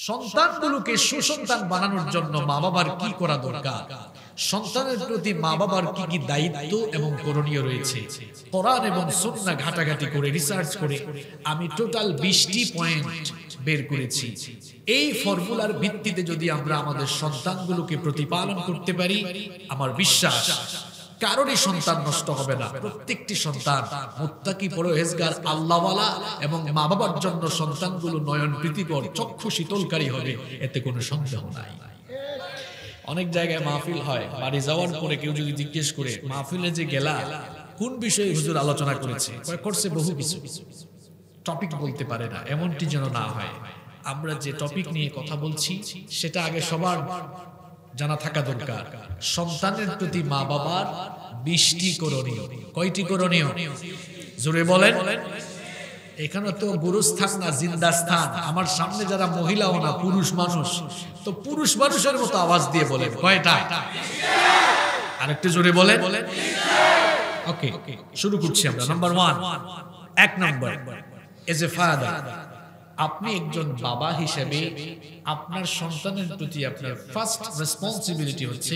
সন্তানগুলোকে সুসন্তান বানানোর জন্য মা বাবার কি করা দরকার, সন্তানের প্রতি মা বাবার কি কি দায়িত্ব এবং করণীয় রয়েছে, কোরআন এবং সুন্নাহ ঘাটাঘাটি করে রিসার্চ করে আমি টোটাল 20টি পয়েন্ট বের করেছি। এই ফর্মুলার ভিত্তিতে যদি আমরা আমাদের সন্তানগুলোকে প্রতিপালন করতে পারি, আমার বিশ্বাস কারোরই সন্তান নষ্ট হবে না। প্রত্যেকটি সন্তান মুত্তাকি, পরহেজগার, আল্লাহওয়ালা এবং মা বাবার জন্য সন্তানগুলো নয়ন প্রীতিকর, চক্ষু শীতলকারী হবে, এতে কোনো সন্দেহ নাই। অনেক জায়গায় মাহফিল হয়, বাড়ি যাওয়ার পরে কেউ যদি জিজ্ঞেস করে মাহফিলে যে গেলা কোন বিষয়ে হুজুর আলোচনা করেছে, করছে বহু কিছু, টপিক বলতে পারে না। এমনটি যেন না হয়। আমরা যে টপিক নিয়ে কথা বলছি সেটা আগে সবার জানা থাকা দরকার। সন্তানের প্রতি মা বাবার 20টি করণীয়। কয়টি করণীয়? জোরে বলেন। এখানে তো গুরুস্থান না, জিন্দা স্থান। আমার সামনে যারা মহিলাও না, পুরুষ মানুষ, তো পুরুষ মানুষের মতো আওয়াজ দিয়ে বলেন কয়টা? আরেকটু জোরে বলেন। ওকে, শুরু করছি আমরা। Number 1, 1 number, as a father, আপনি একজন বাবা হিসেবে আপনার সন্তানের প্রতি আপনার ফার্স্ট রেসপন্সিবিলিটি হচ্ছে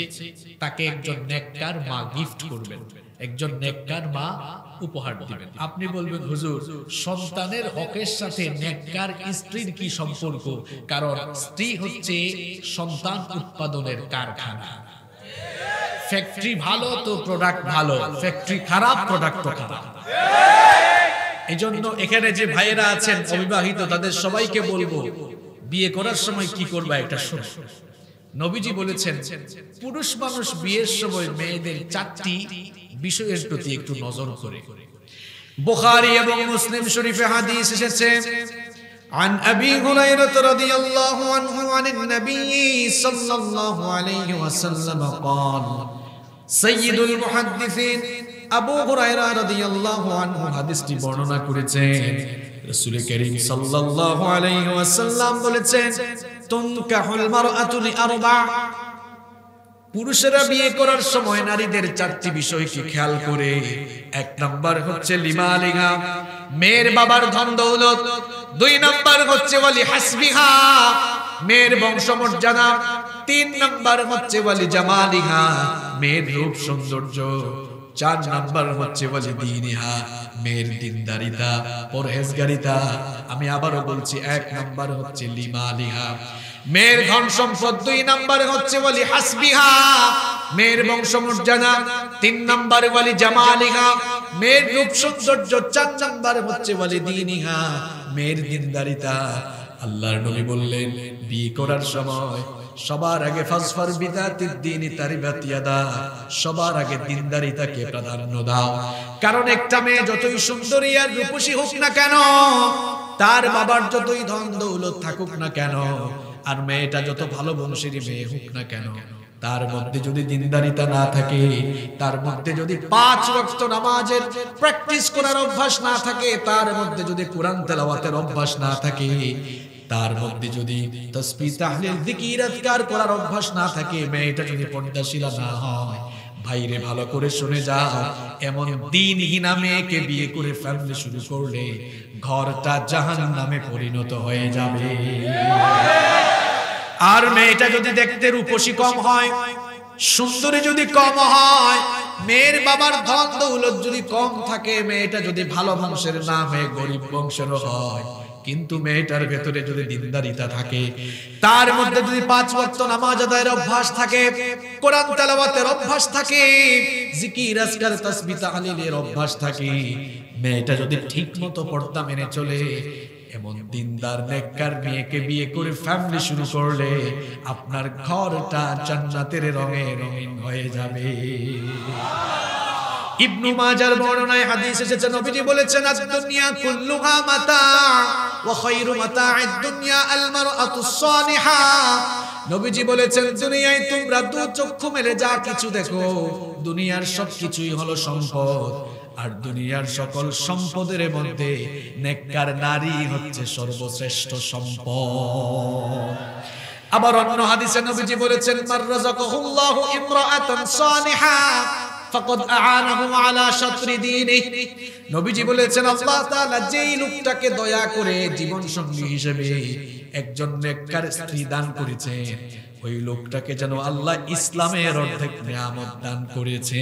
তাকে একজন নেককার মা গিফট করবেন, একজন নেককার মা উপহার দিবেন। আপনি বলবেন হুজুর, সন্তানের হকের সাথে নেককার স্ত্রীর কি সম্পর্ক? কারণ স্ত্রী হচ্ছে সন্তান উৎপাদনের কারখানা। ফ্যাক্টরি ভালো তো প্রোডাক্ট ভালো, ফ্যাক্টরি খারাপ প্রোডাক্ট খারাপ। এজন্য এখানে যে ভাইয়েরা আছেন অবিবাহিত, তাদের সবাইকে বলবো বিয়ে করার সময় কি করবা এটা শোনো। নবীজি বলেছেন পুরুষ মানুষ বিয়ের সময় মেয়েদের 4টি বিষয়ের প্রতি একটু নজর করে। বুখারী এবং মুসলিম শরীফে হাদিস এসেছে, عن أبي هريرة رضي الله عنه عن النبي صلى الله عليه وسلم قال سيد المحدثين আবু হুরায়রা রাদিয়াল্লাহু আনহু হাদিসটি বর্ণনা করেছেন। রাসূল করিম সাল্লাল্লাহু আলাইহি ওয়াসাল্লাম বলেছেন, তুনকাহুল মারআতু লিআরবা, পুরুষেরা বিয়ে করার সময় নারীদের 4টি বিষয়কে খেয়াল করে। 1 নাম্বার হচ্ছে লিমালিহা, মেয়ের বাবার ধন দৌলত। 2 নাম্বার হচ্ছে ওয়ালি হাসবিহা, মেয়ের বংশমর্যাদা। 3 নাম্বার হচ্ছে ওয়ালি জামালিহা, মেয়ের রূপ সৌন্দর্য। 4 নাম্বার হচ্ছে ওয়ালি দীনিহা, মেয়ের দিনদারিতা, পরহেজগারিতা। আমি আবারও বলছি, 1 নাম্বার হচ্ছে লিমালিহা, মেয়ের ধন সম্পদ। 2 নাম্বার হচ্ছে ওয়ালি হাসবিহা, মেয়ের বংশমর্যাদা। 3 নাম্বার ওয়ালি জামালিহা, মেয়ের রূপ সৌন্দর্য। 4 নাম্বার হচ্ছে ওয়ালি দীনিহা, মেয়ের দিনদারিতা। আল্লাহর নবী বললেন, বিয়ে করার সময় সবার আগে ফাজফার বিদাতিদ দ্বীনি তারিবাত ইয়াদা, সবার আগে দিনদারিতাকে প্রাধান্য দাও। কারণ একটা মেয়ে যতই সুন্দরী আর রূপসী হোক না কেন, তার বাবার যতই ধন দৌলত থাকুক না কেন, আর মেয়েটা যত ভালো বংশের মেয়ে হোক না কেন, তার মধ্যে যদি দিনদারিতা না থাকে, তার মধ্যে যদি 5 ওয়াক্ত নামাজের প্র্যাকটিস করার অভ্যাস না থাকে, তার মধ্যে যদি কোরআন তেলাওয়াতের অভ্যাস না থাকে, তার মধ্যে যদি তাসবিহ তাহলিল যিকির আজকার করার অভ্যাস না থাকে, মেয়েটা যদি পর্দাশীলা না হয়, ভাইরে ভালো করে শুনে যাও, এমন দ্বীনহীনা মেয়েকে বিয়ে করে ফ্যামিলি শুরু করলে ঘরটা জাহান্নামে পরিণত হয়ে যাবে। আর মেয়েটা যদি দেখতে রূপসী কম হয়, সুন্দরী যদি কম হয়, মেয়ের বাবার ধন দৌলত যদি কম থাকে, মেয়েটা যদি ভালো বংশের না হয়ে গরিব বংশের হয়, কিন্তু মেয়েটার ভেতরে যদি দিনদারিতা থাকে, তার মধ্যে যদি 5 ওয়াক্ত নামাজ আদায়ের অভ্যাস থাকে, কোরআন তেলাওয়াতের অভ্যাস থাকে, জিকির আজকার তাসবিহ তাহলিলের অভ্যাস থাকে, মেয়েটা যদি ঠিকমতো পর্দা মেনে চলে, এমন দিনদার নেককার মেয়েকে বিয়ে করে ফ্যামিলি শুরু করলে আপনার ঘরটা জান্নাতের রঙে রঙিন হয়ে যাবে। ইবনু মাজার বর্ণনায় হাদিস এসেছে, নবীজি বলেছেন, আদ-দুনিয়া কুল্লুহা মাতা ওয়া খায়রু মাতা'আদ দুনিয়া আল মারআতুস সালিহা। নবীজি বলেছেন, দুনিয়ায় তোমরা 2 চক্ষু মেলে যা কিছু দেখো, দুনিয়ার সবকিছুই হলো সম্পদ, আর দুনিয়ার সকল সম্পদের মধ্যে নেককার নারী হচ্ছে সর্বশ্রেষ্ঠ সম্পদ। আবার অন্য হাদিসে নবীজি বলেছেন, মার রাযাকাহুল্লাহু ইমরাআতান সালিহা ফাকাদ আ'আনাহু আলা শাতরি দীনিহি। নবীজি বলেছেন, আল্লাহ তাআলা যেই লোকটাকে দয়া করে জীবন সঙ্গী হিসেবে একজন নেককার স্ত্রী দান করেছেন, ওই লোকটাকে যেন আল্লাহ ইসলামের অর্ধেক নিয়ামত দান করেছে।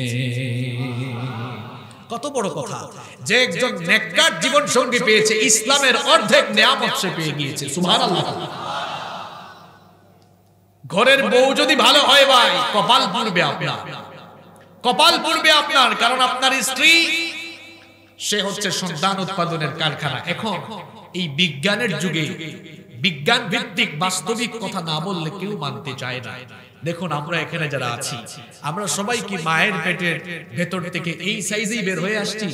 কত বড় কথা যে একজন নেককার জীবন সঙ্গী পেয়েছে, ইসলামের অর্ধেক নিয়ামত সে পেয়ে গিয়েছে। সুবহানাল্লাহ। ঘরের বউ যদি ভালো হয় ভাই, কপাল পুড়বে আপনার, কপাল পুড়বে আপনার, কারণ আপনার স্ত্রী সে হচ্ছে সন্তান উৎপাদনের কারখানা। এখন এই বিজ্ঞানের যুগে বিজ্ঞান ভিত্তিক বাস্তবিক কথা না বললে কেউ মানতে চায় না। দেখুন আমরা এখানে যারা আছি, আমরা সবাই কি মায়ের পেটের ভেতর থেকে এই সাইজেই বের হয়ে আসছি?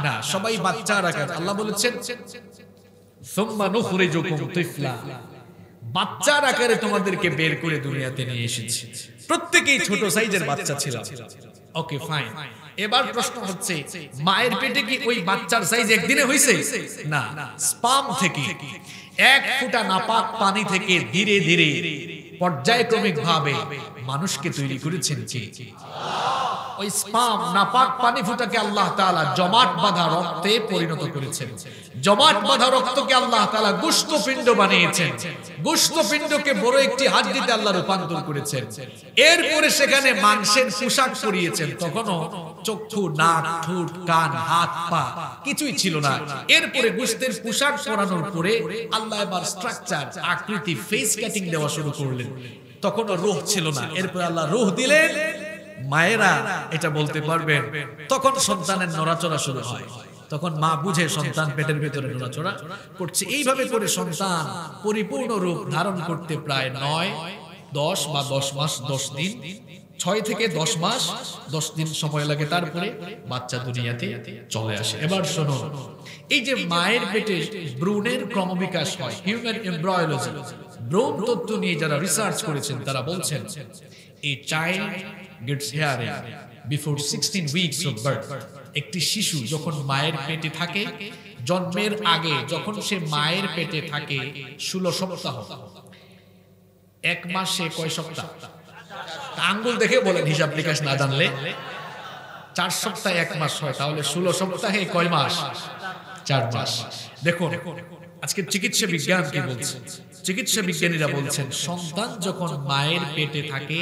না, সবাই বাচ্চার আকার। আল্লাহ বলেছেন সুম্মা নুখরিজুকুম তিফলা, বাচ্চার আকারে তোমাদেরকে বের করে দুনিয়াতে নিয়ে এসেছি। প্রত্যেকেই ছোট সাইজের বাচ্চা ছিল। ওকে ফাইন, এবার প্রশ্ন হচ্ছে মায়ের পেটে কি ওই বাচ্চার সাইজ একদিনে হয়েছে? না, স্পাম থেকে, এক ফোঁটা নাপাক পানি থেকে ধীরে ধীরে পর্যায়ক্রমিক ভাবে মানুষকে তৈরি করেছেন কে? ওই স্পাম নাপাক পানি ফোঁটাকে আল্লাহ তাআলা জমাট বাঁধা রক্তে পরিণত করেছেন। জমাট বাঁধা রক্তকে আল্লাহ তাআলা গোশতপিণ্ড বানিয়েছেন। গোশতপিণ্ডকে বড় একটি হাড্ডিতে আল্লাহ রূপান্তর করেছেন। এরপরে সেখানে মাংসের পোশাক পরিয়েছেন। তখনও চক্ষু, নাক, ঠোঁট, কান, হাত, পা কিছুই ছিল না। এরপরে গোশতের পোশাক পরানোর পরে আল্লাহ এবার স্ট্রাকচার, আকৃতি, ফেস কাটিং দেওয়া শুরু করলেন। তখনও রূহ ছিল না। এরপর আল্লাহ রূহ দিলেন। মায়েরা এটা বলতে পারবেন, তখন সন্তানের নড়াচড়া শুরু হয়। তখন মা বুঝে সন্তান পেটের ভেতরে নড়াচড়া করছে। এইভাবে করে সন্তান পরিপূর্ণ রূপ ধারণ করতে প্রায় 9, 10 বা 10 মাস 10 দিন, 6 থেকে 10 মাস 10 দিন সময় লাগে। তারপরে বাচ্চা দুনিয়াতে চলে আসে। এবার শোনো, এই যে মায়ের পেটে ভ্রূণের ক্রমবিকাশ হয়, হিউম্যান এমব্রায়োলজি, ভ্রূণ তত্ত্ব নিয়ে যারা রিসার্চ করেছেন তারা বলছেন a child gets hearing before 16 weeks of birth. একটি শিশু যখন মায়ের পেটে থাকে, জন্মের আগে যখন সে মায়ের পেটে থাকে 16 সপ্তাহ। এক মাসে কয় সপ্তাহ? আঙ্গুল দেখে বলেন, হিসাব নিকাশ না জানলে। 4 সপ্তাহে 1 মাস হয়, তাহলে 16 সপ্তাহে কয় মাস? 4 মাস। দেখুন আজকে চিকিৎসা বিজ্ঞান কি বলছে? চিকিৎসা বিজ্ঞানীরা বলছেন সন্তান যখন মায়ের পেটে থাকে,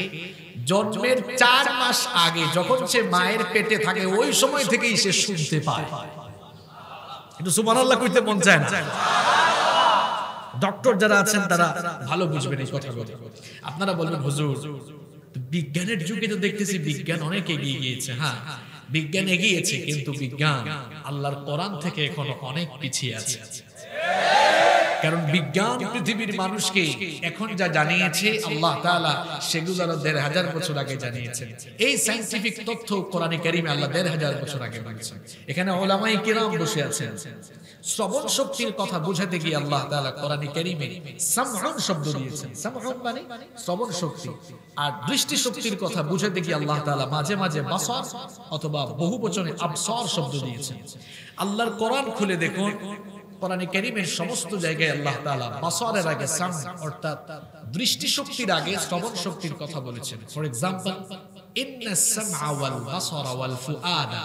জন্মের 4 মাস আগে যখন সে মায়ের পেটে থাকে, ওই সময় থেকেই সে শুনতে পায়। কিন্তু সুবহানাল্লাহ কইতে মন চায় না। ডক্টর যারা আছেন তারা ভালো বুঝবেন এই কথাগুলো। আপনারা বলবেন হুজুর, বিজ্ঞানের যুগে তো দেখতেছি বিজ্ঞান অনেক এগিয়ে গিয়েছে। হ্যাঁ, বিজ্ঞান এগিয়েছে, কিন্তু বিজ্ঞান আল্লাহর কোরআন থেকে এখনো অনেক পিছিয়ে আছে। কারণ বিজ্ঞান পৃথিবীর মানুষকে এখন যা জানিয়েছে আল্লাহ তাআলা সেগুলো ১,৫০০ বছর আগে জানিয়েছেন। এই সায়েন্টিফিক তথ্য কোরআনে কারীমে আল্লাহ ১,৫০০ বছর আগে বলেছেন। এখানে উলামায়ে কিরাম বসে আছেন। শ্রবণ শক্তির কথা বোঝাতে গিয়ে আল্লাহ তাআলা কোরআনে কারীমে সামউন শব্দ দিয়েছেন। সামউন মানে শ্রবণ শক্তি। আর দৃষ্টি শক্তির কথা বোঝাতে গিয়ে আল্লাহ তাআলা মাঝে মাঝে বাসার অথবা বহুবচনে আবসার শব্দ দিয়েছেন। আল্লাহর কোরআন খুলে দেখুন, কোরআনে কারীমের সমস্ত জায়গায় আল্লাহ তাআলা বাসারের আগে সাম অর্থাৎ দৃষ্টি শক্তির আগে শ্রবণ শক্তির কথা বলেছেন। ফর এক্সাম্পল, ইন্নাস সামআ ওয়াল বাসারা ওয়াল ফুআদা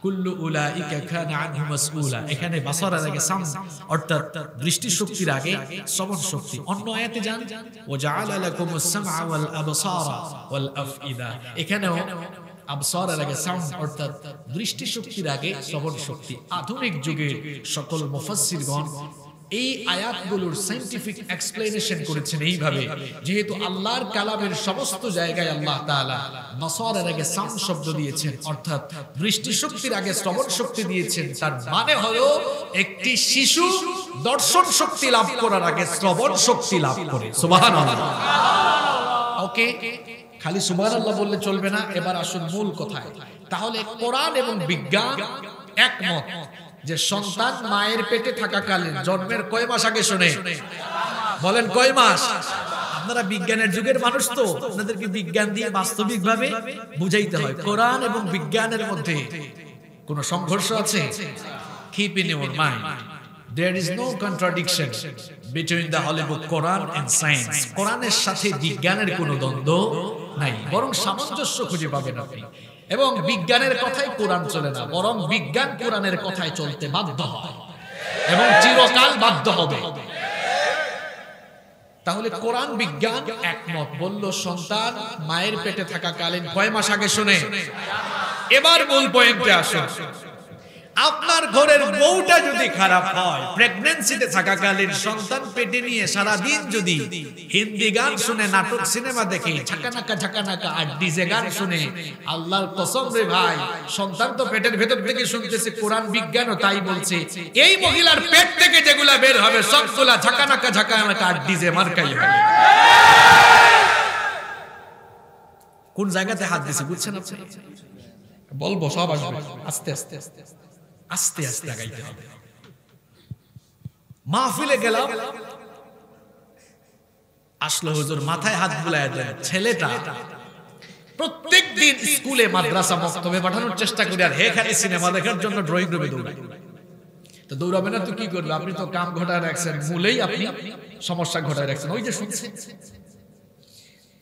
কুল্লু উলাইকা কানা আনহু মাসউলা। এখানে বাসারের আগে সাম অর্থাৎ দৃষ্টি শক্তির আগে শ্রবণ শক্তি। অন্য আয়াতে যান, ওয়া জাআলা লাকুমুস সামআ ওয়াল আবসারা ওয়াল আফইদা। এখানেও আবসারের আগে সাউন্ড অর্থাৎ দৃষ্টি শক্তির আগে শ্রবণ শক্তি। আধুনিক যুগের সকল মুফাসসিরগণ এই আয়াতগুলোর সায়েন্টিফিক এক্সপ্লেনেশন করেছেন এইভাবে, যেহেতু আল্লাহর কালামের সমস্ত জায়গায় আল্লাহ তাআলা বাসারের আগে সাউন্ড শব্দ দিয়েছেন অর্থাৎ দৃষ্টি শক্তির আগে শ্রবণ শক্তি দিয়েছেন, তার মানে হলো একটি শিশু দর্শন শক্তি লাভ করার আগে শ্রবণ শক্তি লাভ করে। সুবহানাল্লাহ। ওকে, খালি সুবহানাল্লাহ বললে চলবে না। এবার আসুন মূল কথায়। তাহলে কোরআন এবং বিজ্ঞান একমত যে সন্তান মায়ের পেটে থাকাকালীন জন্মের কয় মাস আগে শুনে? বলেন কয় মাস? আপনারা বিজ্ঞানের যুগের মানুষ তো, আপনাদেরকে বিজ্ঞান দিয়ে বাস্তবিকভাবে বুঝাইতে হয়। কোরআন এবং বিজ্ঞানের মধ্যে কোনো সংঘর্ষ আছে? Keep in your mind, there is no contradiction between the Holy Book Quran and science. কোরআনের সাথে বিজ্ঞানের কোনো দ্বন্দ্ব নাই, বরং সামঞ্জস্য খুঁজে পাবেন আপনি। এবং বিজ্ঞানের কথাই কোরআন চলে না, বরং বিজ্ঞান কোরআনের কথায় চলতে বাধ্য হয় এবং চিরকাল বাধ্য হবে। তাহলে কোরআন বিজ্ঞান একমত, বলল সন্তান মায়ের পেটে থাকাকালীন কয় মাস আগে শুনে। এবার মূল পয়েন্টে আসুন। আপনার ঘরের বউটা যদি খারাপ হয়, প্রেগন্যান্সিতে থাকাকালীন সন্তান পেটে নিয়ে সারা দিন যদি হিন্দি গান শুনে, নাটক সিনেমা দেখে, ঝাঁকানাকা আর ডিজে গান শুনে, আল্লাহর কসম রে ভাই, সন্তান তো পেটের ভেতর থেকে শুনতেছে, কোরআন বিজ্ঞানও তাই বলছে, এই মহিলার পেট থেকে যেগুলা বের হবে সবগুলা ঝাঁকানাকা আর ডিজে মার্কাই হবে। কোন জায়গাতে হাত দিছে বুঝছেন আপনি? বলবো সব আসবে আস্তে আস্তে আস্তে আস্তে আগাইতে হবে। মাহফিলে গেলাম, আসলো হুজুর, মাথায় হাত বুলায় দেন। ছেলেটা প্রত্যেকদিন স্কুলে মাদ্রাসা মক্তবে পাঠানোর চেষ্টা করি, আর হে খালি সিনেমা দেখার জন্য ড্রয়িং রুমে দৌড়ায়। তো দৌড়াবে না তো কি করবে? আপনি তো কাম ঘটায় রাখছেন, মূলেই আপনি সমস্যা ঘটায় রাখছেন। ওই যে শুনছেন।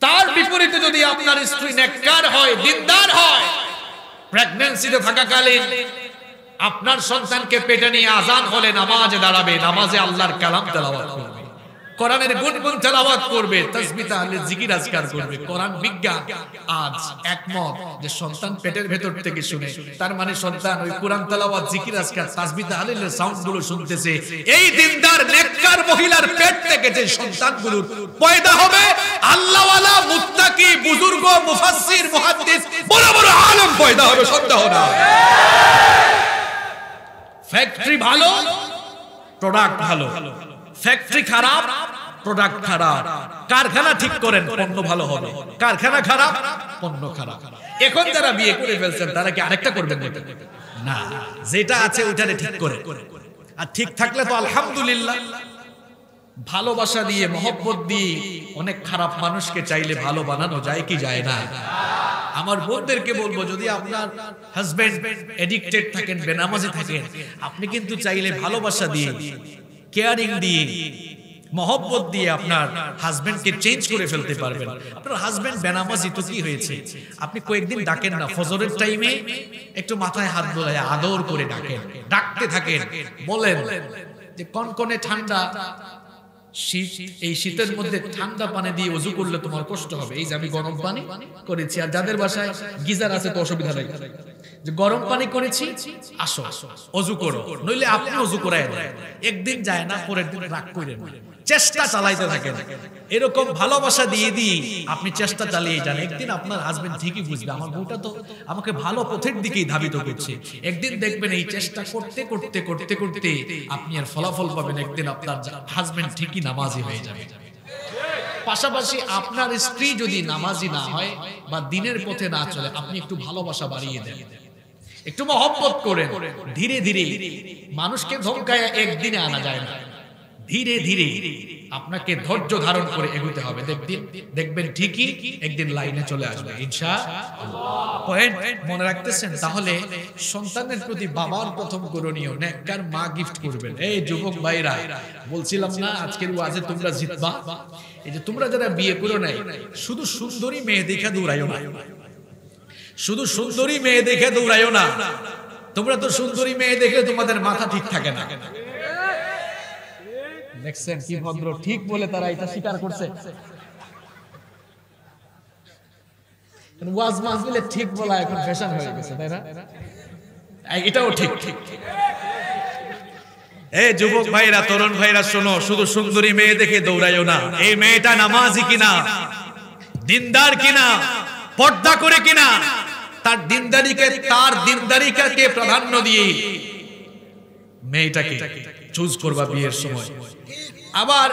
তার বিপরীতে যদি আপনার স্ত্রী নেককার হয়, দিনদার হয়, প্রেগন্যান্সিতে থাকাকালীন আপনার সন্তানকে পেটে নিয়ে আজান হলে নামাজে দাঁড়াবে, নামাজে আল্লাহর কালাম তেলাওয়াত করবে, কোরআনের গুনগুন তেলাওয়াত করবে, তাসবিহ তাহলিল জিকির আজকার করবে। কোরআন বিজ্ঞান আজ একমত যে সন্তান পেটের ভেতর থেকে শুনে, তার মানে সন্তান ওই কোরআন তেলাওয়াত, জিকির আজকার, তাসবিহ তাহলিলের সাউন্ডগুলো শুনতেছে। এই দিনদার নেককার মহিলার পেট থেকে যে সন্তানগুলো পয়দা হবে, আল্লাহওয়ালা, মুত্তাকি, বুজুর্গ, মুফাসসির, মুহাদ্দিস, বড় বড় আলেম পয়দা হবে, সন্দেহ নাই। ফ্যাক্টরি ভালো, প্রোডাক্ট ভালো, ফ্যাক্টরি খারাপ, প্রোডাক্ট খারাপ। কারখানা ঠিক করেন, পণ্য ভালো হবে। কারখানা খারাপ, পণ্য খারাপ। এখন যারা বিয়ে করে ফেলছেন তারা কি আরেকটা করবেন না? যেটা আছে ওইটারে ঠিক করে, আর ঠিক থাকলে তো আলহামদুলিল্লাহ। ভালোবাসা দিয়ে, মহব্বত দিয়ে অনেক খারাপ মানুষকে চাইলে ভালো বানানো যায় কি যায় না? আমার বোনদেরকে বলবো, যদি আপনার হাজবেন্ড এডিক্টেড থাকেন, বেনামাজি থাকেন, আপনি কিন্তু চাইলে ভালোবাসা দিয়ে, কেয়ারিং দিয়ে, মহব্বত দিয়ে আপনার হাজবেন্ডকে চেঞ্জ করে ফেলতে পারবেন। আপনার হাজবেন্ড বেনামাজি তো কি হয়েছে, আপনি কয়েকদিন ডাকেন না, ফজরের টাইমে একটু মাথায় হাত বোলায় আদর করে ডাকেন, ডাকতে থাকেন, বলেন যে কনকনে ঠান্ডা শীত, এই শীতের মধ্যে ঠান্ডা পানি দিয়ে ওযু করলে তোমার কষ্ট হবে, এই যে আমি গরম পানি করেছি। আর যাদের বাসায় গিজার আছে তো অসুবিধা নেই, যে গরম পানি করেছি, আসো ওযু করো, নইলে আপনি ওযু করায় দেন। একদিন যায় না, পরের দিন রাগ করেন, চেষ্টা চালাইতে থাকেন। এরকম ভালোবাসা দিয়ে দিয়ে আপনি চেষ্টা চালিয়ে যান। একদিন আপনার হাজবেন্ড ঠিকই বুঝবে, আমার বউটা তো আমাকে ভালো পথের দিকেই ধাবিত করছে। একদিন দেখবেন এই চেষ্টা করতে করতে করতে করতে আপনি আর ফলাফল পাবেন। একদিন আপনার হাজবেন্ড ঠিকই নামাজি হয়ে যাবে। পাশাপাশি আপনার স্ত্রী যদি নামাজি না হয় বা দিনের পথে না চলে, আপনি একটু ভালোবাসা বাড়িয়ে দেন, একটু মহব্বত করেন। ধীরে ধীরে, মানুষকে ধমকায় একদিনে আনা যায় না, ধীরে ধীরে আপনাকে ধৈর্য ধারণ করে এগোতে হবে। দেখবেন ঠিকই একদিন লাইনে চলে আসবে ইনশাআল্লাহ। পয়েন্ট মনে রাখতেছেন? তাহলে সন্তানের প্রতি বাবার প্রথম করণীয়, নেককার মা গিফট করবেন। এই যুবক ভাইরা, বলছিলাম না আজকের ওয়াজে তোমরা জিতবা। এই যে তোমরা যারা বিয়ে করো নাই, শুধু সুন্দরী মেয়ে দেখে দৌড়াইও না, শুধু সুন্দরী মেয়ে দেখে দৌড়াইও না। তোমরা তো সুন্দরী মেয়ে দেখে তোমাদের মাথা ঠিক থাকে না। দেখছেন কি ভদ্র, ঠিক বলে তারা এটা স্বীকার করছে। ওয়াজ মাহফিলে ঠিক বলা এখন ফ্যাশন হয়ে গেছে, তাই না? এটাও ঠিক। এই যুবক ভাইরা, তরুণ ভাইরা, শোনো, শুধু সুন্দরী মেয়ে দেখে দৌড়াইও না। এই মেয়েটা নামাজি কিনা, দিনদার কিনা, পর্দা করে কিনা, তার দিনদারিকে প্রাধান্য দিয়ে মেয়েটাকে চুজ করবা বিয়ের সময়। আবার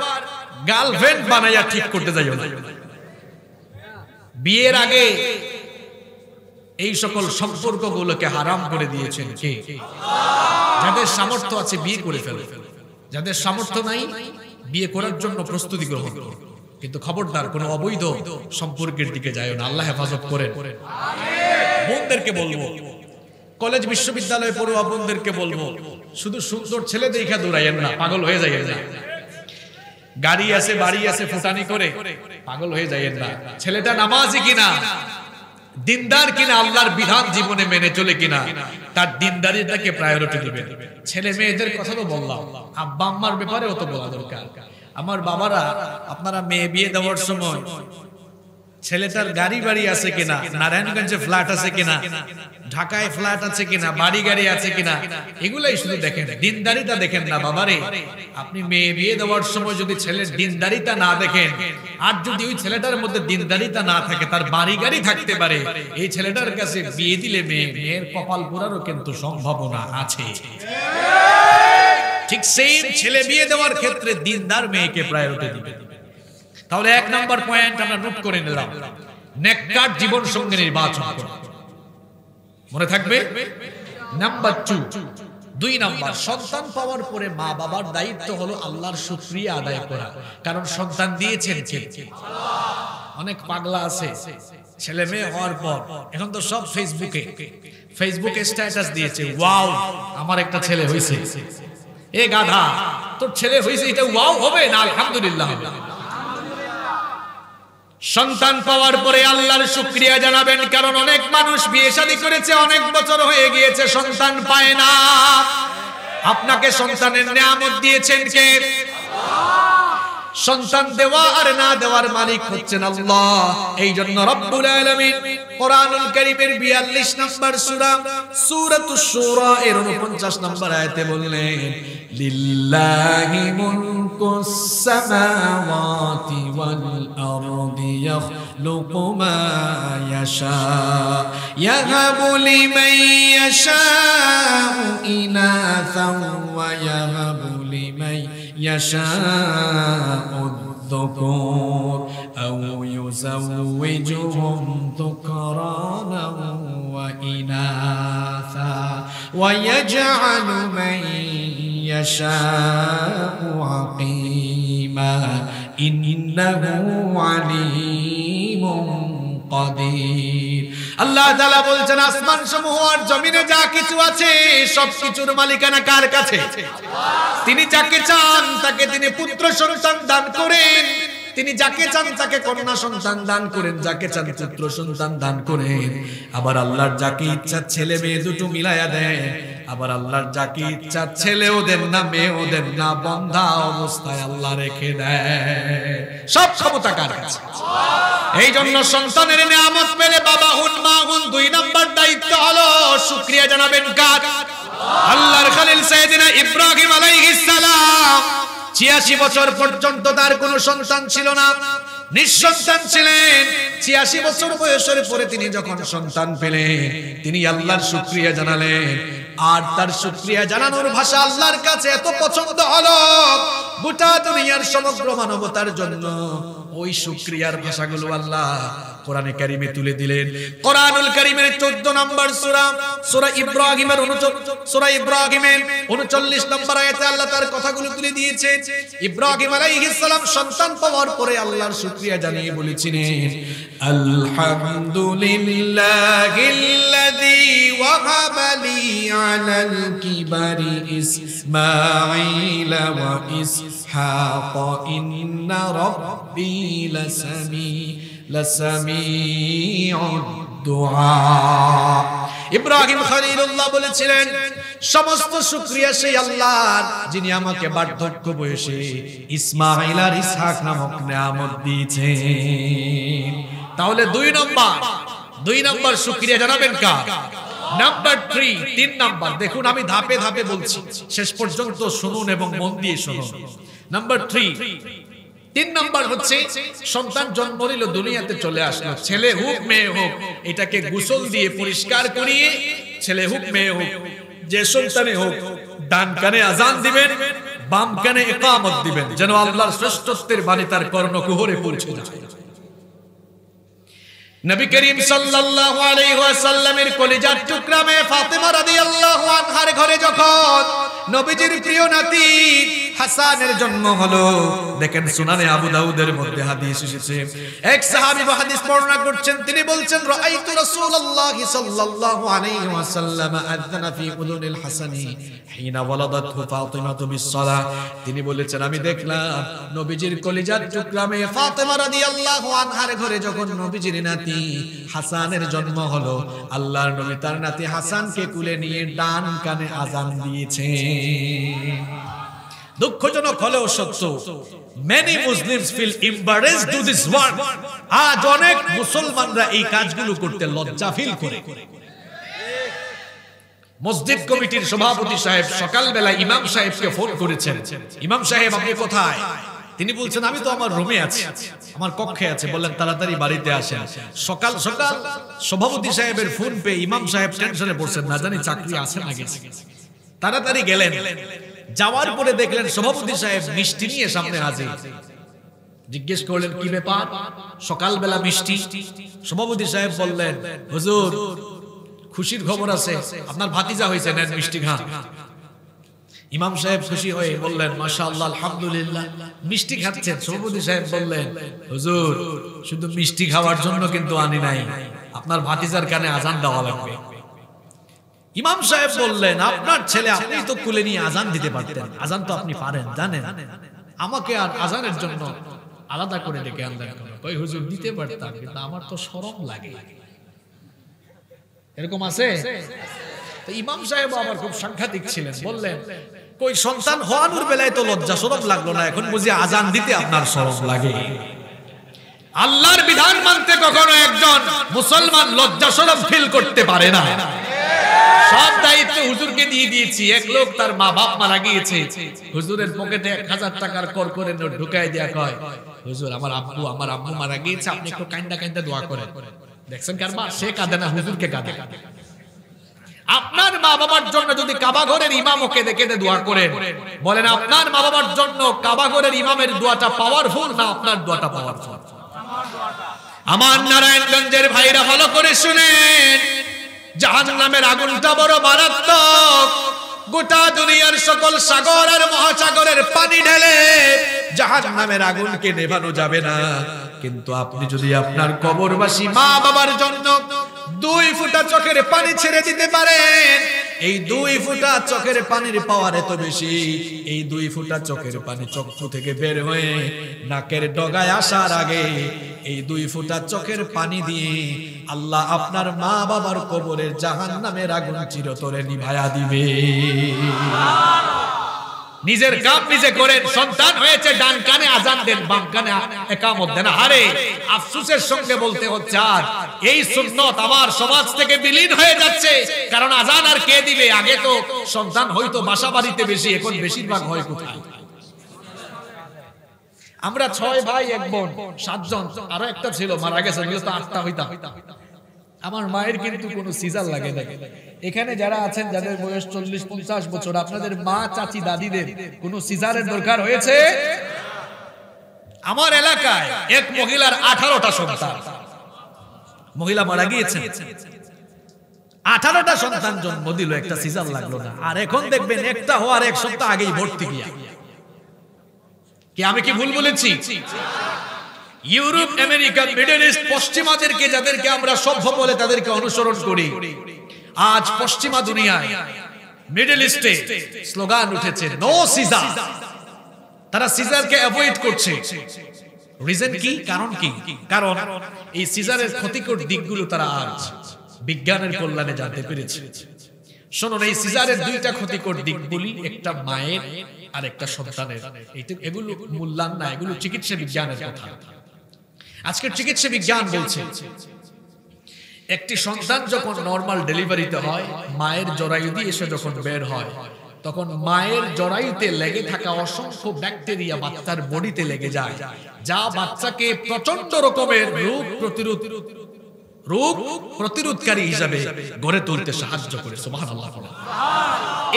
গার্লফ্রেন্ড বানাইয়া ঠিক করতে যাইও না। বিয়ের আগে এই সকল সম্পর্কগুলোকে হারাম করে দিয়েছেন কে? যাদের সামর্থ্য আছে বিয়ে করে ফেলে, যাদের সামর্থ্য নাই বিয়ে করার জন্য প্রস্তুতি গ্রহণ করো। কিন্তু খবরদার কোনো অবৈধ সম্পর্কের দিকে যাইও না, আল্লাহ হেফাজত করেন। বোনদেরকে বলবো, কলেজ বিশ্ববিদ্যালয়ে পড়ুয়া বোনদেরকে বলবো, শুধু সুন্দর ছেলে দেখা দৌড়াইয়েন না, পাগল হয়ে যাইয়েন না। গাড়ি আছে, বাড়ি আছে, ফুটানি করে পাগল হয়ে যাইয়েন না। ছেলেটা নামাজি কিনা, দিনদার কিনা, আল্লাহর বিধান জীবনে মেনে চলে কিনা, তার দিনদারিটাকে প্রায়োরিটি দিবেন। ছেলে মেয়েদের কথা তো বললাম, আব্বা আম্মার ব্যাপারেও তো বলা দরকার। আমার বাবারা, আপনারা মেয়ে বিয়ে দেওয়ার সময় ছেলেটার গাড়ি বাড়ি আছে কিনা, নারায়ণগঞ্জে ফ্ল্যাট আছে কিনা, ঢাকায় ফ্ল্যাট আছে কিনা, বাড়ি গাড়ি আছে কিনা, এগুলাই শুধু দেখেন, দিনদারিতা দেখেন না বাবারে। আপনি মেয়ে বিয়ে দেওয়ার সময় যদি ছেলের দিনদারিতা না দেখেন, আর যদি ওই ছেলেটার মধ্যে দিনদারিতা না থাকে, তার বাড়ি গাড়ি থাকতে পারে, এই ছেলেটার কাছে বিয়ে দিলে মেয়ের কপাল পোড়ারও কিন্তু সম্ভাবনা আছে। ঠিক সেম ছেলে বিয়ে দেওয়ার ক্ষেত্রে দিনদার মেয়েকে প্রায়োরিটি দিবে। তাহলে 1 নম্বর পয়েন্ট আমরা নোট করে নিলাম, নেককার জীবন সঙ্গী নির্বাচন করুন, মনে থাকবে। নাম্বার 2 নাম্বার, সন্তান পাওয়ার পরে মা বাবার দায়িত্ব হলো আল্লাহর শুকরিয়া আদায় করা, কারণ সন্তান দিয়েছেন কে? অনেক পাগলা আছে, ছেলে মেয়ে হওয়ার পর এখন তো সব ফেসবুকে স্ট্যাটাস দিয়েছে, ওয়াও আমার একটা ছেলে হয়েছে। এ গাধা, তোর ছেলে হয়েছে এটা ওয়াও হবে না আলহামদুলিল্লাহ হবে। সন্তান পাওয়ার পরে আল্লাহর শুকরিয়া জানাবেন, কারণ অনেক মানুষ বিয়ে শাদী করেছে, অনেক বছর হয়ে গিয়েছে, সন্তান পায় না। আপনাকে সন্তানের নিয়ামত দিয়েছেন কে? সন্তান দেওয়া আর না দেওয়ার মালিক হচ্ছেন আল্লাহ। এই জন্য রব্বুল আলামিন কোরআনুল কারীমের 42 নম্বর সূরা সূরাতুশ শূরা এর 49 নম্বর আয়াতে বললেন, লিল্লাহি মুলকুস সামাওয়াতি ওয়াল আরদি ইয়াখলুকু মা ইয়াশা ইয়াহাবু লিমান ইয়াশাউ ইনাসান ওয়া ইয়াহাবু লিমান يشاء الذكور أو يزوجهم ذكرانا وإناثا ويجعل من يشاء عقيما إنه عليم قدير। আল্লাহ তাআলা বলছেন, আসমান সমূহ আর জমিনে যা কিছু আছে সবকিছুর মালিকানা কার কাছে? তিনি যাকে চান তাকে তিনি পুত্র সন্তান দান করেন, তিনি যাকে চান তাকে কন্যা সন্তান দান করেন, যাকে চান পুত্র সন্তান দান করেন। আবার আল্লাহর যাকে ইচ্ছা ছেলে মেয়ে দুটো মিলায়া দেন, আবার আল্লাহর যাকে ইচ্ছা ছেলেও দেন না মেয়েও দেন না, বন্ধা অবস্থায় আল্লাহ রেখে দেয়। সব ক্ষমতা কার কাছে? এই জন্য সন্তানের নিয়ামত পেলে বাবা হুন মা হুন, 2 নম্বর দায়িত্ব হলো শুকরিয়া জানাবেন কার? আল্লাহর খলিল সাইয়েদনা ইব্রাহিম আলাইহিস সালাম 86 বছর পর্যন্ত তার কোনো সন্তান ছিল না, নিঃসন্তান ছিলেন। 86 বছর বয়সের পরে তিনি যখন সন্তান পেলেন, তিনি আল্লাহর শুকরিয়া জানালেন। আর তার শুকরিয়া জানানোর ভাষা আল্লাহর কাছে এত পছন্দ হলো, গোটা দুনিয়ার সমগ্র মানবতার জন্য ওই শুকরিয়ার ভাষাগুলো আল্লাহ কোরআনে কারিমে তুলে দিলেন। কোরআনুল কারিমের 14 নম্বর সূরা ইব্রাহিমের 39 নম্বর আয়াতে আল্লাহ তার কথাগুলো তুলে দিয়েছেন। ইব্রাহিম আলাইহিস সালাম সন্তান পাওয়ার পরে আল্লাহর শুকরিয়া জানিয়ে বলেছিলেন, আলহামদুলিল্লাহিল্লাযী ওয়াহাবা লি আলাল কিবারি ইসমাঈলা ওয়া ইসহাক ইন্না রাব্বী লাসামিউদ দুআ। ইব্রাহিম খলিলুল্লাহ বলেছিলেন, সমস্ত শুকরিয়া সেই আল্লাহর যিনি আমাকে বার্ধক্য বয়সে ইসমাঈল আর ইসহাক নামক নিয়ামত দিয়েছেন। তাহলে 2 নম্বর শুকরিয়া জানাবেন কার? নাম্বার 3 নাম্বার দেখুন, আমি ধাপে ধাপে বলছি, শেষ পর্যন্ত শুনুন এবং মন দিয়ে শুনুন। নাম্বার 3 নাম্বার হচ্ছে, সন্তান জন্ম নিল, দুনিয়াতে চলে আসলো, ছেলে হোক মেয়ে হোক, এটাকে গোসল দিয়ে পরিষ্কার করিয়ে, ছেলে হোক মেয়ে হোক, যে সন্তানে হোক, ডান কানে আজান দিবেন, বাম কানে ইকামত দিবেন, যেন আল্লাহর শ্রেষ্ঠত্বের বাণী তার কর্ণকুহরে পৌঁছে যায়। নবী করিম সাল্লাল্লাহু আলাইহি ওয়াসাল্লামের কলিজার টুকরা মেয়ে ফাতেমা রাদিয়াল্লাহু আনহার ঘরে যখন নবীজির প্রিয় নাতি হাসানের জন্ম হলো, দেখেন সুনানে আবু দাউদের মধ্যে হাদিস এসেছে, এক সাহাবী হাদিস বর্ণনা করছেন, তিনি বলছেন, রাআইতু রাসূলুল্লাহ সাল্লাল্লাহু আলাইহি ওয়াসাল্লাম আযানা ফি উযুনিল হাসানি হিনা ওয়ালাদাতহু ফাতিমাতু বিস-সালাহ। তিনি বলেছেন, আমি দেখলাম নবীজির কলিজার টুকরা মেয়ে ফাতেমা রাদিয়াল্লাহু আনহার ঘরে যখন নবীজির নাতি হাসানের জন্ম হলো, আল্লাহর নবী তার নাতি হাসানকে কুলে নিয়ে ডান কানে আযান দিয়েছেন। দুঃখজনক হলেও সত্য, many Muslims feel embarrassed to this work. আজ অনেক মুসলমানরা এই কাজগুলো করতে লজ্জা ফিল করে। মসজিদ কমিটির সভাপতি সাহেব সকালবেলা ইমাম সাহেবকে ফোন করেছেন, ইমাম সাহেব আপনি কোথায়? তিনি বলছেন আমি তো আমার রুমে আছি, আমার কক্ষে আছে। বললেন তাড়াতাড়ি বাড়িতে আসেন। সকাল সকাল সভাপতি সাহেবের ফোন পেয়ে ইমাম সাহেব টেনশনে পড়ছেন, না জানি চাকরি আছে না গেছে। তাড়াতাড়ি গেলেন, যাওয়ার পরে দেখলেন সভাপতি সাহেব মিষ্টি নিয়ে সামনে হাজির। জিজ্ঞেস করলেন কি ব্যাপার, সকালবেলা মিষ্টি? সভাপতি সাহেব বললেন হুজুর খুশির খবর আছে, আপনার ভাতিজা হয়েছে, নেন মিষ্টি খান। ইমাম সাহেব খুশি হয়ে বললেন মাশাআল্লাহ আলহামদুলিল্লাহ। মিষ্টি খাচ্ছেন, সভাপতি সাহেব বললেন হুজুর শুধু মিষ্টি খাওয়ার জন্য কিন্তু আনি নাই, আপনার ভাতিজার কানে আজান দেওয়া লাগবে। ইমাম সাহেব বললেন আপনার ছেলে আপনি তো কুলে নিয়ে আজান দিতে পারতেন, আজান তো আপনি পারেন জানেন, আমাকে আর আজানের জন্য আলাদা করে ডেকে আনলেন কেন? কই হুজুর দিতে পারতাম কিন্তু আমার তো শরম লাগে। এরকম আছে? তো ইমাম সাহেব আবার খুব সাংঘাতিক ছিলেন, বললেন কই সন্তান হওয়ানোর বেলায় তো লজ্জা শরম লাগলো না, এখন বুঝি আজান দিতে আপনার শরম লাগে? আল্লাহর বিধান মানতে কখনো একজন মুসলমান লজ্জা শরম ফিল করতে পারে না। সব দায়িত্ব হুজুরকে দিয়ে দিয়েছি। এক লোক তার মা বাপ মারা গিয়েছে, হুজুরের পকেটে 1000 টাকার করকরে নোট ঢুকাই দেয়া, কয় হুজুর আমার আম্মু মারা গিয়েছে, আপনি একটু কাইন্দা কাইন্দা দোয়া করেন। দেখছেন কার মা, সে কাঁদে না, হুজুরকে কাঁদে। আপনার মা বাবার জন্য যদি কাবা ঘরের ইমামকে দেখে দোয়া করেন, বলেন আপনার মা বাবার জন্য কাবা ঘরের ইমামের দোয়াটা পাওয়ারফুল না আপনার দোয়াটা পাওয়ারফুল? আমার নারায়ণগঞ্জের ভাইরা ভালো করে শুনেন, জাহান্নামের আগুনটা বড় মারাত্মক। গোটা দুনিয়ার সকল সাগর আর মহাসাগরের পানি ঢেলে জাহান্নামের আগুনকে নেভানো যাবে না, কিন্তু আপনি যদি আপনার কবরবাসী মা বাবার জন্য 2 ফোঁটা চোখের পানি ছেড়ে দিতে পারেন, এই 2 ফোঁটা চোখের পানির পাওয়ার এত বেশি, এই 2 ফোঁটা চোখের পানি চক্ষু থেকে বের হয়ে নাকের ডগায় আসার আগে এই 2 ফোঁটা চোখের পানি দিয়ে আল্লাহ আপনার মা বাবার কবরের জাহান্নামের আগুন চিরতরে নিভায়া দিবে। নিজের কাজ নিজে করেন। সন্তান হয়েছে ডান কানে আজান দেন, বাম কানে ইকামত দেন। আরে আফসোসের সঙ্গে বলতে হচ্ছে আর এই সুন্নাত আমার সমাজ থেকে বিলীন হয়ে যাচ্ছে, কারণ আজান আর কে দিবে? আগে তো সন্তান হয়তো বাসা বাড়িতে বেশি, এখন বেশিরভাগ হয় কোথায়? আমরা 6 ভাই 1 বোন, 7 জন, আরো একটা ছিল মারা গেছে, তো 8টা হইতাম। আমার মায়ের কিন্তু কোনো সিজার লাগে না। এখানে যারা আছেন যাদের বয়স 40-50 বছর, আপনাদের মা চাচি দাদিদের কোনো সিজারের দরকার হয়েছে? আমার এলাকায় এক মহিলার 18টা সন্তান, মহিলা মারা গিয়েছেন, 18টা সন্তান জন্ম দিল, একটা সিজার লাগলো না। আর এখন দেখবেন একটা হওয়ার 1 সপ্তাহ আগেই ভর্তি গিয়া। কি আমি কি ভুল বলেছি? ইউরোপ, আমেরিকা, মিডল ইস্ট, পশ্চিমাদেরকে যাদেরকে আমরা সভ্য বলে তাদেরকে অনুসরণ করি, আজ পশ্চিমা দুনিয়ায় মিডল ইস্টে স্লোগান উঠেছে নো সিজার। তারা সিজারকে অ্যাভয়েড করছে। রিজন কি? কারণ কি? কারণ এই সিজারের ক্ষতিকর দিকগুলো তারা আজ বিজ্ঞানের কল্যাণে জানতে পেরেছে। শুনুন, এই সিজারের 2টা ক্ষতিকর দিক বলি, একটা মায়ের আর একটা সন্তানের। এগুলো মূল্যায়ন না, এগুলো চিকিৎসা বিজ্ঞানের কথা। আজকের চিকিৎসা বিজ্ঞান বলছে একটি সন্তান যখন নরমাল ডেলিভারিতে হয়, মায়ের জরায়ু দিয়ে এসে যখন বের হয়, তখন মায়ের জরায়ুতে লেগে থাকা অসংখ্য ব্যাকটেরিয়া বাচ্চার বডিতে লেগে যায়, যা বাচ্চাকে প্রচন্ড রকমের রোগ প্রতিরোধকারী হিসাবে গড়ে তুলতে সাহায্য করে। সুবহানাল্লাহ।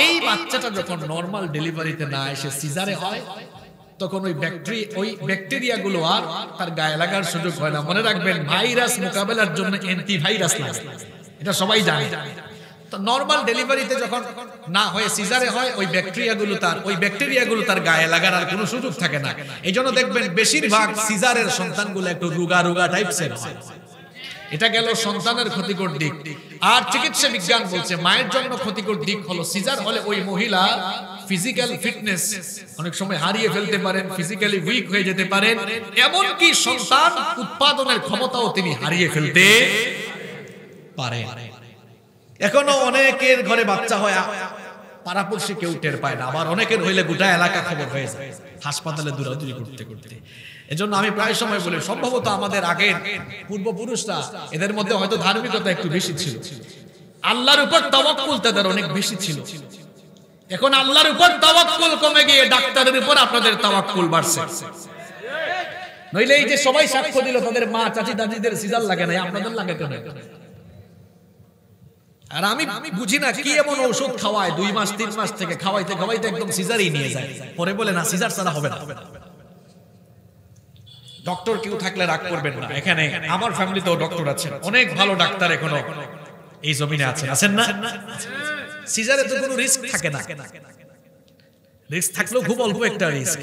এই বাচ্চাটা যখন নরমাল ডেলিভারিতে না এসে সিজারে হয়, তখন ওই ব্যাকটেরিয়াগুলো আর তার গায়ে লাগার সুযোগ হয় না। মনে রাখবেন, ভাইরাস মোকাবেলার জন্য অ্যান্টিভাইরাস লাগে, এটা সবাই জানে। তো নরমাল ডেলিভারিতে যখন না হয়ে সিজারে হয়, ওই ব্যাকটেরিয়াগুলো তার গায়ে লাগার আর কোনো সুযোগ থাকে না। এইজন্য দেখবেন বেশিরভাগ সিজারের সন্তানগুলো একটু রোগা টাইপসের হয়। এটা গেল সন্তানের ক্ষতিকর দিক। আর চিকিৎসা বিজ্ঞান বলছে মায়ের জন্য ক্ষতিকর দিক হলো সিজার হলে ওই মহিলা ফিজিক্যাল ফিটনেস অনেক সময় হারিয়ে ফেলতে পারেন, ফিজিক্যালি উইক হয়ে যেতে পারেন, এমনকি সন্তান উৎপাদনের ক্ষমতাও তিনি হারিয়ে ফেলতে পারেন। এখনো অনেকের ঘরে বাচ্চা হয় পাড়াপড়শি কেউ টের পায় না, আবার অনেকের হইলে গোটা এলাকা খবর হয়ে যায় হাসপাতালে দৌড়াদৌড়ি করতে করতে। এজন্য আমি প্রায় সময় বলি, সম্ভবত আমাদের আগের পূর্বপুরুষরা এদের মধ্যে হয়তো ধার্মিকতা একটু বেশি ছিল, আল্লাহর উপর তাওয়াক্কুল তাদের অনেক বেশি ছিল। এখন আল্লাহর উপর তাওয়াক্কুল কমে গিয়ে ডাক্তারের উপর আপনাদের তাওয়াক্কুল বাড়ছে। নইলে এই যে সবাই সাক্ষ্য দিল তাদের মা চাচি দাদিদের সিজার লাগে না, আপনাদের লাগে কেন? আর আমি বুঝি না কি এমন ঔষধ খাওয়ায় 2 মাস 3 মাস থেকে খাওয়াইতে খাওয়াইতে একদম সিজারই নিয়ে যায়, পরে বলে না সিজার ছাড়া হবে না। ডক্টর কেউ থাকলে রাগ করবেন না, এখানে আমার ফ্যামিলিতেও ডক্টর আছেন, অনেক ভালো ডাক্তার এখনো এই জমিনে আছেন, আছেন না? সিজারে তো কোনো রিস্ক থাকে না, রিস্ক থাকলেও খুব অল্প একটা রিস্ক।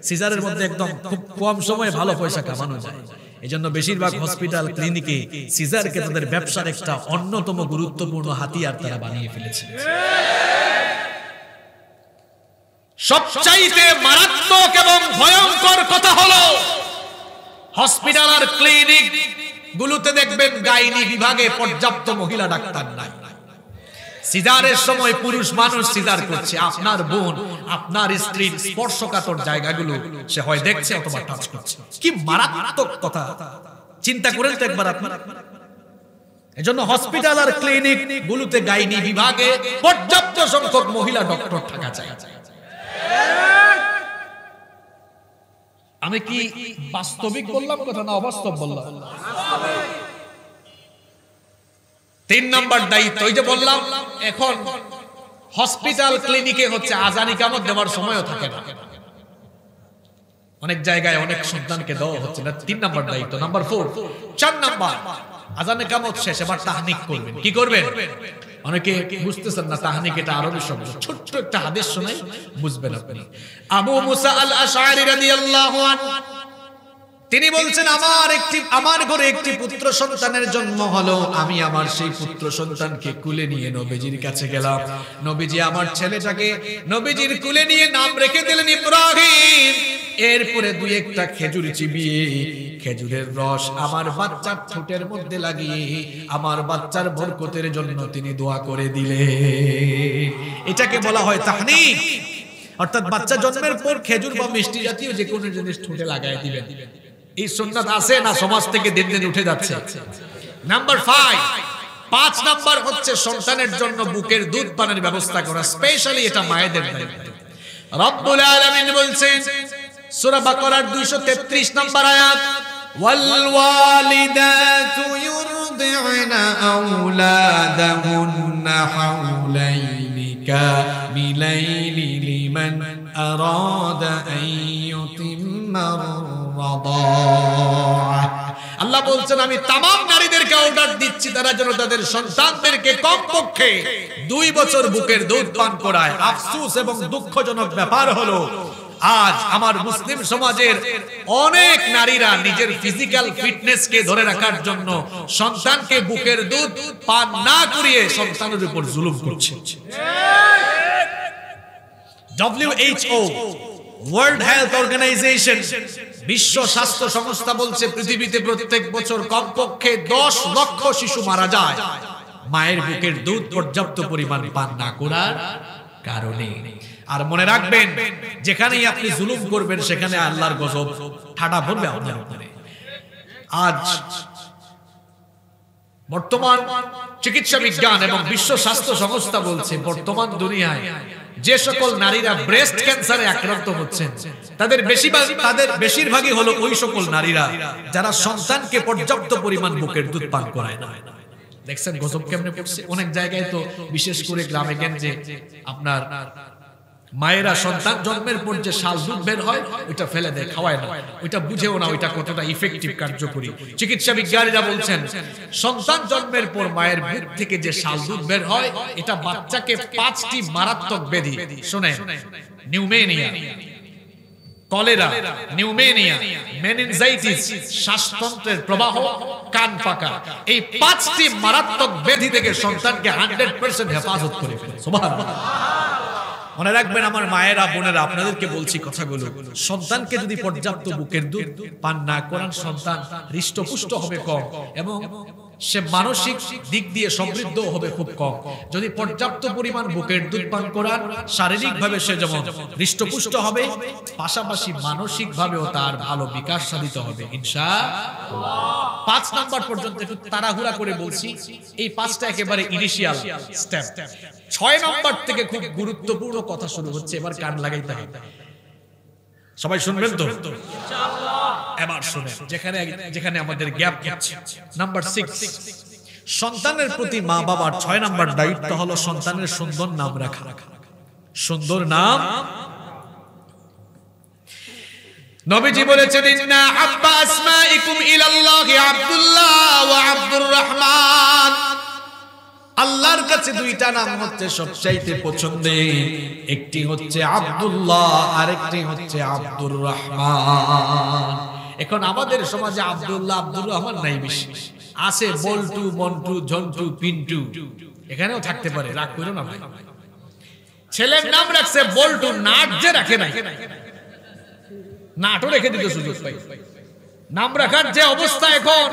সিজারের মধ্যে একদম খুব কম সময়ে ভালো পয়সা কামানো যায়। এজন্য বেশিরভাগ হসপিটাল ক্লিনিকে সিজারকে তাদের ব্যবসার একটা অন্যতম গুরুত্বপূর্ণ হাতিয়ার তারা বানিয়ে ফেলেছে। সবচাইতে মারাত্মক এবং ভয়ঙ্কর কথা হলো হসপিটাল আর ক্লিনিক গুলোতে দেখবেন গাইনি বিভাগে পর্যাপ্ত মহিলা ডাক্তার নাই। সিজারের সময় পুরুষ মানুষ সিজার করছে, আপনার বোন আপনার স্ত্রীর স্পর্শকাতর জায়গাগুলো সে হয় দেখছে অথবা টাচ করছে। কি মারাত্মক কথা, চিন্তা করেন তো একবার আপনারা। এজন্য হসপিটাল আর ক্লিনিক গুলোতে গাইনি বিভাগে পর্যাপ্ত সংখ্যক মহিলা ডক্টর থাকা চাই। আমি কি বাস্তবিক বললাম কথা না অবাস্তব বললাম? 3 নাম্বার দায়িত্ব, ওই যে বললাম এখন হসপিটাল ক্লিনিকে হচ্ছে আজান ইকামত দেওয়ার সময়ও থাকে না, অনেক জায়গায় অনেক সন্তানকে দেওয়া হচ্ছে না। 3 নাম্বার দায়িত্ব। নাম্বার 4, 4 নাম্বার আজান ইকামত শেষ, এবার তাহনিক করবেন। কি করবেন? অনেকে বুঝতেছেন না তাহনিক এটা আরবি শব্দ, ছোট্ট একটা হাদিস শোনাই বুঝবেন আপনি। আবু মুসা আল আশআরী রাদিয়াল্লাহু আনহু তিনি বলছেন, আমার ঘরে একটি পুত্র সন্তানের জন্ম হলো, আমি আমার সেই পুত্র সন্তানকে কুলে নিয়ে নবীজির কাছে গেলাম। নবীজি আমার ছেলেটাকে নবীজির কুলে নিয়ে নাম রেখে দিলেন ইব্রাহিম। এরপরে 2-1টা খেজুর চিবিয়ে খেজুরের রস আমার বাচ্চার ঠোঁটের মধ্যে লাগিয়ে আমার বাচ্চার বরকতের জন্য তিনি দোয়া করে দিলেন। এটাকে বলা হয় তাহনিক, অর্থাৎ বাচ্চা জন্মের পর খেজুর বা মিষ্টি জাতীয় যে কোনো জিনিস ঠোঁটে লাগায় দিবেন। এই সুন্নাত আছে না সমাজ থেকে দিন দিন উঠে যাচ্ছে। নাম্বার 5 নাম্বার হচ্ছে সন্তানের জন্য বুকের দুধ পানের ব্যবস্থা করা, স্পেশালি এটা মায়েদের দায়িত্ব। রব্বুল আলামিন বলছেন সূরা বাকারার 233 নম্বর আয়াত, ওয়াল ওয়ালিদাতু ইউরদি'না আওলাদাহুন্না হাওলাইনি কামিলাইনি লিমান আরাদা আন ইউতিম্মা আল্লাহ বলছেন আমি তামাম নারীদেরকে অর্ডার দিচ্ছি তারা যেন তাদের সন্তানদেরকে কমপক্ষে 2 বছর বুকের দুধ পান করায়। আফসোস এবং দুঃখজনক ব্যাপার হলো আজ আমার মুসলিম সমাজের অনেক নারীরা নিজের ফিজিক্যাল ফিটনেসকে ধরে রাখার জন্য সন্তানকে বুকের দুধ পান না করিয়ে সন্তানের উপর জুলুম করছে। WHO ওয়ার্ল্ড হেলথ অর্গানাইজেশন বিশ্ব স্বাস্থ্য সংস্থা বলছে পৃথিবীতে প্রত্যেক বছর কমপক্ষে 10 লক্ষ শিশু মারা যায় মায়ের বুকের দুধ পর্যাপ্ত পরিমাণ পান না করার কারণে। আর মনে রাখবেন যেখানেই আপনি জুলুম করবেন সেখানে আল্লাহর গজব ঠাডা পড়বে আপনার উপরে। আজ বর্তমান চিকিৎসা বিজ্ঞান এবং বিশ্ব স্বাস্থ্য সংস্থা বলছে বর্তমান দুনিয়ায় যে সকল নারীরা ব্রেস্ট ক্যান্সারে আক্রান্ত হচ্ছেন তাদের বেশিরভাগই হলো ওই সকল নারীরা যারা সন্তানকে পর্যাপ্ত পরিমাণ বুকের দুধ পান করায় না। দেখছেন গজব কেমনে পড়ছে। অনেক জায়গায় তো বিশেষ করে গ্রামে গঞ্জে আপনার মায়েরা সন্তান জন্মের পর যে শাল দুধ বের হয় ওইটা ফেলে দেয়, খাওয়ায় না, ওইটা বুঝেও না ওইটা কতটা ইফেক্টিভ কার্যকরী। চিকিৎসা বিজ্ঞানীরা বলছেন সন্তান জন্মের পর মায়ের বুক থেকে যে শাল দুধ বের হয় এটা বাচ্চাকে 5টি মারাত্মক ব্যাধি, শুনেন, নিউমোনিয়া, কলেরা, নিউমোনিয়া, মেনিনজাইটিস, শ্বাসতন্ত্রের প্রবাহ, কান পাকা, এই 5টি মারাত্মক ব্যাধি থেকে সন্তানকে 100% হেফাজত করে ফেলে। সুবহানাল্লাহ। মনে রাখবেন আমার মায়েরা বোনেরা আপনাদেরকে বলছি কথাগুলো, সন্তানকে যদি পর্যাপ্ত বুকের দুধ পান না করান সন্তান হৃষ্টপুষ্ট হবে কম এবং সে মানসিক দিক দিয়ে সমৃদ্ধ হবে খুব কম। যদি পর্যাপ্ত পরিমাণ বুকের দুধ পান করান, শারীরিকভাবে সে যেমন হৃষ্টপুষ্ট হবে, পাশাপাশি মানসিকভাবেও তার ভালো বিকাশ সাধিত হবে ইনশাআল্লাহ। 5 নাম্বার পর্যন্ত একটু তাড়াহুড়া করে বলছি, এই 5টা একেবারে ইনিশিয়াল স্টেপ। 6 নাম্বার থেকে খুব গুরুত্বপূর্ণ কথা শুরু হচ্ছে, এবার কান লাগাইতে হবে। সবাই শুনবেন তো ইনশাআল্লাহ? এবার শুনেন, যেখানে আমাদের গ্যাপ হচ্ছে। নাম্বার 6, সন্তানের প্রতি মা বাবার 6 নাম্বার দায়িত্ব হলো সন্তানের সুন্দর নাম রাখা। সুন্দর নাম। নবীজি বলেছেন, ইন্না হাব্বা আসমাইকুম ইলাল্লাহি আব্দুল্লাহ ওয়া আব্দুর রহমান। আল্লাহর কাছে 2টা নাম হচ্ছে সবচাইতে পছন্দের, একটি হচ্ছে আব্দুল্লাহ, আরেকটি হচ্ছে আব্দুর রহমান। এখন আমাদের সমাজে আব্দুল্লাহ আব্দুর রহমান নাই বেশি, আছে বল্টু, মন্টু, ঝন্টু, পিন্টু, এখানেও থাকতে পারে, রাগ করো না ভাই। ছেলের নাম রাখছে বল্টু, নাট যে রাখে নাই, নাটও রেখে দিতে সুযোগ পাই। নাম রাখার যে অবস্থা এখন,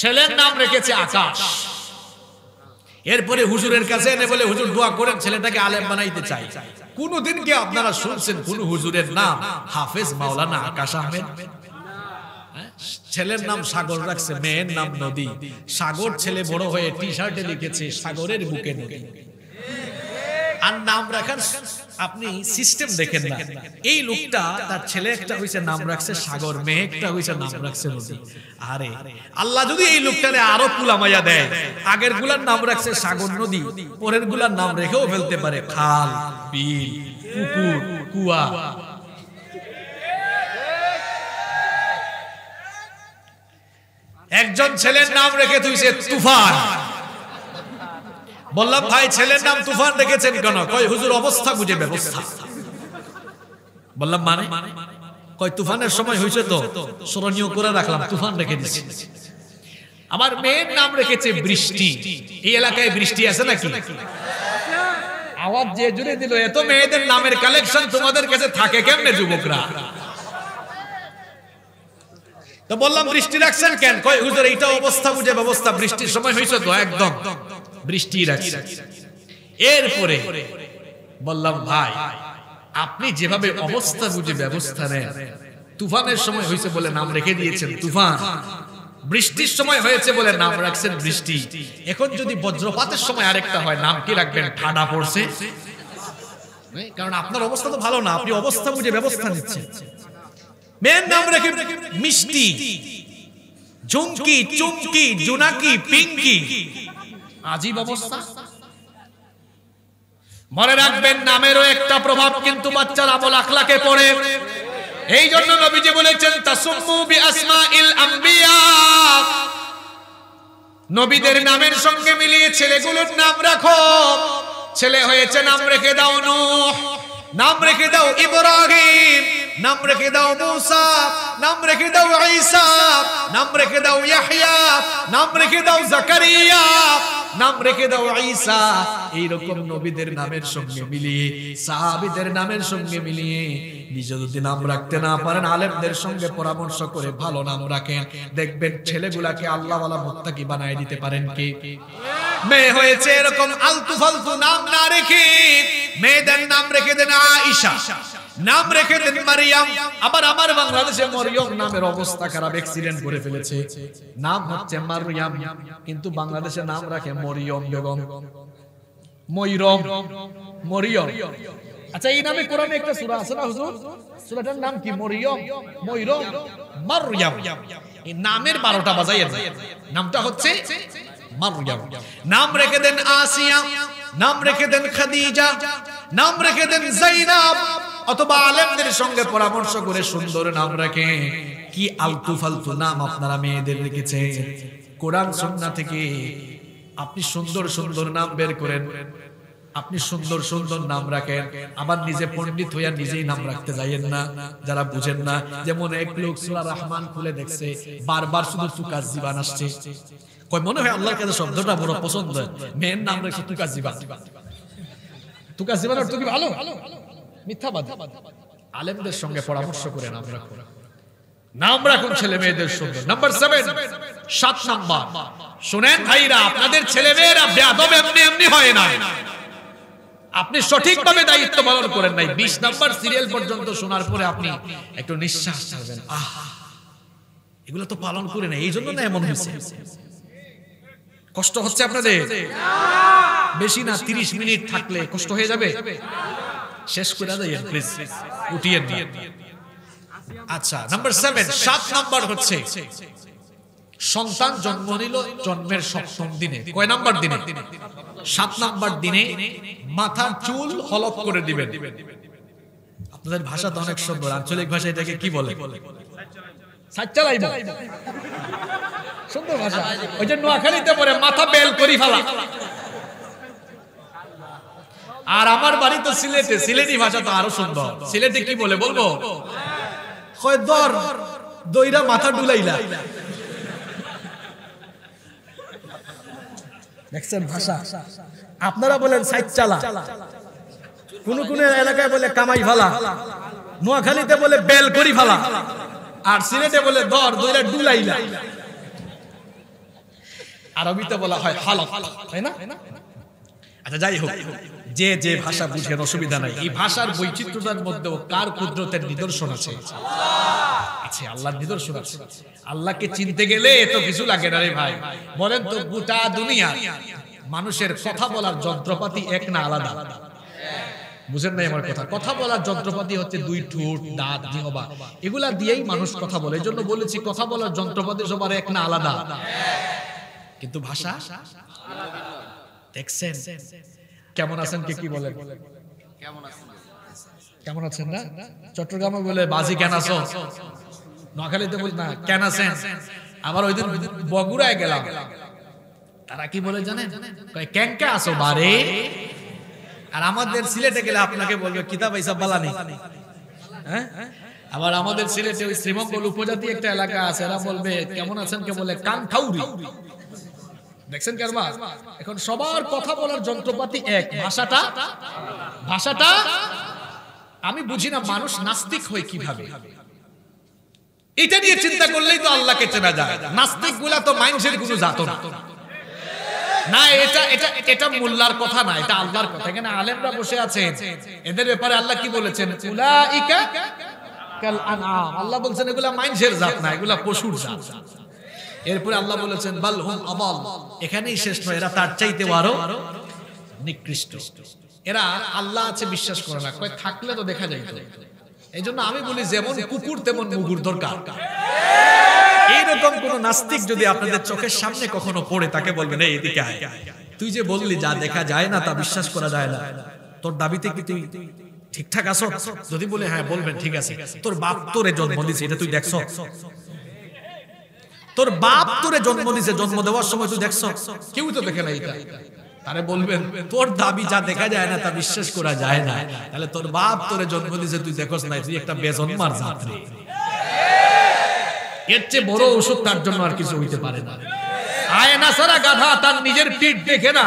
ছেলের নাম রেখেছে আকাশ। এরপরে হুজুরের কাছে এনে বলে, হুজুর দোয়া করেন ছেলেটাকে আলেম বানাইতে চাই। কোনদিন কি আপনারা শুনছেন কোন হুজুরের নাম হাফেজ মাওলানা আকাশ আহমেদ? ছেলের নাম সাগর রাখছে, মেয়ের নাম নদী। সাগর ছেলে বড় হয়ে টি-শার্টে লিখেছে সাগরের বুকে নদী। আর নাম রাখার আপনি সিস্টেম দেখেন না। এই লোকটা তার ছেলে একটা হইছে নাম রাখছে সাগর, মেয়ে একটা হইছে নাম রাখছে নদী। আরে আল্লাহ যদি এই লোকটারে আরো কুলামাইয়া দেয়, আগের গুলার নাম রাখছে সাগর নদী, পরের গুলার নাম রেখেও ফেলতে পারে খাল, বিল, পুকুর, কুয়া। একজন ছেলের নাম রেখে তুইছে তুফান। বললাম, ভাই ছেলের নাম তুফান রেখেছেন কেন? কয় হুজুর অবস্থা বুঝে ব্যবস্থা। বললাম মানে? কয় তুফানের সময় হয়েছে তো স্মরণীয় করে রাখলাম, তুফান রেখে দিচ্ছি। আমার মেয়ের নাম রেখেছে বৃষ্টি। এই এলাকায় বৃষ্টি আছে নাকি? আওয়াজ যে জুড়ে দিল, এত মেয়েদের নামের কালেকশন তোমাদের কাছে থাকে কেমনে যুবকরা? তো বললাম বৃষ্টি রাখছেন কেন? কয় হুজুর এইটা অবস্থা বুঝে ব্যবস্থা, বৃষ্টির সময় হয়েছে তো একদম বৃষ্টি রাখছি। এরপরে বললাম, ভাই আপনি যেভাবে অবস্থা বুঝে ব্যবস্থা নেন, তুফানের সময় হয়েছে বলে নাম রেখে দিয়েছেন তুফান, বৃষ্টির সময় হয়েছে বলে নাম রাখছেন বৃষ্টি, এখন যদি বজ্রপাতের সময় আরেকটা হয় নাম কি রাখবেন? ঠাডা পড়ছে। কারণ আপনার অবস্থা তো ভালো না, আপনি অবস্থা বুঝে ব্যবস্থা নিচ্ছেন। মেয়ের নাম রেখে মিষ্টি, ঝুমকি, চুমকি, জোনাকি, পিঙ্কি। আজীব অবস্থা। মনে রাখবেন, নামেরও একটা প্রভাব কিন্তু বাচ্চার আমল আখলাকে পড়ে। এই জন্য নবীজি বলেছেন, তাসুম্মু বিআসমাইল আম্বিয়া। নবীদের নামের সঙ্গে মিলিয়ে ছেলেগুলোর নাম রাখো। ছেলে হয়েছে নাম রেখে দাও নূহ, নাম রেখে দাও ইব্রাহিম, নাম রেখে দাও মূসা, নাম রেখে দাও ঈসা, নাম রেখে দাও ইয়াহইয়া, নাম রেখে দাও জাকারিয়া, নাম রেখে দাও ঈসা। এইরকম নবীদের নামের সঙ্গে মিলিয়ে, সাহাবীদের নামের সঙ্গে মিলিয়ে নিজে যদি নাম রাখতে না পারেন, আলেমদের সঙ্গে পরামর্শ করে ভালো নাম রাখেন, দেখবেন ছেলেগুলাকে আল্লাহওয়ালা মুত্তাকি বানায় দিতে পারেন কে? মেয়ে হয়েছে এরকম আলতু ফালতু নাম না রেখে মেয়েদের নাম রেখে দেন আয়েশা, নাম রেখে দেন মারিয়াম। আবার আমার বাংলাদেশে মরিয়ম নামের অবস্থা খারাপ, অ্যাক্সিডেন্ট করে ফেলেছে, নাম হচ্ছে মারিয়াম, কিন্তু বাংলাদেশে নাম রাখে মরিয়ম বেগম, ময়রম, মরিয়ম। আচ্ছা, এই নামে কোরআনে একটা সূরা আছে না হুজুর? সূরাটার নাম কি? মরিয়ম, ময়রম, মারয়াম। এই নামের 12টা বাজাইয়া যায়, নামটা হচ্ছে মারয়াম। নাম রেখে দেন আসিয়া, নাম রেখে দেন খাদিজা, নাম রেখে দেন যায়নাব। অথবা আলেমদের সঙ্গে পরামর্শ করে সুন্দর নাম রাখে। কি আলতু ফালতু নাম আপনারা মেয়েদের রেখেছেন। কোরআন সুন্নাহ থেকে আপনি সুন্দর সুন্দর নাম বের করেন, আপনি সুন্দর সুন্দর নাম রাখেন। আবার নিজে পণ্ডিত হইয়া নিজেই নাম রাখতে যাইয়েন না, যারা বুঝেন না। যেমন এক লোক সূরা রহমান খুলে দেখছে, বারবার শুধু তুকাজ জীবান আসছে। কই মনে হয় আল্লাহর কাছে শব্দটা বড় পছন্দ, মেয়ের নাম রেখে তুকাজ জীবান। তুকাজ জীবান অর্থ কি? ভালো মিথ্যাবাদ। আলেমদের সঙ্গে পরামর্শ করে নাম রাখো। নাম রাখুন ছেলে মেয়েদের সুন্দর। নাম্বার 7, 7 নাম্বার, শুনেন ভাইরা, আপনাদের ছেলে মেয়েরা বেয়াদব এমনি এমনি হয় না, আপনি সঠিকভাবে দায়িত্ব পালন করেন নাই। 20 নাম্বার সিরিয়াল পর্যন্ত শোনার পরে আপনি একটু নিঃশ্বাস ছাড়বেন, এগুলো তো পালন করে না, এই জন্য না এমন হয়েছে। কষ্ট হচ্ছে আপনাদের? বেশি না, 30 মিনিট থাকলে কষ্ট হয়ে যাবে, শেষ করে দেন প্লিজ, উঠিয়ে নিয়ে। আচ্ছা, নাম্বার 7, 7 নাম্বার হচ্ছে সন্তান জন্ম নিল জন্মের 7ম দিনে। কয় নাম্বার দিনে? 7 নাম্বার দিনে মাথার চুল হলক করে দিবেন। আপনাদের ভাষা তো অনেক সুন্দর, আঞ্চলিক ভাষা এটাকে কি বলে? সাইড চালাইব, সুন্দর ভাষা। ওই যে নোয়াখালীতে পরে মাথা বেল করি ফেলা। আর আমার বাড়ি তো সিলেটে, সিলেটি ভাষা তো আরো সুন্দর। সিলেটে কি বলে বলবো? কয় দর দইরা মাথা ডুলাইলা। দেখছেন ভাষা? আপনারা বলেন সাইড চালা, কোন কোন এলাকায় বলে কামাই ফালা, নোয়াখালীতে বলে বেল করি ফালা, আর সিলেটে বলে দর দইরা ডুলাইলা। আরবিতে বলা হয় হালক, তাই না? আচ্ছা, যাই হোক, যে যে ভাষা বুঝেন অসুবিধা নাই। এই ভাষার বৈচিত্র্যতার মধ্যেও কার কুদরতের নিদর্শন আছে? আছে, আল্লাহর নিদর্শন আছে। আল্লাহকে চিনতে গেলে এত কিছু লাগে না রে ভাই। বলেন তো, গোটা দুনিয়া মানুষের কথা বলার যন্ত্রপাতি এক না আলাদা? বুঝেন নাই আমার কথা? কথা বলার যন্ত্রপাতি হচ্ছে 2 ঠোঁট, দাঁত, জিহ্বা, এগুলা দিয়েই মানুষ কথা বলে। এই জন্য বলেছি কথা বলার যন্ত্রপাতি সবার এক না আলাদা, কিন্তু ভাষা দেখছেন কেমন আছেন? কে কি বলেন? কেমন আছেন না? চট্টগ্রামে বলে বাজি কেন আছো, নোয়াখালীতে বলি না কেন আছেন। আবার ওই দিন বগুড়ায় গেলাম, তারা কি বলে জানেন? ক্যাংকে আসো বারে। আর আমাদের সিলেটে গেলে আপনাকে বলবে কিতাব হিসাব বালানি। হ্যাঁ, আবার আমাদের সিলেটে ওই শ্রীমঙ্গল উপজাতি একটা এলাকা আছে, এরা বলবে কেমন আছেন কে বলে কানঠাউরি। দেখছেন কারবা? এখন সবার কথা বলার যন্ত্রপাতি এক, ভাষাটা আমি বুঝি না মানুষ নাস্তিক হয় কিভাবে। এটা নিয়ে চিন্তা করলেই তো আল্লাহকে চেনা যায়। নাস্তিক গুলা তো মানুষের কোনো জাত না, এটা মোল্লার কথা না, এটা আল্লাহর কথা। এখানে আলেমরা বসে আছেন, এদের ব্যাপারে আল্লাহ কি বলেছেন? উলাইকা কাল আনআম। আল্লাহ বলছেন এগুলা মানুষের জাত না, এগুলা পশুর জাত। এরপরে আল্লাহ বলেছেন বাল হুম আবাল, এখানেই শেষ নয়, এরা তার চাইতেও আরো নিকৃষ্ট। এরা আল্লাহ আছে বিশ্বাস করে না, কয় থাকলে তো দেখা যাইত। এই জন্য আমি বলি যেমন কুকুর তেমন মুগুর দরকার। এইরকম কোন নাস্তিক যদি আপনাদের চোখের সামনে কখনো পড়ে, তাকে বলবেন এই এদিকে আয়, তুই যে বললি যা দেখা যায় না তা বিশ্বাস করা যায় না, তোর দাবিতে কি তুই ঠিকঠাক আছো? যদি বলে হ্যাঁ, বলবেন ঠিক আছে, তোর বাপ তোরে জন্ম দিয়েছে, এটা তুই দেখছ? তোর বাপ তোরে জন্ম দিয়েছে, জন্ম দেওয়ার সময় তুই দেখছ? কেউ তো দেখে না এটা। তারে বলবেন তোর দাবি যা দেখা যায় না তা বিশ্বাস করা যায় না, তাহলে তোর বাপ তোরে জন্ম দিয়েছে তুই দেখছ না, তুই একটা বেজন্মার জাতি। এর চেয়ে বড় ওষুধ তার জন্য আর কিছু হইতে পারে না। আয়না সারা গাধা তার নিজের পিঠ দেখে না,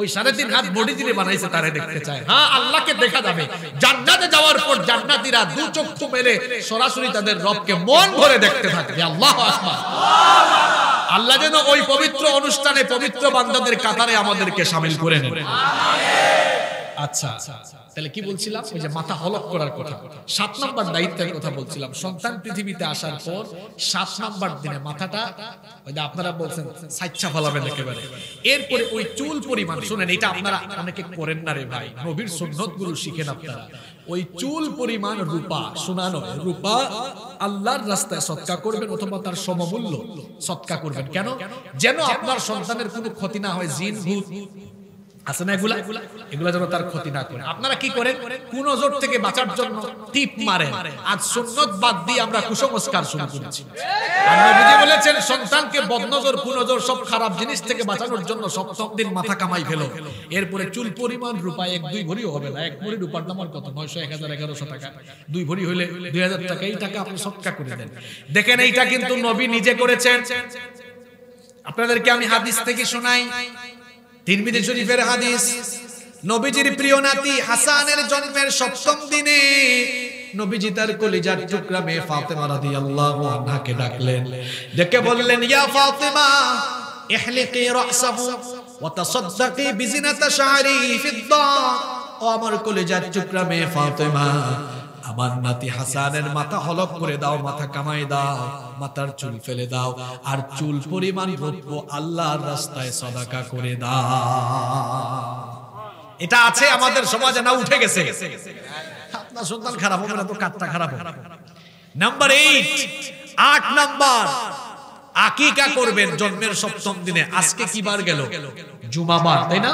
ওই 3.5 হাত বডি দিয়ে বানাইছে তারে দেখতে চায়। হ্যাঁ, আল্লাহকে দেখা যাবে। জান্নাতে যাওয়ার পর জান্নাতীরা দু চক্ষু মেলে সরাসরি তাদের রবকে মন ভরে দেখতে থাকবে। আল্লাহু আকবার। আল্লাহ যেন ওই পবিত্র অনুষ্ঠানে পবিত্র বান্দাদের কাতারে আমাদেরকে শামিল করে নেন। আচ্ছা, তাহলে কি বলছিলাম? ওই যে মাথা হলক করার কথা। 7 নাম্বার দায়িত্বের কথা বলছিলাম। সন্তান পৃথিবীতে আসার পর 7 নাম্বার দিনে মাথাটা, ওই যে আপনারা বলছেন সাইচ্ছা ফলাবেন একেবারে। এরপরে ওই চুল পরিমাণ, শুনেন এটা আপনারা অনেকে করেন না রে ভাই, নবীর সুন্নত গুলো শিখেন আপনারা। ওই চুল পরিমাণ রূপা, শোনানো রূপা আল্লাহর রাস্তায় সদকা করবেন, অথবা তার সমমূল্য সদকা করবেন। কেন? যেন আপনার সন্তানের কোনো ক্ষতি না হয়। জিন ভূত আছে না, এগুলা যেন তার ক্ষতি না করে। আপনারা কি করেন? কুনজর থেকে বাঁচার জন্য টিপ মারেন। আজ সুন্নত বাদ দিয়ে আমরা কুসংস্কার শুরু করেছি। আল্লাহ বুঝে বলেছেন সন্তানকে বদনজর কুনজর সব খারাপ জিনিস থেকে বাঁচানোর জন্য 7ম দিন মাথা কামাই ফেলো। এরপরে চুল পরিমাণ রূপা 1-2 ভরিও হবে না। 1 ভরি রূপার দাম কত? 900, 1000, 1100 টাকা। 2 ভরি হইলে 2000 টাকা। এই টাকা আপনি সদকা করে দেন। দেখেন এইটা কিন্তু নবী নিজে করেছেন। আপনাদেরকে আমি হাদিস থেকে শোনাই। তিরমিজি শরীফের হাদিস, নবীজির প্রিয় নাতি হাসানের জন্মের 7ম দিনে নবীজি তার কলিজার টুকরা মেয়ে ফাতেমা রাদিয়াল্লাহু আনহাকে ডাকলেন, ডেকে বললেন, ইয়া ফাতেমা ইহলিকি রাসাহু ওয়া তাসাদদাকি বিজিনাতা শা'রি ফিদ্দা। ও আমার কলিজার টুকরা মেয়ে ফাতেমা, আমার নাতি হাসানের মাথা হলক করে দাও, মাথা কামাই দাও, মাথার চুল ফেলে দাও, আর চুল পরিমাণ রৌপ্য আল্লাহর রাস্তায় সাদাকা করে দাও। এটা আছে আমাদের সমাজে না উঠে গেছে? আপনার সন্তান খারাপ হবে না তো কাটটা খারাপ হবে। নাম্বার 8 নাম্বার, আকিকা করবেন জন্মের 7ম দিনে। আজকে কি বার গেল? জুমাবার, তাই না?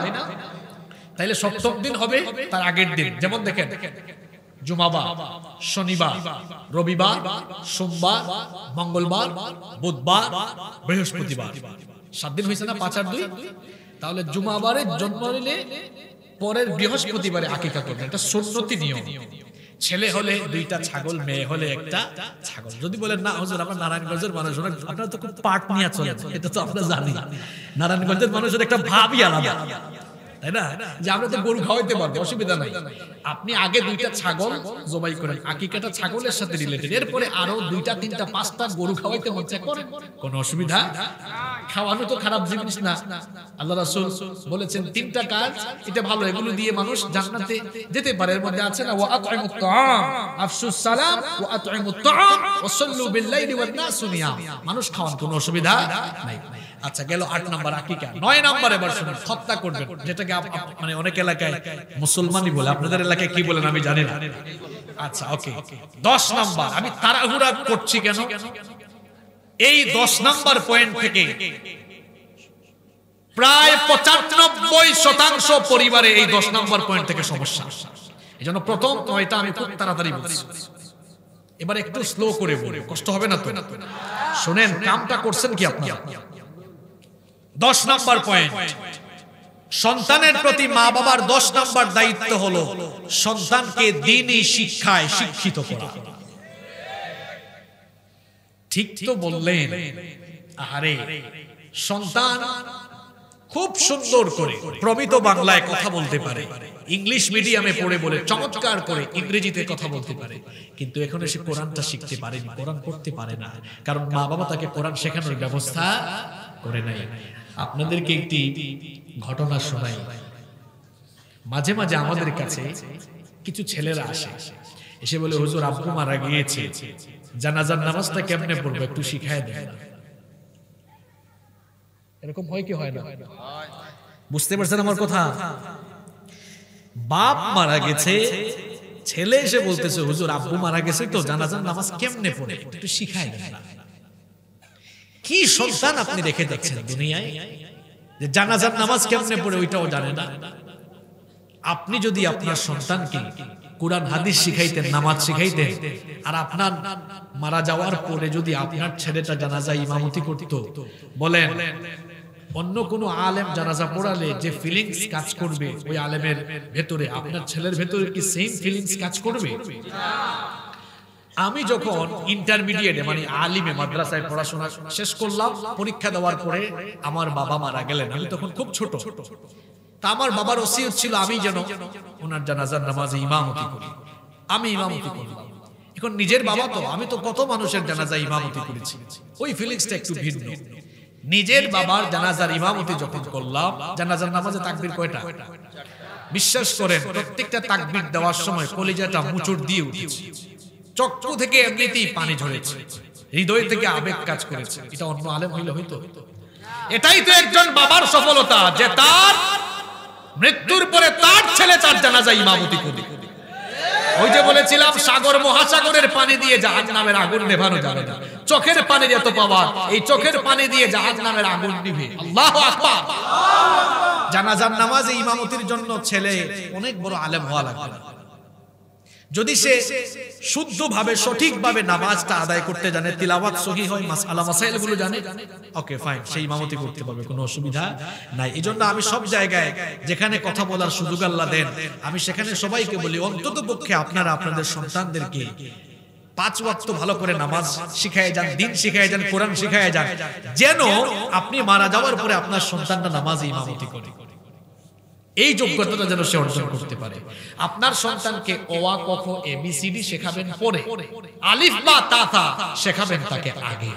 তাইলে 7ম দিন হবে তার আগের দিন। যেমন দেখেন, জুমাবার, শনিবার, রবিবার, সোমবার, মঙ্গলবার, বুধবার, বৃহস্পতিবার, 7 দিন হয়েছে না? 5 আর 2। তাহলে জুমাবারে জন্ম নিলে পরের বৃহস্পতিবারে আকিকা করবেন। এটা সুন্নতি নিয়ম। ছেলে হলে 2টা ছাগল, মেয়ে হলে 1টা ছাগল। যদি বলেন না হুজুর আমরা নারায়ণগঞ্জের মানুষ, আপনারা তো খুব পাট নিয়ে চলেন, এটা তো আপনারা জানি। নারায়ণগঞ্জের মানুষের একটা ভাবই আলাদা, তাই না? যে আমরা তো গরু খাওয়াইতে পারবো, অসুবিধা নাই। আপনি আগে 2টা ছাগল জবাই করেন, আকিকাটা ছাগলের সাথে রিলেটেড। এরপরে আরো 2টা 3টা 5টা গরু খাওয়াইতে মনে করেন, কোনো অসুবিধা। খাওয়ানো তো খারাপ জিনিস না। আল্লাহ রাসূল বলেছেন 3টা কাজ, এটা ভালো, এগুলো দিয়ে মানুষ জান্নাতে যেতে পারে। এর মধ্যে আছে না, ওয়া আত'ইমুত তাআম আফশুস সালাম ওয়া আত'ইমুত তাআম ওয়া সাল্লু বিল লাইলি ওয়ান নাসু নিয়াম। মানুষ খাওয়ান, কোনো অসুবিধা নাই। আচ্ছা, গেল 8 নাম্বার আকিকা। 9 নাম্বার এবার শুনুন, খতনা করবেন, যেটাকে মানে অনেক এলাকায় মুসলমানই বলে, আপনাদের এলাকায় কি বলেন আমি জানি না। আচ্ছা, ওকে। 10 নাম্বার, আমি তাড়াহুড়া করছি কেন? এই 10 নাম্বার পয়েন্ট থেকে প্রায় 95% পরিবারে এই 10 নাম্বার পয়েন্ট থেকে সমস্যা। এজন্য প্রথম 9টা আমি খুব তাড়াতাড়ি বলছি, এবার একটু স্লো করে বলি, কষ্ট হবে না তো? শুনেন, কামটা করছেন কি আপনারা? 10 নাম্বার পয়েন্ট, সন্তানের প্রতি মা বাবার 10 নাম্বার দায়িত্ব হলো সন্তানকে দ্বীনি শিক্ষায় শিক্ষিত করা। ঠিক তো বললেন? আরে সন্তান খুব সুন্দর করে প্রমিত বাংলায় কথা বলতে পারে, ইংলিশ মিডিয়ামে পড়ে বলে চমৎকার করে ইংরেজিতে কথা বলতে পারে, কিন্তু এখন এসে কোরআনটা শিখতে পারেনি, কোরআন পড়তে পারে না, কারণ মা বাবা তাকে কোরআন শেখানোর ব্যবস্থা করে নাই। আপনাদেরকে একটি ঘটনা শোনাই। মাঝে মাঝে আমাদের কাছে কিছু ছেলেরা আসে, এসে বলে, হুজুর আব্বু মারা গিয়েছে, জানাজার নামাজটা কেমনে পড়বো একটু শিখায় দেন। এরকম হয় কি হয় না? বুঝতে পারছেন আমার কথা? বাপ মারা গেছে, ছেলে এসে বলতেছে, হুজুর আব্বু মারা গেছে তো জানাজার নামাজ কেমনে পড়ে একটু শিখায় দেন। কি সন্তান আপনি রেখে যাচ্ছেন দুনিয়ায়, যে জানাজার নামাজ কেমনে পড়ে ওইটাও জানে না। আপনি যদি আপনার সন্তানকে কোরআন হাদিস শিখাইতেন, নামাজ শিখাইতেন, আর আপনার মারা যাওয়ার পরে যদি আপনার ছেলেটা জানাজা ইমামতি করত, বলেন অন্য কোন আলেম জানাজা পড়ালে যে ফিলিংস কাজ করবে ওই আলেমের ভেতরে, আপনার ছেলের ভেতরে কি সেম ফিলিংস কাজ করবে? আমি যখন ইন্টারমিডিয়েটে মানে আলিমে মাদ্রাসায় পড়াশোনা শেষ করলাম, পরীক্ষা দেওয়ার পরে আমার বাবা মারা গেলেন, আমি তখন খুব ছোট। তা আমার বাবার ওসিয়ত ছিল আমি যেন ওনার জানাজার নামাজে ইমামতি করি। আমি ইমামতি করলাম। এখন নিজের বাবা তো, আমি তো কত মানুষের জানাজা ইমামতি করেছি, ওই ফিলিংসটা একটু ভিন্ন। নিজের বাবার জানাজার ইমামতি যখন করলাম, জানাজার নামাজে তাকবীর কয়টা? বিশ্বাস করেন প্রত্যেকটা তাকবীর দেওয়ার সময় কলিজাটা মুচড় দিয়ে উঠেছে, চক্ষু থেকে এমনিতেই পানি ঝরেছে, হৃদয় থেকে আবেগ কাজ করেছে। এটা অন্য আলেম হইলে হইতো? এটাই তো একজন বাবার সফলতা, যে তার মৃত্যুর পরে তার ছেলে তার জানাজা ইমামতি করে। ওই যে বলেছিলাম, সাগর মহাসাগরের পানি দিয়ে জাহান্নামের আগুন নেভানো যাবে না, চোখের পানির এত পাওয়ার, এই চোখের পানি দিয়ে জাহান্নামের আগুন নিভে। আল্লাহু আকবার। জানাজার নামাজে ইমামতির জন্য ছেলে অনেক বড় আলেম হওয়া লাগবে। যদি সে শুদ্ধভাবে সঠিকভাবে নামাজটা আদায় করতে জানে, তিলাওয়াত সহিহ হয়, মাসআলা মাসাইলগুলো জানে, ওকে ফাইন, সেই ইমামতি করতে পারবে, কোনো অসুবিধা নাই। এজন্য আমি সব জায়গায় যেখানে কথা বলার সুযোগ আল্লাহ দেন, আমি সেখানে সবাইকে বলি, অন্তত পক্ষে আপনারা আপনাদের সন্তানদেরকে 5 ওয়াক্ত ভালো করে নামাজ শিখায় যান, দিন শিখায় যান, কোরআন শিখায় যান, যেন আপনি মারা যাওয়ার পরে আপনার সন্তানরা নামাজে ইমামতি করে। এই যোগ্যতাটা যেন সে অর্জন করতে পারে। আপনার সন্তানকে অ আ ক খ ABCD শেখাবেন পরে, আলিফ বা তা থা শেখাবেন তাকে আগে।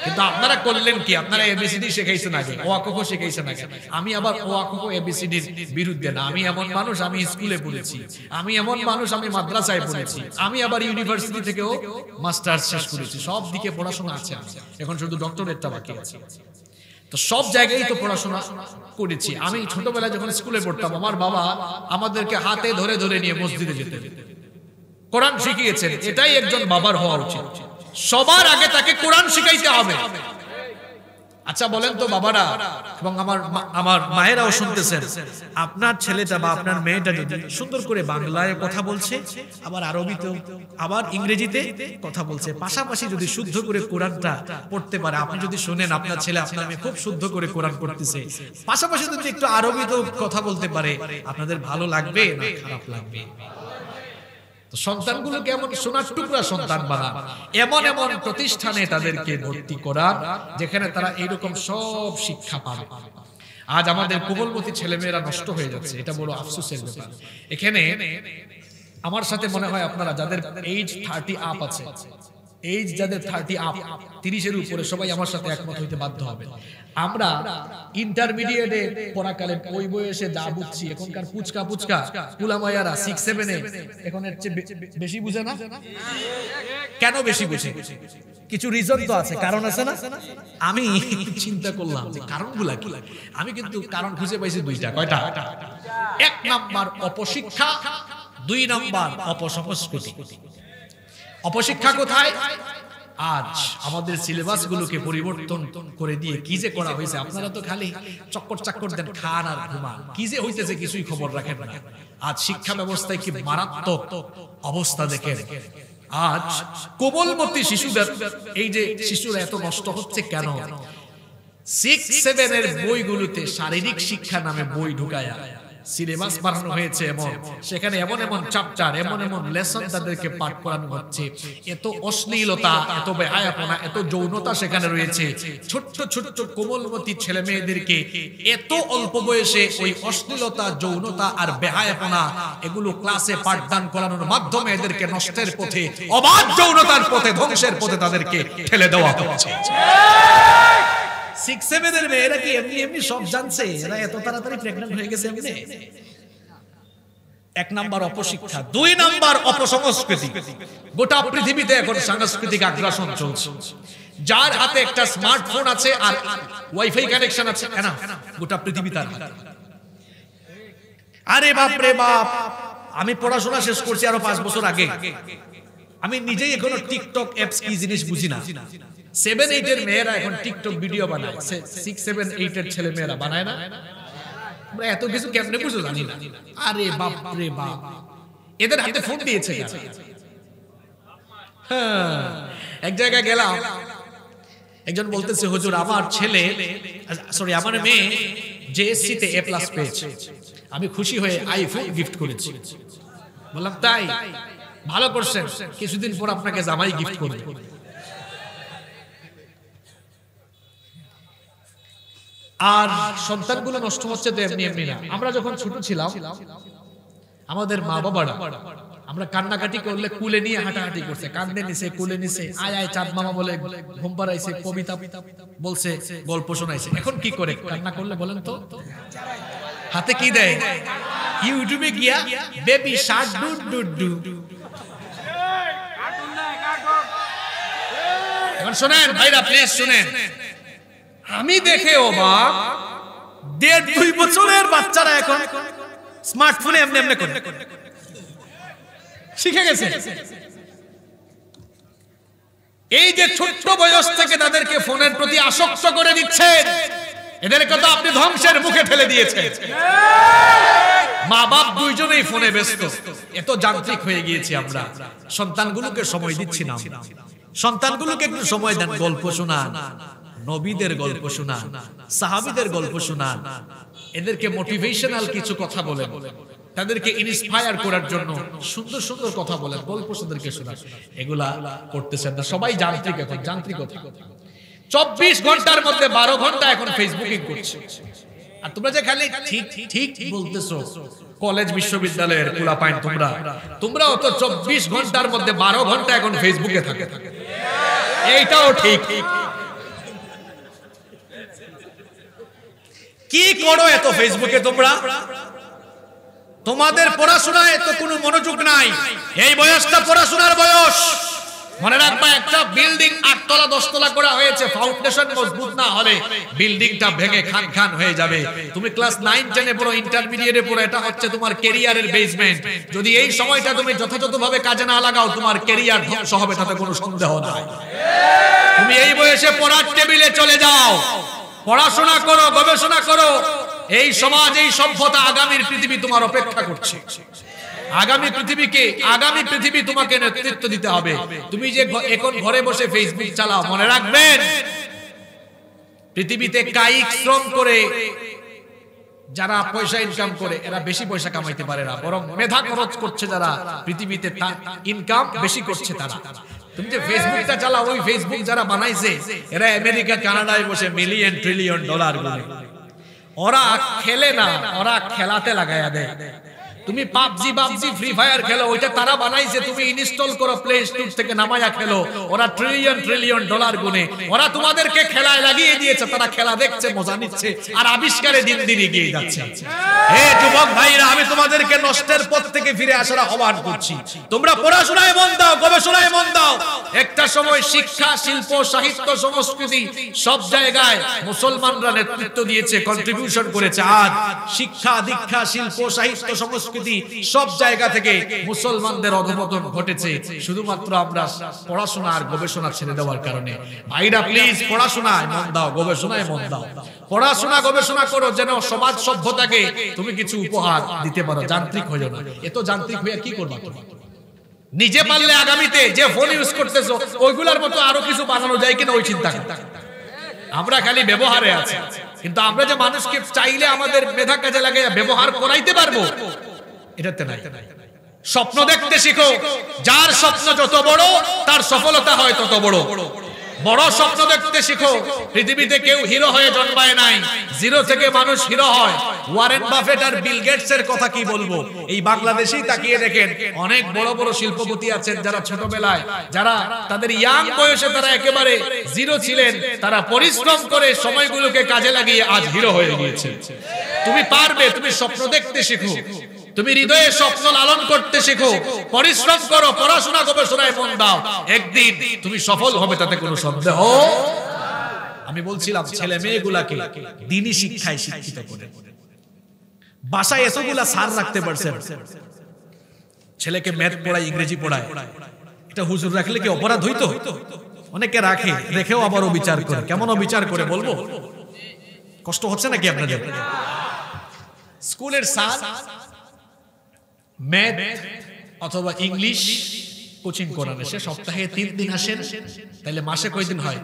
কিন্তু আপনারা করলেন কি, আপনারা ABCD শেখাইছেন আগে, অ আ ক খ শেখাইছেন আগে। আমি আবার অ আ ক খ ABCD এর বিরুদ্ধে না। আমি এমন মানুষ, আমি স্কুলে পড়েছি, আমি এমন মানুষ, আমি মাদ্রাসায় পড়েছি, আমি আবার ইউনিভার্সিটি থেকেও মাস্টার্স শেষ করেছি। সব দিকে পড়াশোনা আছে, এখন শুধু ডক্টরেটটা বাকি আছে। তো সব জায়গায় তো পড়াশোনা করেছি। আমি ছোটবেলায় যখন স্কুলে পড়তাম, আমার বাবা আমাদেরকে হাতে ধরে ধরে নিয়ে মসজিদে যেতেন, কোরআন শিখিয়েছেন। এটাই একজন বাবার হওয়া উচিত, সবার আগে তাকে কোরআন শিখাইতে হবে। আচ্ছা বলেন তো বাবারা এবং আমার মায়েরাও শুনতেছেন, আপনার ছেলেটা বা আপনার মেয়েটা যদি সুন্দর করে বাংলায় কথা বলছে, আবার আরবিতে, আবার ইংরেজিতে কথা বলছে, পাশাপাশি যদি শুদ্ধ করে কোরআনটা পড়তে পারে, আপনি যদি শুনেন আপনার ছেলে আপনার মেয়ে খুব শুদ্ধ করে কোরআন পড়তেছে, পাশাপাশি যদি একটু আরবিতেও কথা বলতে পারে, আপনাদের ভালো লাগবে না খারাপ লাগবে? সন্তানগুলোকে এমন সোনার টুকরা সন্তান বানান, এমন এমন প্রতিষ্ঠানে তাদেরকে ভর্তি করার যেখানে তারা এইরকম সব শিক্ষা পাবে। আজ আমাদের কোমলমতি ছেলেমেয়েরা নষ্ট হয়ে যাচ্ছে, এটা বড় আফসোসের ব্যাপার। এখানে আমার সাথে মনে হয় আপনারা যাদের এজ 30 আপ আছে, এজ যাদের 30 আপ, 30-এর উপরে, সবাই আমার সাথে একমত হইতে বাধ্য হবে। আমরা ইন্টারমিডিয়েটে পড়াকালে ওই বয়সে যা বুঝছি, এখনকার পুচকা পুচকা কুলামায়ারা 6-7-এ এখন এর চেয়ে বেশি বুঝে না। কেন বেশি বুঝে? কিছু রিজন তো আছে, কারণ আছে না? আমি চিন্তা করলাম যে কারণগুলা কি। আমি কিন্তু কারণ খুঁজে পাইছি দুইটা। কয়টা? 1 নাম্বার অপশিক্ষা, 2 নাম্বার অপসংস্কৃতি। অপশিক্ষা কোথায়? আজ আমাদের সিলেবাস গুলোকে পরিবর্তন করে দিয়ে কি যে করা হয়েছে, আপনারা তো খালি চক্কর চাক্কর দেন, খান আর ঘুমান, কি যে হইতেছে কিছুই খবর রাখেন না। আজ শিক্ষা ব্যবস্থায় কি মারাত্মক অবস্থা দেখেন। আজ কোমলমতি শিশুদের, এই যে শিশুরা এত নষ্ট হচ্ছে কেন? 6-7 এর বইগুলোতে শারীরিক শিক্ষা নামে বই ঢুকায়া সিলেবাস বানানো হয়েছে, এমন সেখানে এমন এমন চ্যাপ্টার, এমন এমন লেসন তাদেরকে পাঠ করানো হচ্ছে। এত অশ্লীলতা, এত বেহায়াপনা, এত যৌনতা সেখানে রয়েছে। ছোট্ট ছোট্ট কোমলমতি ছেলে মেয়েদেরকে এত অল্প বয়সে ওই অশ্লীলতা, যৌনতা আর বেহায়াপনা এগুলো ক্লাসে পাঠদান করানোর মাধ্যমে এদেরকে নষ্টের পথে, অবাধ যৌনতার পথে, ধ্বংসের পথে তাদেরকে ঠেলে দেওয়া হচ্ছে। 6-7 এর মেয়েরা কি এমনি এমনি সব জানছে? এরা এত তাড়াতাড়ি প্রেগন্যান্ট হয়ে গেছে এমনি? 1 নাম্বার অপশিক্ষা, 2 নাম্বার অপসংস্কৃতি। গোটা পৃথিবীতে এখন সাংস্কৃতিক আগ্রাসন চলছে। যার হাতে একটা স্মার্টফোন আছে আর ওয়াইফাই কানেকশন আছে, না গোটা পৃথিবী তার হাতে। আরে বাপ রে বাপ, আমি পড়াশোনা শেষ করছি আরো 5 বছর আগে। আমি নিজেই এখনো টিকটক অ্যাপস কি জিনিস বুঝি না। 7-8 এর মেয়েরা এখন টিকটক ভিডিও বানায়, 6-7-8 এর ছেলে মেয়েরা বানায় না? আমরা এত কিছু কেমনে বুঝো জানি না। আরে বাপ রে বাপ, এদের হাতে ফোন দিয়েছে। এক জায়গায় গেলাম, একজন বলতেছে, হুজুর আমার ছেলে, সরি আমার মেয়ে জেএসসি তে A+ পেয়েছে, আমি খুশি হয়ে আইফোন গিফট করেছি। বললাম তাই? ভালো করছেন, কিছুদিন পর আপনাকে জামাই গিফট করবে। আর সন্তানগুলো নষ্ট হচ্ছে তো এমনি এমনি না। আমরা যখন ছোট ছিলাম, আমাদের মা বাবারা, আমরা কান্নাকাটি করলে কুলে নিয়ে হাঁটাহাঁটি করছে, কান্দে নিছে, কুলে নিছে, আয় আয় চাঁদ মামা বলে ঘুম পাড়াইছে, কবিতা বলছে, গল্প শোনাইছে। এখন কি করে কান্না করলে বলেন তো? হাতে কি দেয়? ইউটিউবে গিয়া baby Shark do do do. এখন শুনেন ভাইরা, প্লিজ শুনেন, আমি দেখে অবাক, 1.5-2 বছরের বাচ্চারা এখন স্মার্টফোনে এমনি এমনি করে শিখে গেছে। এই যে ছোট্ট বয়স থেকে তাদেরকে ফোনের প্রতি আসক্ত করে দিচ্ছেন, এদেরকে তো আপনি ধ্বংসের মুখে ঠেলে দিয়েছেন। মা বাপ দুইজনেই ফোনে ব্যস্ত, এত যান্ত্রিক হয়ে গিয়েছি আমরা। সন্তানগুলোকে সময় দিচ্ছি না। সন্তানগুলোকে একটু সময় দেন, গল্প শোনান, নবীদের গল্প শোনান, সাহাবীদের গল্প শোনান, এদেরকে মোটিভেশনাল কিছু কথা বলেন, তাদেরকে ইন্সপায়ার করার জন্য সুন্দর সুন্দর কথা বলেন, গল্প তাদেরকে শোনান। এগুলা করতেছেন না, সবাই যান্ত্রিক, এখন যান্ত্রিকতা। 24 ঘন্টার মধ্যে 12 ঘন্টা এখন ফেসবুকিং করছে। আর তোমরা যে খালি ঠিক ঠিক বলতেছো, কলেজ বিশ্ববিদ্যালয়ের কুলাপাইন তোমরাও তো 24 ঘন্টার মধ্যে 12 ঘন্টা এখন ফেসবুকে থাকে, এইটাও ঠিক। কি করো এত ফেসবুকে তোমরা? তোমাদের পড়াশোনায় তো কোনো মনোযোগ নাই। এই বয়সটা পড়াশোনার বয়স। মনে রাখবা, একটা বিল্ডিং 8 তলা 10 তলা করা হয়েছে, ফাউন্ডেশন মজবুত না হলে বিল্ডিংটা ভেঙে খান খান হয়ে যাবে। তুমি ক্লাস 9 10 এ পড়ো, ইন্টারমিডিয়েটে পড়ো, এটা হচ্ছে তোমার ক্যারিয়ারের বেসমেন্ট। যদি এই সময়টা তুমি যথাযথভাবে কাজে না লাগাও, তোমার ক্যারিয়ার ধ্বংস হবে, তাতে কোনো সন্দেহ নাই। তুমি এই বয়সে পড়ার টেবিলে চলে যাও, পড়াশোনা করো, গবেষণা করো। এই সমাজ, এই সভ্যতা, আগামীর পৃথিবী তোমার অপেক্ষা করছে। আগামী পৃথিবী তোমাকে নেতৃত্ব দিতে হবে। তুমি যে এখন ঘরে বসে ফেসবুক চালাও, মনে রাখবেন পৃথিবীতে কায়িক শ্রম করে যারা পয়সা ইনকাম করে, এরা বেশি পয়সা কামাইতে পারে না, বরং মেধা খরচ করছে যারা পৃথিবীতে ইনকাম বেশি করছে তারা। তুমি যে ফেসবুকটা চালাও, ওই ফেসবুক যারা বানাইছে এরা আমেরিকা কানাডায় বসে মিলিয়ন ট্রিলিয়ন ডলার গুনে। ওরা খেলে না, ওরা খেলাতে লাগায়া দেয়। তুমি পাবজি ফ্রি ফায়ার খেলো, ওইটা তারা বানাইছে, তুমি ইনস্টল করো প্লে স্টোর থেকে, নামায়া খেলো। ওরা ট্রিলিয়ন ডলার গুনে, ওরা তোমাদেরকে খেলায় লাগিয়ে দিয়েছে। তারা খেলা দেখছে, মজা নিচ্ছে, আর আবিষ্কারে দিন দিন এগিয়ে যাচ্ছে। হে যুবক ভাইরা, আমি তোমাদেরকে নষ্টের পথ থেকে ফিরে আসার আহ্বান করছি। তোমরা পড়াশোনায় মন দাও, গবেষণায় মন দাও। একটা সময় শিক্ষা, শিল্প, সাহিত্য, সংস্কৃতি সব জায়গায় মুসলমানরা নেতৃত্ব দিয়েছে, কন্ট্রিবিউশন করেছে। আজ শিক্ষা, দীক্ষা, শিল্প, সাহিত্য, সংস্কৃতি সব জায়গা থেকে মুসলমানদের অধঃপতন ঘটেছে, শুধুমাত্র আমরা পড়াশোনা আর গবেষণা ছেড়ে দেওয়ার কারণে। ভাইরা প্লিজ পড়াশোনায় মন দাও, গবেষণায় মন দাও। পড়াশোনা গবেষণা করো, যেন সমাজ সভ্যতাকে তুমি কিছু উপহার দিতে পারো। যান্ত্রিক হয়ে না, এত যান্ত্রিক হয়ে কি করবা? নিজে পারলে আগামীতে যে ফোন ইউজ করতেছো ওইগুলার মতো আরো কিছু বানানো যায় কিনা ওই চিন্তা। আমরা খালি ব্যবহারে আছি, কিন্তু আমরা যে মানুষকে চাইলে আমাদের মেধা কাজে লাগে ব্যবহার করাইতে পারবো, এটাতে নাই। স্বপ্ন দেখতে শিখো। যার স্বপ্ন যত বড়, তার সফলতা হয় তত বড়। বড় স্বপ্ন দেখতে শিখো। পৃথিবীতে কেউ হিরো হয়ে জন্মায় নাই, জিরো থেকে মানুষ হিরো হয়। ওয়ারেন বাফেট আর বিল গেটস এর কথা কি বলবো? এই বাংলাদেশেই তাকিয়ে দেখেন, অনেক বড় বড় শিল্পপতি আছেন যারা ছোটবেলায়, যারা তাদের ইয়াং বয়সে তারা একেবারে জিরো ছিলেন, তারা পরিশ্রম করে সময়গুলোকে কাজে লাগিয়ে আজ হিরো হয়ে গিয়েছে। তুমি পারবে, তুমি স্বপ্ন দেখতে শিখো, তুমি হৃদয়ে স্বপ্ন লালন করতে শেখো, পরিশ্রম করো, পড়াশোনা গবেষণায় মন দাও, একদিন তুমি সফল হবে, তাতে কোনো সন্দেহ। আমি বলছিলাম ছেলে মেয়েগুলাকে দ্বীনি শিক্ষায় শিক্ষিত করে। বাসায় এতগুলা সার রাখতে পারছেন, ছেলেকে ম্যাথ পড়ায়, ইংরেজি পড়ায়, এটা হুজুর রাখলে কি অপরাধ হইতো? অনেকে রাখে, রেখেও আবারও বিচার করে। কেমন বিচার করে বলবো? কষ্ট হচ্ছে নাকি আপনাদের? স্কুলের স্যার ম্যাথ অথবা ইংলিশ কোচিং করান, সে সপ্তাহে 3 দিন আসেন, তাহলে মাসে কয় দিন হয়?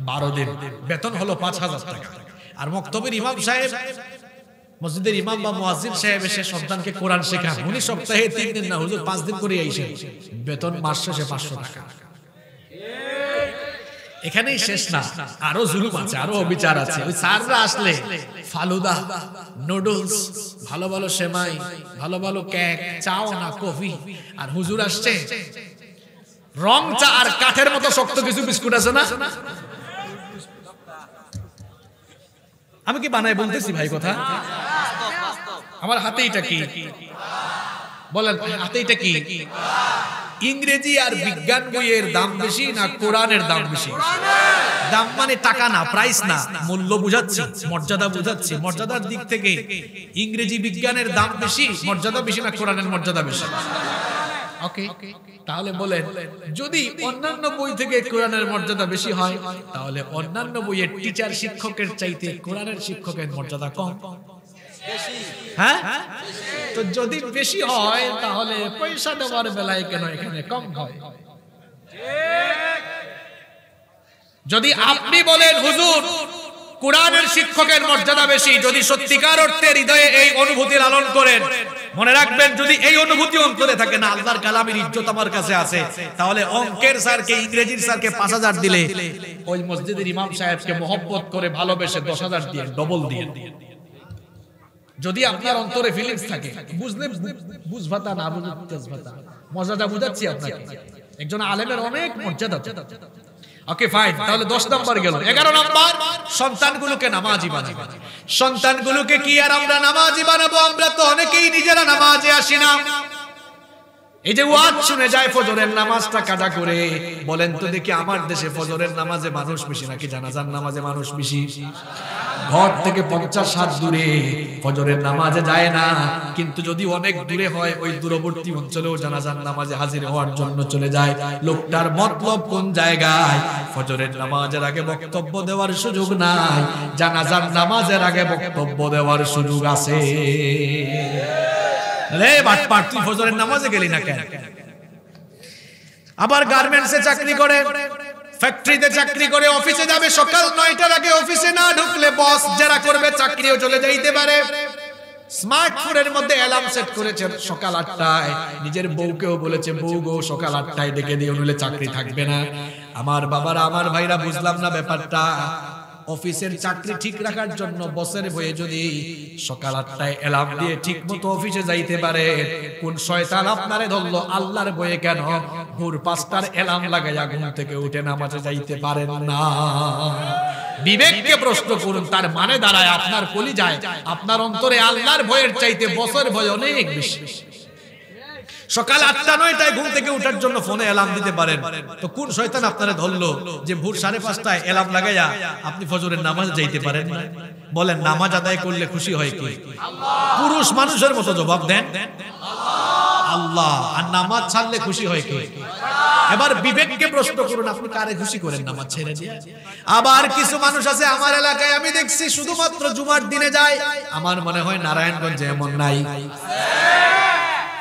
12 দিন। বেতন হলো 5000 টাকা। আর মক্তবের ইমাম সাহেব, মসজিদের ইমাম বা মুয়াজ্জিন সাহেব এসে সন্তানকে কোরআন শেখান, উনি সপ্তাহে 3 দিন না, হুজুর 5 দিন করে আইসেন, বেতন মাস শেষে 500 টাকা। এখানেই শেষ না, আরো জুলুম আছে, আরো অবিচার আছে। ওই স্যাররা আসলে ফালুদা, নুডলস, ভালো ভালো সেমাই, ভালো ভালো কেক, চাও না কফি, আর হুজুর আসছে রং চা আর কাঠের মতো শক্ত কিছু বিস্কুট আছে না। আমি কি বানাই বলতেছি ভাই কথা? আমার হাতে এটা কি বলেন? হাতে এটা কি? ইংরেজি আর বিজ্ঞান বইয়ের দাম বেশি না কোরআনের দাম বেশি? দাম মানে টাকা না, প্রাইস না, মূল্য বুঝাচ্ছি, মর্যাদা বুঝাচ্ছি। মর্যাদার দিক থেকে ইংরেজি বিজ্ঞানের দাম বেশি, মর্যাদা বেশি না কোরআনের মর্যাদা বেশি? ওকে, তাহলে বলেন, যদি অন্যান্য বই থেকে কোরআনের মর্যাদা বেশি হয়, তাহলে অন্যান্য বইয়ের টিচার শিক্ষকের চাইতে কোরআনের শিক্ষকের মর্যাদা কম? হ্যাঁ, তো যদি বেশি হয় তাহলে পয়সা দেওয়ার বেলায় কেন এখানে কম হয়? যদি আপনি বলেন হুজুর কোরআনের শিক্ষকের মর্যাদা বেশি, যদি সত্যিকার অর্থে হৃদয়ে এই অনুভূতি লালন করেন, মনে রাখবেন যদি এই অনুভূতি অন্তরে থাকে না, আল্লাহর কালামের ইজ্জত আমার কাছে আছে, তাহলে অঙ্কের স্যারকে, ইংরেজির স্যারকে 5000 দিলে ওই মসজিদের ইমাম সাহেবকে মহব্বত করে ভালোবেসে 10000 দিয়ে, ডবল দিয়ে যদি আপনার অন্তরে ফিলিংস থাকে, বুঝলে বুঝভাতা, না বুঝলে তেজভাতা, মজাটা বুঝাচ্ছি আপনাকে। একজন আলেমের অনেক মর্যাদা। ওকে ফাইন, তাহলে 10 নাম্বার গেল। 11 নাম্বার, সন্তানগুলোকে নামাজি বানাবো। সন্তানগুলোকে কি আর আমরা নামাজি বানাবো? আমরা তো অনেকেই নিজেরা নামাজে আসি না। এই যে ওয়াজ শুনে যায় ফজরের নামাজটা কাজা করে, বলেন তো দেখি আমার দেশে ফজরের নামাজে মানুষ বেশি নাকি জানাজার নামাজে মানুষ বেশি? ঘর থেকে 50 হাত দূরে ফজরের নামাজে যায় না, কিন্তু যদি অনেক দূরে হয় ওই দূরবর্তী অঞ্চলেও জানাজার নামাজে হাজির হওয়ার জন্য চলে যায়। লোকটার মতলব কোন জায়গায়? ফজরের নামাজের আগে বক্তব্য দেওয়ার সুযোগ নাই, জানাজার নামাজের আগে বক্তব্য দেওয়ার সুযোগ আছে। রে বাটপার, তুই ফজরের নামাজে গেলি না কেন? আবার গার্মেন্টসে চাকরি করে, ফ্যাক্টরিতে চাকরি করে, অফিসে যাবে সকাল 9টার আগে, অফিসে না ঢুকলে বস যারা করবে চাকরিও চলে যাইতে পারে। স্মার্টফোনের মধ্যে অ্যালার্ম সেট করেছে সকাল 8টায়, নিজের বউকেও বলেছে বউ গো সকাল 8টায় ডেকে দিও, নইলে চাকরি থাকবে না। আমার বাবারা, আমার ভাইরা, বুঝলাম না ব্যাপারটা। অফিসের চাকরি ঠিক রাখার জন্য বসের বয়ে যদি সকাল 8টায় অ্যালার্ম দিয়ে ঠিক মতো অফিসে যাইতে পারে, কোন শয়তান আপনারে ধরলো আল্লাহর বয়ে কেন ভোর 5টার অ্যালার্ম লাগাইয়া ঘুম থেকে উঠে নামাজে যাইতে পারেন না? বিবেককে প্রশ্ন করুন। তার মানে দাঁড়ায় আপনার কলিজায়, আপনার অন্তরে আল্লাহর ভয়ের চাইতে বসের ভয় অনেক বেশি। সকাল 8টা-9টায় ঘুম থেকে ওঠার জন্য ফোনে অ্যালার্ম দিতে পারেন, তো কোন শয়তান আপনারে ধরলো যে ভোর 5:30টায় অ্যালার্ম লাগাইয়া আপনি ফজরের নামাজে যাইতে পারেন না? বলেন, নামাজ আদায় করলে খুশি হয় কে? পুরুষ মানুষের মতো জবাব দেন, আল্লাহ। আর নামাজ ছাড়লে খুশি হয় কে? এবার বিবেককে প্রশ্ন করুন, আপনি কারে খুশি করেন নামাজ ছেড়ে দিয়ে? আবার কিছু মানুষ আছে আমার এলাকায়, আমি দেখছি শুধুমাত্র জুমার দিনে যায়। আমার মনে হয় নারায়ণগঞ্জে এমন নাই।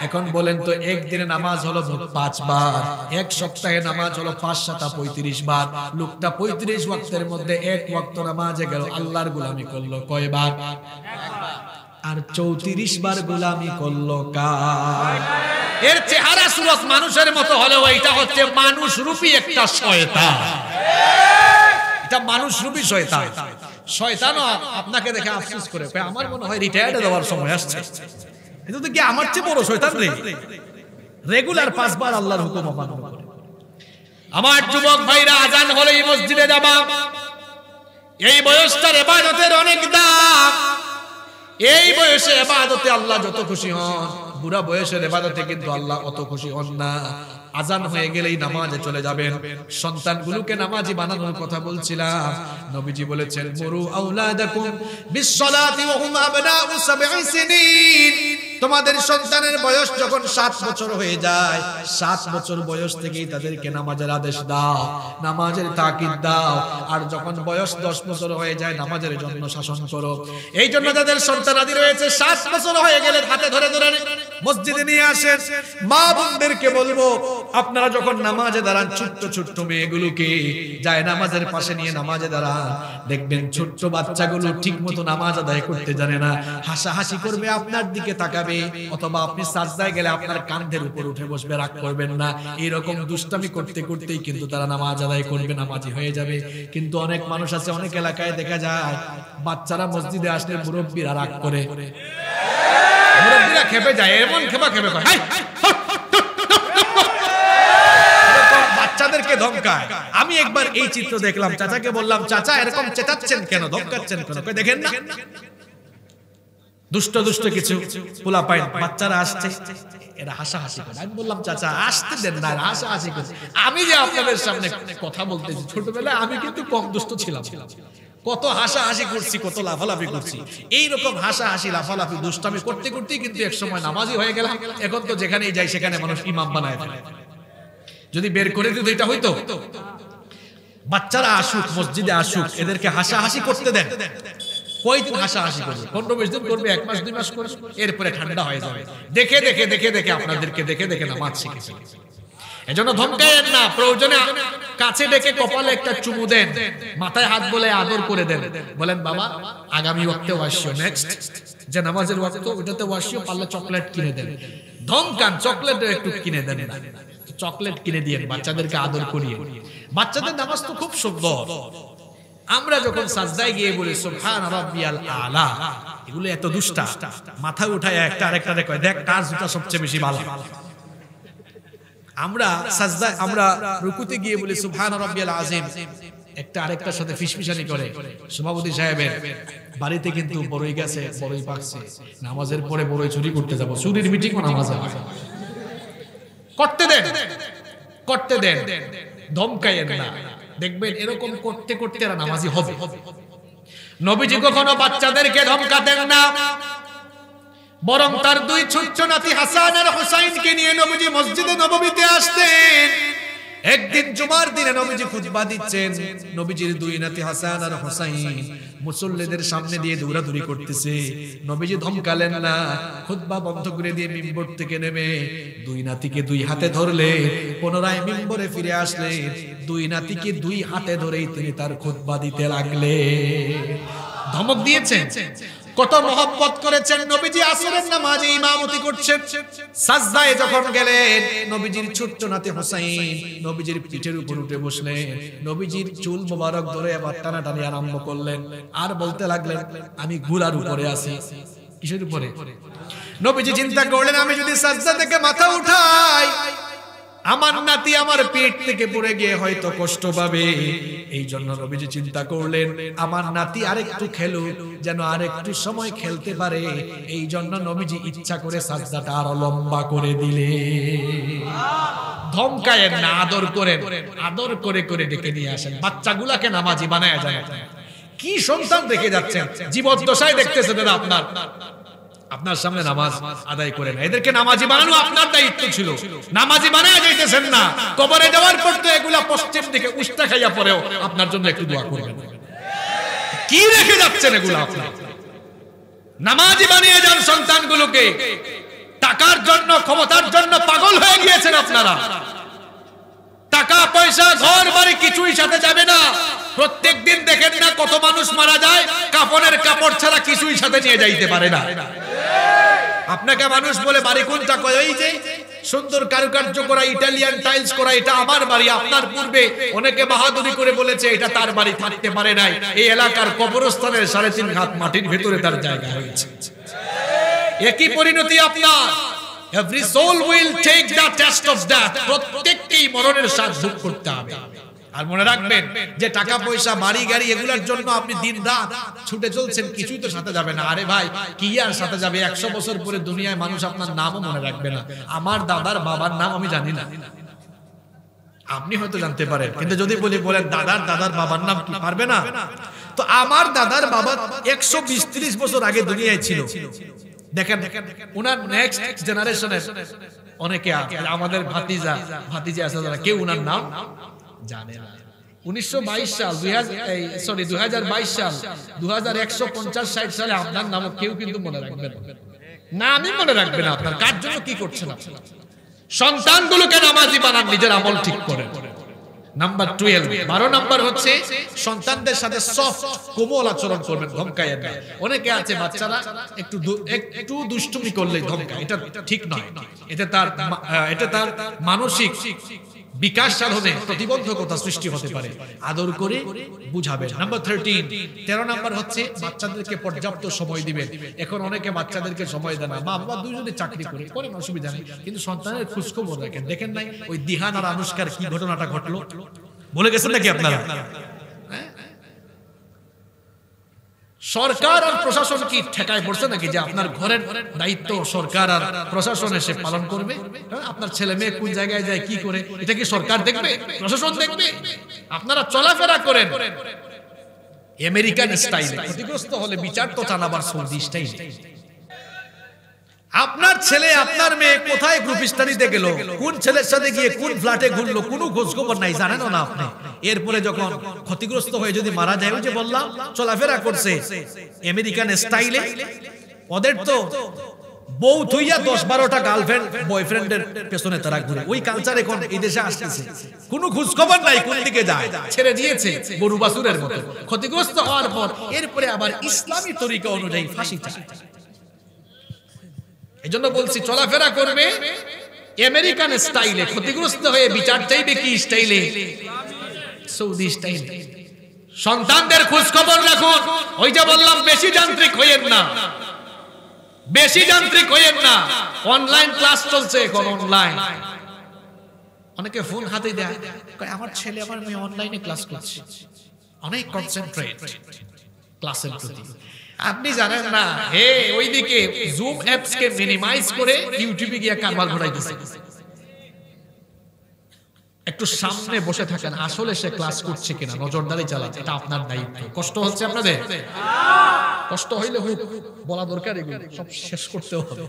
এখন বলেন তো, একদিনে নামাজ হলো 5 বার, এক সপ্তাহে নামাজ হলো 5-7 35 বার। লোকটা 35 ওয়াক্তের মধ্যে এক ওয়াক্ত নামাজে গেল, আল্লাহর গোলামি করলো কয়বার? আর 34 বার গোলামি করলো কার? এর চেহারা সুরত মানুষের মতো হলেও এটা হচ্ছে মানুষ রূপী একটা শয়তান। এটা মানুষ রূপী শয়তান। শয়তানও আপনাকে দেখে আফসোস করে, আমার মনে হয় রিটায়ার্ড দেওয়ার সময় আসছে। এটা তো কি আমার চেয়ে বড় শয়তান রে? রেগুলার 5 বার আল্লাহর হুকুম অমান্য করে। আমার যুবক ভাইরা, আজান হলেই মসজিদে যাবা। এই বয়সটার ইবাদতের অনেক দাম। এই বয়সে ইবাদতে আল্লাহ যত খুশি হন, বুড়া বয়সের ইবাদতে কিন্তু আল্লাহ অত খুশি হন না। আজান হয়ে গেলেই নামাজে চলে যাবেন। সন্তানগুলোকে নামাজি বানানোর কথা বলছিলাম। নবীজি বলেছেন, মুরু আওলাদাকুম বিসসালাতি ওয়া হুম আবনাউ 7 সিনিন। তোমাদের সন্তানের বয়স যখন 7 বছর হয়ে যায়, 7 বছর বয়স থেকেই তাদেরকে নামাজের আদেশ দাও, নামাজের তাকিদ দাও। আর যখন বয়স 10 বছর হয়ে যায়, নামাজের জন্য শাসন করো। এই জন্য যাদের সন্তানাদি রয়েছে 7 বছর হয়ে গেলে হাতে ধরে ধরে মসজিদে নিয়ে আসেন। মা বোনদেরকে বলবো, আপনারা যখন নামাজে দাঁড়ান, ছোট্ট ছোট্ট মেয়েগুলোকে যায় নামাজের পাশে নিয়ে নামাজে দাঁড়ান। দেখবেন ছোট্ট বাচ্চাগুলো ঠিক মতো নামাজ আদায় করতে জানে না, হাসাহাসি করবে, আপনার দিকে তাকাবে, অথবা আপনি সাজদায় গেলে আপনার কাঁধের উপর উঠে বসবে, রাগ করবেন না। এইরকম দুষ্টামি করতে করতেই কিন্তু তারা নামাজ আদায় করবে, নামাজি হয়ে যাবে। কিন্তু অনেক মানুষ আছে, অনেক এলাকায় দেখা যায় বাচ্চারা মসজিদে আসলে মুরব্বীরা রাগ করে, মুরব্বীরা খেপে যায়, এমন খেপা খেপে করে, বাচ্চাদেরকে ধমকায়। আমি একবার এই চিত্র দেখলাম, চাচাকে বললাম, চাচা এরকম চেঁচাচ্ছেন কেন, ধমকাচ্ছেন কেন? দেখেন না, দুষ্ট দুষ্ট কিছু পোলাপাইন বাচ্চারা আসছে, এরা হাসাহাসি করে। আমি বললাম, চাচা আসতে দেন না, হাসাহাসি করে। আমি যে আপনাদের সামনে কথা বলতেছি, ছোটবেলায় আমি কিন্তু কম দুষ্ট ছিলাম, কত হাসাহাসি করছি, কত লাফালাফি করছি। এইরকম হাসাহাসি লাফালাফি দুষ্টামি করতে করতেই কিন্তু এক সময় নামাজি হয়ে গেলাম। এখন তো যেখানেই যাই সেখানে মানুষ ইমাম বানায় ফেলে। যদি বের করে দিত এটা হইতো। বাচ্চারা আসুক, মসজিদে আসুক, এদেরকে হাসাহাসি করতে দেন। কয়দিন হাসাহাসি করবে? 15-20 দিন করবে, 1 মাস 2 মাস করবে, এরপরে ঠান্ডা হয়ে যাবে। দেখে দেখে দেখে দেখে আপনাদেরকে দেখে দেখে নামাজ শিখেছে। এজন্য ধমকায়েন না, প্রয়োজনে কাছে ডেকে কপালে একটা চুমু দেন, মাথায় হাত বলে আদর করে দেন, বলেন বাবা আগামী ওয়াক্তে ওয়াসিও, নেক্সট যে নামাজের ওয়াক্ত ওটাতে ওয়াসিও, পারলে চকলেট কিনে দেন। ধমকান, চকলেট একটু কিনে দেন না, চকলেট কিনে দিয়ে বাচ্চাদেরকে আদর করিয়ে। বাচ্চাদের নামাজ তো খুব সুন্দর। আমরা যখন সাজদায় গিয়ে বলি সুবহান রাব্বিয়াল আলা, এগুলো এত দুষ্টা, মাথা উঠায় একটা আরেকটা কয় দেখ কার জুতা সবচেয়ে বেশি ভালো। আমরা সাজদায়, আমরা রুকুতে গিয়ে বলি সুবহান রাব্বিয়াল আযীম, একটা আরেকটার সাথে ফিসফিসানি করে। সভাপতি সাহেবের বাড়িতে কিন্তু বড়ই গেছে, বড়ই পাকছে, নামাজের পরে বড়ই চুরি করতে যাব, চুরির মিটিংও নামাজে করতে দেন, করতে দেন, ধমকাইয়েন না। দেখবেন এরকম করতে করতে এরা নামাজি হবে। নবীজি কখনো বাচ্চাদেরকে ধমকাতেন না, বরং তার দুই ছোট্ট নাতি হাসান আর হুসাইনকে নিয়ে নবীজি মসজিদে নববীতে আসতেন। একদিন জুমার দিনে নবীজি খুতবা দিচ্ছেন, নবীজির দুই নাতি হাসান আর হুসাইন মুসল্লিদের সামনে দিয়ে দৌড়াদৌড়ি করতেছে। নবীজি ধমকালেন না, খুতবা বন্ধ করে দিয়ে মিম্বর থেকে নেমে দুই নাতিকে দুই হাতে ধরলে, পুনরায় মিম্বরে ফিরে আসলে দুই নাতিকে দুই হাতে ধরেই তিনি তার খুতবা দিতে লাগলেন। ধমক দিয়েছেন, কত মহব্বত করেছেন। নবীজি আসরের নামাজে ইমামতি করছেন, সাজদায় যখন গেলেন নবীজির ছোট্ট নাতি হুসাইন নবীজির পিঠের উপর উঠে বসলেন, নবীজির চুল মোবারক ধরে আবার টানাটানি আরম্ভ করলেন, আর বলতে লাগলেন আমি ঘোড়ার উপরে আছি। কিসের উপরে? নবীজি চিন্তা করলেন আমি যদি সাজদা থেকে মাথা উঠাই, আমার নাতি আমার পেট থেকে পড়ে গিয়ে হয়তো কষ্ট পাবে। এই জন্য নবীজি চিন্তা করলেন আমার নাতি আরেকটু খেলুক, যেন আরেকটু সময় খেলতে পারে। এই জন্য নবীজি ইচ্ছা করে সাজদাটা আরো লম্বা করে দিলে। ধমকায়েন না, আদর করেন, আদর করে করে ডেকে নিয়ে আসেন। বাচ্চাগুলাকে নামাজি বানায়া যায়। কি সন্তান রেখে যাচ্ছেন, জীবদ্দশায় দেখতেছেন না আপনার আপনার সামনে নামাজ আদায় করে না। এদেরকে নামাজি বানানো আপনার দায়িত্ব ছিল, নামাজি বানায় যাইতেছেন না। কবরে যাওয়ার পর তো এগুলা পশ্চিম দিকে উষ্টা খাইয়া পরেও আপনার জন্য একটু দোয়া করবেন। কি রেখে যাচ্ছেন এগুলা? আপনার নামাজি বানিয়ে যান সন্তানগুলোকে। টাকার জন্য, ক্ষমতার জন্য পাগল হয়ে গিয়েছেন আপনারা। টাকা পয়সা ঘর বাড়ি কিছুই সাথে যাবে না। প্রত্যেকদিন দেখেন না কত মানুষ মারা যায়, কাফনের কাপড় ছাড়া কিছুই সাথে নিয়ে যাইতে পারে না। আপনাকে মানুষ বলে বাড়ি কোনটা, কয় ওই যে সুন্দর কারুকার্য করা ইটালিয়ান টাইলস করা, এটা আমার বাড়ি। আপনার পূর্বে অনেকে বাহাদুরি করে বলেছে এটা তার বাড়ি, থাকতে পারে নাই। এই এলাকার কবরস্থানের 3.5 হাত মাটির ভেতরে তার জায়গা হয়েছে। একই পরিণতি আপনার। Every soul will take the test of death. প্রত্যেককেই মরণের স্বাদ ভোগ করতে হবে। আর মনে রাখবেন যে টাকা পয়সা বাড়ি গাড়ি এগুলোর জন্য আপনি দিন রাত ছুটে চলছেন, কিছুই তো সাথে যাবে না। আরে ভাই কি আর সাথে যাবে? 100 বছর পরে দুনিয়ায় মানুষ আপনার নামও মনে রাখবে না। আমার দাদার বাবার নাম আমি জানি না, আপনি হয়তো জানতে পারেন, কিন্তু যদি বলেন দাদার দাদার বাবার নাম, কি পারবে না? তো আমার দাদার বাবা 120-30 বছর আগে দুনিয়ায় ছিল। দেখেন উনার নেক্সট জেনারেশনের অনেকে আমাদের ভাতিজা আছে যারা কেউ উনার নাম জানে না। 1922 সাল 2022 সাল 2150-60 সালে আপনার নাম কেউ কিন্তু মনে রাখবে না। আমি মনে রাখবে না। আপনার কার জন্য কি করছেন? সন্তানগুলোকে নামাজি বানান, নিজের আমল ঠিক করেন। নাম্বার 12 নাম্বার হচ্ছে সন্তানদের সাথে সফট কোমল আচরণ করবেন, ধমকায়েন না। অনেকে আছে বাচ্চারা একটু দুষ্টুমি করলে ধমকায়, এটা ঠিক নয়। এটা তার মানসিক বিকাশ সাধনে প্রতিবন্ধকতা সৃষ্টি হতে পারে। আদর করে বুঝাবেন। নাম্বার 13 নাম্বার হচ্ছে বাচ্চাদেরকে পর্যাপ্ত সময় দিবেন। এখন অনেকে বাচ্চাদেরকে সময় দেয় না। মা বাবা দুজনে চাকরি করেন, অসুবিধা নেই, কিন্তু সন্তানের খোঁজখবর রাখেন। দেখেন নাই ওই দিহান আর আনুষ্কার কি ঘটনাটা ঘটলো, বলে গেছেন নাকি আপনারা? সরকার আর প্রশাসন কি ঠেকায় পড়ছে নাকি যে আপনার ঘরের দায়িত্ব সরকার আর প্রশাসন এসে পালন করবে? আপনার ছেলে মেয়ে কোন জায়গায় যায় কি করে, এটা কি সরকার দেখবে, প্রশাসন দেখবে? আপনারা চলাফেরা করেন আমেরিকান স্টাইলে। ক্ষতিগ্রস্ত হলে বিচার তো চান আবার সৌদি স্টাইলে। আপনার ছেলে আপনার মেয়ে কোথায় গ্রুপ স্টাডিতে গেল, কোন ছেলের সাথে গিয়ে কোন ফ্ল্যাটে ঘুরলো, কোনো খোঁজ খবর নাই, জানেন না আপনি। এরপরে যখন ক্ষতিগ্রস্ত হয়ে যদি মারা যায়, ওই যে বললাম চলাফেরা করছে আমেরিকান স্টাইলে। ওদের তো বউ থুইয়া 10-12টা গার্লফ্রেন্ড বয়ফ্রেন্ডের পেছনে তারা ঘুরে। ওই কালচার এখন এই দেশে আসতেছে। কোনো খোঁজ খবর নাই কোন দিকে যায়, ছেড়ে দিয়েছে গরু বাছুরের মতো। ক্ষতিগ্রস্ত হওয়ার পর এরপরে আবার ইসলামী তরিকা অনুযায়ী ফাঁসি চায়। এজন্য বলছি চলাফেরা করবে আমেরিকান স্টাইলে, ক্ষতিগ্রস্ত হয়ে বিচার চাইবে কি স্টাইলে? সৌদি স্টাইলে। সন্তানদের খোঁজ খবর রাখুন। ওই যে বললাম বেশি যান্ত্রিক হইয়েন না, বেশি যান্ত্রিক হইয়েন না। অনলাইন ক্লাস চলছে এখন, অনলাইন। অনেকে ফোন হাতে দেয়, কয় আমার ছেলে আমার মেয়ে অনলাইনে ক্লাস করছে, অনেক কনসেন্ট্রেট ক্লাসের প্রতি। আপনি জানেন না হে ওইদিকে জুম অ্যাপস কে মিনিমাইজ করে ইউটিউবে গিয়ে কারবার ঘটাইতেছে। একটু সামনে বসে থাকেন, আসলে সে ক্লাস করছে কিনা নজরদারি চালাচ্ছে, এটা আপনার দায়িত্ব। কষ্ট হচ্ছে আপনাদের? কষ্ট হইলে হোক, বলা দরকার, এগুলো সব শেষ করতে হবে।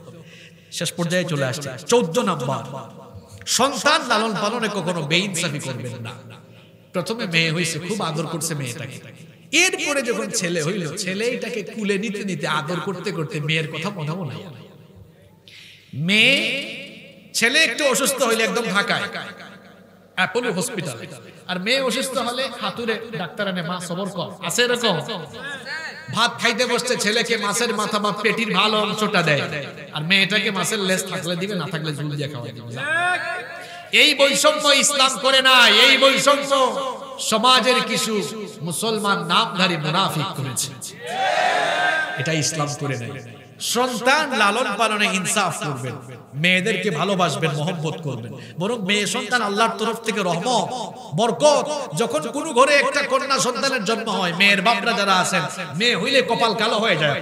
শেষ পর্যায়ে চলে আসছে 14 নাম্বার, সন্তান লালন পালনে কখনো বেইনসাফি করবেন না। প্রথমে মেয়ে হইছে, খুব আদর করছে মেয়েটাকে, এরপরে যখন ছেলে হইল, ছেলেটাকে কুলে নিতে নিতে আদর করতে করতে মেয়ের কথা মনে মনে মেয়ে, ছেলে একটু অসুস্থ হইলে একদম ঢাকায় অ্যাপোলো হসপিটাল, আর মেয়ে অসুস্থ হলে হাতুরে ডাক্তার আনে, মা সবর কর, আছে এরকম। ভাত খাইতে বসছে, ছেলেকে মাছের মাথা বা পেটির ভালো অংশটা দেয়, আর মেয়েটাকে মাছের লেজ থাকলে দিবে, না থাকলে ঝুল দিয়ে খাওয়া দিবে। এই বৈষম্য ইসলাম করে না, এই বৈষম্য সমাজের কিছু মুসলমান নামধারী মুনাফিক করেছে, এটা ইসলাম করে নাই। সন্তান লালন পালনে ইনসাফ করবেন, মেয়েদেরকে ভালোবাসবেন, মহব্বত করবেন। বরং মেয়ে সন্তান আল্লাহর তরফ থেকে রহমত, বরকত। যখন কোন ঘরে একটা কন্যা সন্তানের জন্ম হয়, মেয়ের বাপরা যারা আছেন, মেয়ে হইলে কপাল কালো হয়ে যায়,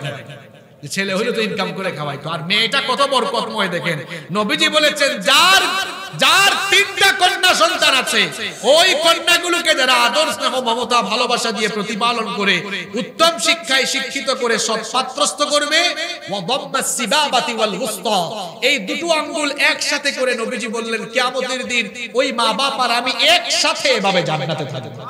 ছেলে হইলে তো ইনকাম করে খাওয়াই তো, আর মেয়েটা কত বরকতময় দেখেন। নবীজি বলেছেন যার 3টা কন্যা সন্তান আছে, ওই কন্যাগুলোকে যারা আদর, স্নেহ, মমতা, ভালোবাসা দিয়ে প্রতিপালন করে, উত্তম শিক্ষায় শিক্ষিত করে সৎ পাত্রস্থ করবে, এই দুটো আঙ্গুল একসাথে করে নবীজি বললেন কিয়ামতের দিন ওই মা বাপ আর আমি একসাথে এভাবে জান্নাতে থাকবো।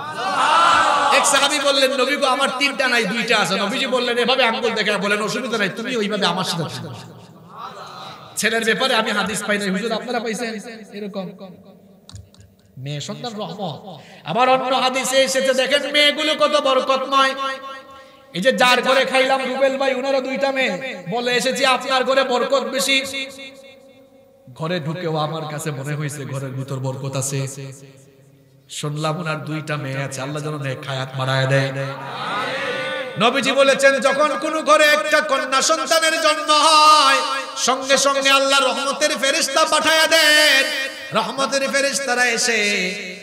এক সাহাবী বললেন, নবী গো আমার 3টা নাই 2টা আছে। নবীজি বললেন এভাবে আঙ্গুল দেখে বলেন অসুবিধা নাই, তুমি ওইভাবে আমার সাথে থাকো। ছেলের ব্যাপারে আমি হাদিস পাই নাই, হুজুর আপনারা পাইছেন এরকম? মেয়ে সন্তান রহমত। আবার অন্য হাদিসে এসেছে, দেখেন মেয়েগুলো কত বরকতময়। এই যে যার ঘরে খাইলাম রুবেল ভাই, উনারও 2টা মেয়ে, বলে এসেছি আপনার ঘরে বরকত বেশি। ঘরে ঢুকেও আমার কাছে মনে হয়েছে ঘরের ভিতর বরকত আছে। শুনলাম ওনার 2টা মেয়ে আছে, আল্লাহ যেন নেক হায়াত বাড়ায় দেয়। নবীজি বলেছেন যখন কোন ঘরে একটা কন্যা সন্তানের জন্ম হয়, সঙ্গে সঙ্গে আল্লাহ রহমতের ফেরেশতা পাঠায়া দেন। রহমতের ফেরেশতারা এসে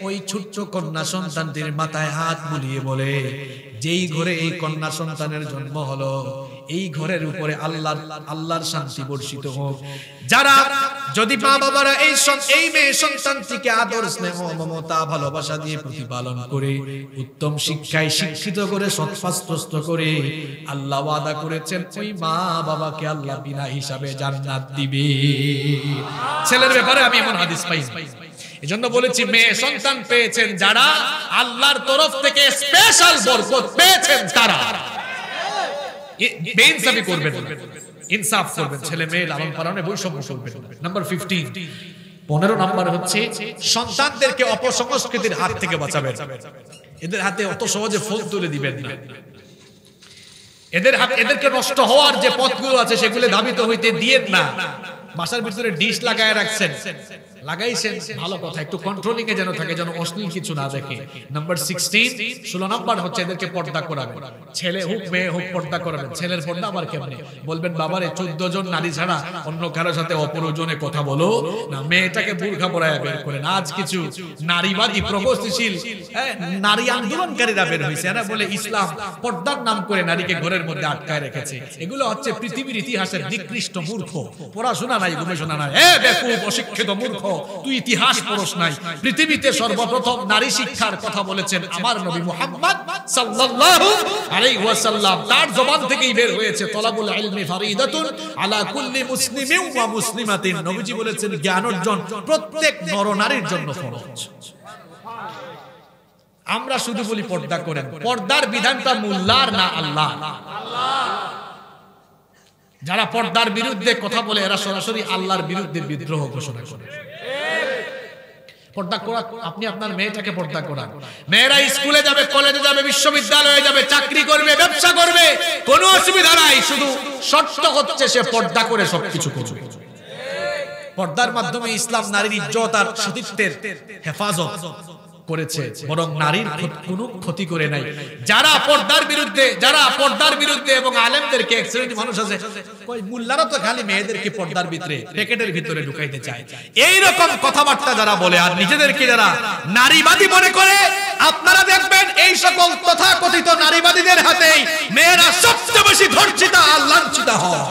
ওই ছোট্ট কন্যা সন্তানটির মাথায় হাত বুলিয়ে বলে, যেই ঘরে এই কন্যা সন্তানের জন্ম হলো, এই ঘরের উপরে আল্লাহর শান্তি বর্ষিত হোক। যারা যদি মা বাবারা এই মেয়ে সন্তানটিকে আদর, স্নেহ, মমতা, ভালোবাসা দিয়ে প্রতিপালন করে, উত্তম শিক্ষায় শিক্ষিত করে, সৎপাত্রস্থ করে, আল্লাহ ওয়াদা করেছেন ওই মা বাবাকে আল্লাহ বিনা হিসাবে জান্নাত দিবে। ছেলের ব্যাপারে আমি এমন হাদিস পাই। এজন্য বলেছি মেয়ে সন্তান পেয়েছেন যারা, আল্লাহর তরফ থেকে স্পেশাল বরকত পেয়েছেন তারা। বেইনসাফি করবেন, ইনসাফ করবেন, ছেলে মেয়ে লালন পালনে বৈষম্য করবেন। নাম্বার 15 নাম্বার হচ্ছে সন্তানদেরকে অপসংস্কৃতির হাত থেকে বাঁচাবেন। এদের হাতে অত সহজে ফোন তুলে দিবেন না। এদেরকে নষ্ট হওয়ার যে পথগুলো আছে সেগুলো ধাবিত হইতে দিয়েন না। বাসার ভিতরে ডিশ লাগায় রাখছেন, লাগাইছেন, ভালো কথা, একটু কন্ট্রোলিং এ যেন থাকে, যেন অশ্লীল কিছু না দেখে। নাম্বার 16 নাম্বার হচ্ছে এদেরকে পর্দা করাবেন। ছেলে হোক মেয়ে হোক পর্দা করাবেন। ছেলের পর্দা আবার কেমনে বলবেন, বাবারে 14 জন নারী ছাড়া অন্য কারো সাথে অপরজনে কথা বলো না, মেয়েটাকে বুরখা পরায়া বের করেন। আজ কিছু নারীবাদী প্রগতিশীল নারী আন্দোলনকারীরা বের হয়েছে, এরা বলে ইসলাম পর্দার নাম করে নারীকে ঘরের মধ্যে আটকায় রেখেছে। এগুলো হচ্ছে পৃথিবীর ইতিহাসের নিকৃষ্ট মূর্খ। পড়াশোনা নাই, গবেষণা নাই, বেকুব অশিক্ষিত মূর্খ, তুই ইতিহাস পড়স নাই। পৃথিবীতে সর্বপ্রথম নারী শিক্ষার কথা বলেছেন আমার নবী মুহাম্মদ সাল্লাল্লাহু আলাইহি ওয়াসাল্লাম। তার জবান থেকেই বের হয়েছে তলাবুল ইলমি ফারিদাতুন আলা কুল্লি মুসলিমিন ওয়া মুসলিমাতিন। নবীজি বলেছেন জ্ঞান অর্জন প্রত্যেক নরনারীর জন্য ফরজ। আমরা শুধু বলি পর্দা করেন, পর্দার বিধানটা মোল্লার না আল্লাহ। যারা পর্দার বিরুদ্ধে কথা বলে এরা সরাসরি আল্লাহর বিরুদ্ধে বিদ্রোহ ঘোষণা করে। পর্দা করা, আপনি আপনার মেয়েটাকে পর্দা করান। মেয়েরা স্কুলে যাবে, কলেজে যাবে, বিশ্ববিদ্যালয়ে যাবে, চাকরি করবে, ব্যবসা করবে, কোনো অসুবিধা নাই। শুধু শর্ত হচ্ছে সে পর্দা করে সবকিছু করবে। পর্দার মাধ্যমে ইসলাম নারীর ইজ্জত আর সতীত্বের হেফাজত করেছে, বরং নারীর কোনো ক্ষতি করে নাই। যারা পর্দার বিরুদ্ধে এবং আলেমদেরকে, এক শ্রেণীর মানুষ আছে কই মুল্লারা তো খালি মেয়েদেরকে পর্দার ভিতরে প্যাকেটের ভিতরে ঢুকাইতে চায়, এই রকম কথাবার্তা যারা বলে আর নিজেদেরকে যারা নারীবাদী মনে করে, আপনারা দেখবেন এই সকল তথাকথিত নারীবাদীদের হাতেই মেয়েরা সবচেয়ে বেশি ধর্ষিতা আর লাঞ্ছিতা হয়।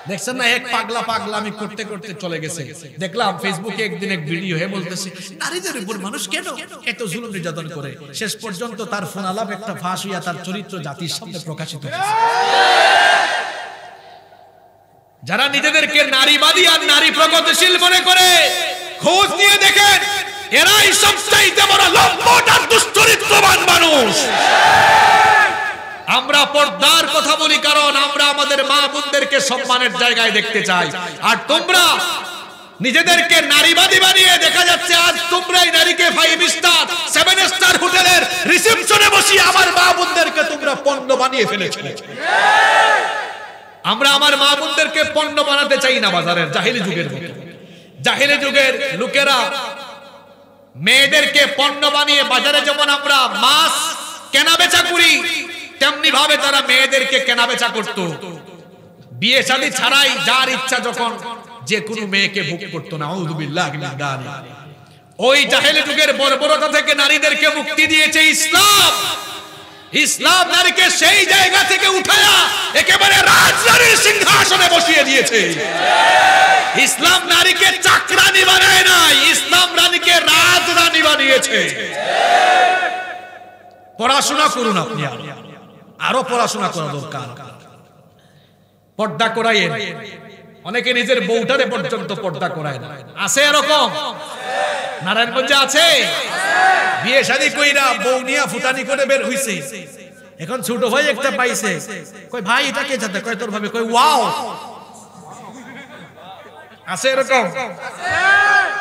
দেখছেন না, এক পাগলা পাগলামি করতে করতে চলে গেছে। দেখলাম ফেসবুকে একদিন এক ভিডিও হে বলতেছে নারীদের উপর মানুষ কেন এত জুলুম নির্যাতন করে, শেষ পর্যন্ত তার ফোন আলাপ একটা ফাঁস হইয়া তার চরিত্র জাতির সামনে প্রকাশিত হয়েছে। যারা নিজেদেরকে নারীবাদী আর নারী প্রগতিশীল মনে করে, খোঁজ নিয়ে দেখেন এরাই সবচাইতে বড় লম্পট আর দুশ্চরিত্রবান মানুষ। আমরা পর্দার কথা বলি কারণ আমরা আমাদের মা বোনদেরকে সম্মানের জায়গায় দেখতে চাই, আর তোমরা নিজেদেরকে নারীবাদী বানিয়ে দেখা যাচ্ছে আজ তোমরাই নারীকে 5 স্টার 7 স্টার হোটেলের রিসেপশনে বসিয়ে আমার মা বোনদেরকে তোমরা পণ্য বানিয়ে ফেলেছো। আমরা আমার মা বোনদেরকে পণ্য বানাতে চাই না বাজারের জাহিলি যুগের মতো। জাহিলি যুগের লোকেরা মেয়েদেরকে পণ্য বানিয়ে বাজারে যেমন আমরা মাছ কেনা বেচা করি, তেমনি ভাবে তারা মেয়েদেরকে কেনা বেচা করত। বিয়ে শাদী ছাড়াই যার ইচ্ছা যখন যে কোনো মেয়েকে ভোগ করতো না। আউযুবিল্লাহি মিন যালিক। ওই জাহেলি যুগের বর্বরতা থেকে নারীদেরকে মুক্তি দিয়েছে ইসলাম। ইসলাম নারীকে সেই জায়গা থেকে উঠায়া একেবারে রাজরানীর সিংহাসনে বসিয়ে দিয়েছে। ইসলাম নারীকে চাকরানী বানায় নাই, ইসলাম নারীকে রাজরানী বানিয়েছে। পড়াশোনা করুন, আপনি আরো পড়াশোনা করা দরকার। পর্দা করাইয়েন। অনেকে নিজের বউটারে পর্যন্ত পর্দা করায় না, আছে এরকম? নারায়ণগঞ্জে আছে। বিয়ে শাদী কইরা বউ নিয়া ফুটানি করে বের হইছে। এখন ছোট ভাই একটা পাইছে, কই ভাই এটা কে জানতে, কই তোর ভাবে, কই ওয়াও। আছে এরকম?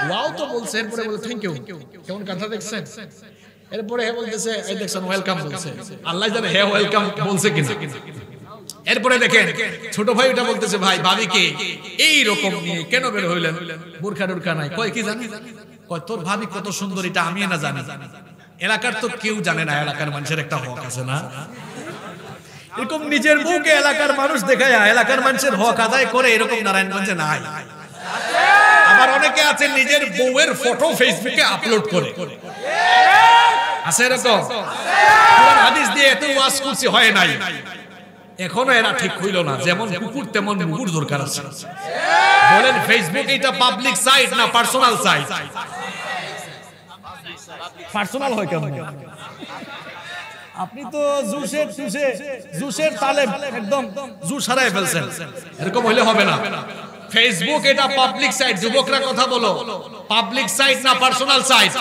ওয়াও তো বলছে, এরপরে বলে থ্যাংক ইউ। কেমন কথা দেখছেন? এরপরে হে বলতেছে এই দেখছেন ওয়েলকাম বলছে। আল্লাহ জানে হে ওয়েলকাম বলছে কিনা। এরপরে দেখেন ছোট ভাই ওটা বলতেছে ভাই ভাবিকে এই রকম নিয়ে কেন বের হইলেন, বোরখা টুরখা নাই। কয় কি জানি, কয় তোর ভাবি কত সুন্দর এটা আমি না জানি। এলাকার তো কেউ জানে না, এলাকার মানুষের একটা হক আছে না? এরকম নিজের বউকে এলাকার মানুষ দেখায় এলাকার মানুষের হক আদায় করে, এরকম নারায়ণগঞ্জে নাই। আবার অনেকে আছে নিজের বউয়ের ফটো ফেসবুকে আপলোড করে, আছে এরকম? কোরআন হাদিস দিয়ে এত ওয়াজ করছি হয় নাই, এখনো এরা ঠিক হইল না। যেমন কুকুর তেমন মুগুর দরকার আছে। বলেন ফেসবুক এটা পাবলিক সাইট না পার্সোনাল সাইট? পার্সোনাল হয় কেমন? আপনি তো জুসের তালে একদম জুস হারায় ফেলছেন, এরকম হইলে হবে না। ফেসবুক এটা পাবলিক সাইট। যুবকরা কথা বলো, পাবলিক সাইট না পার্সোনাল সাইট?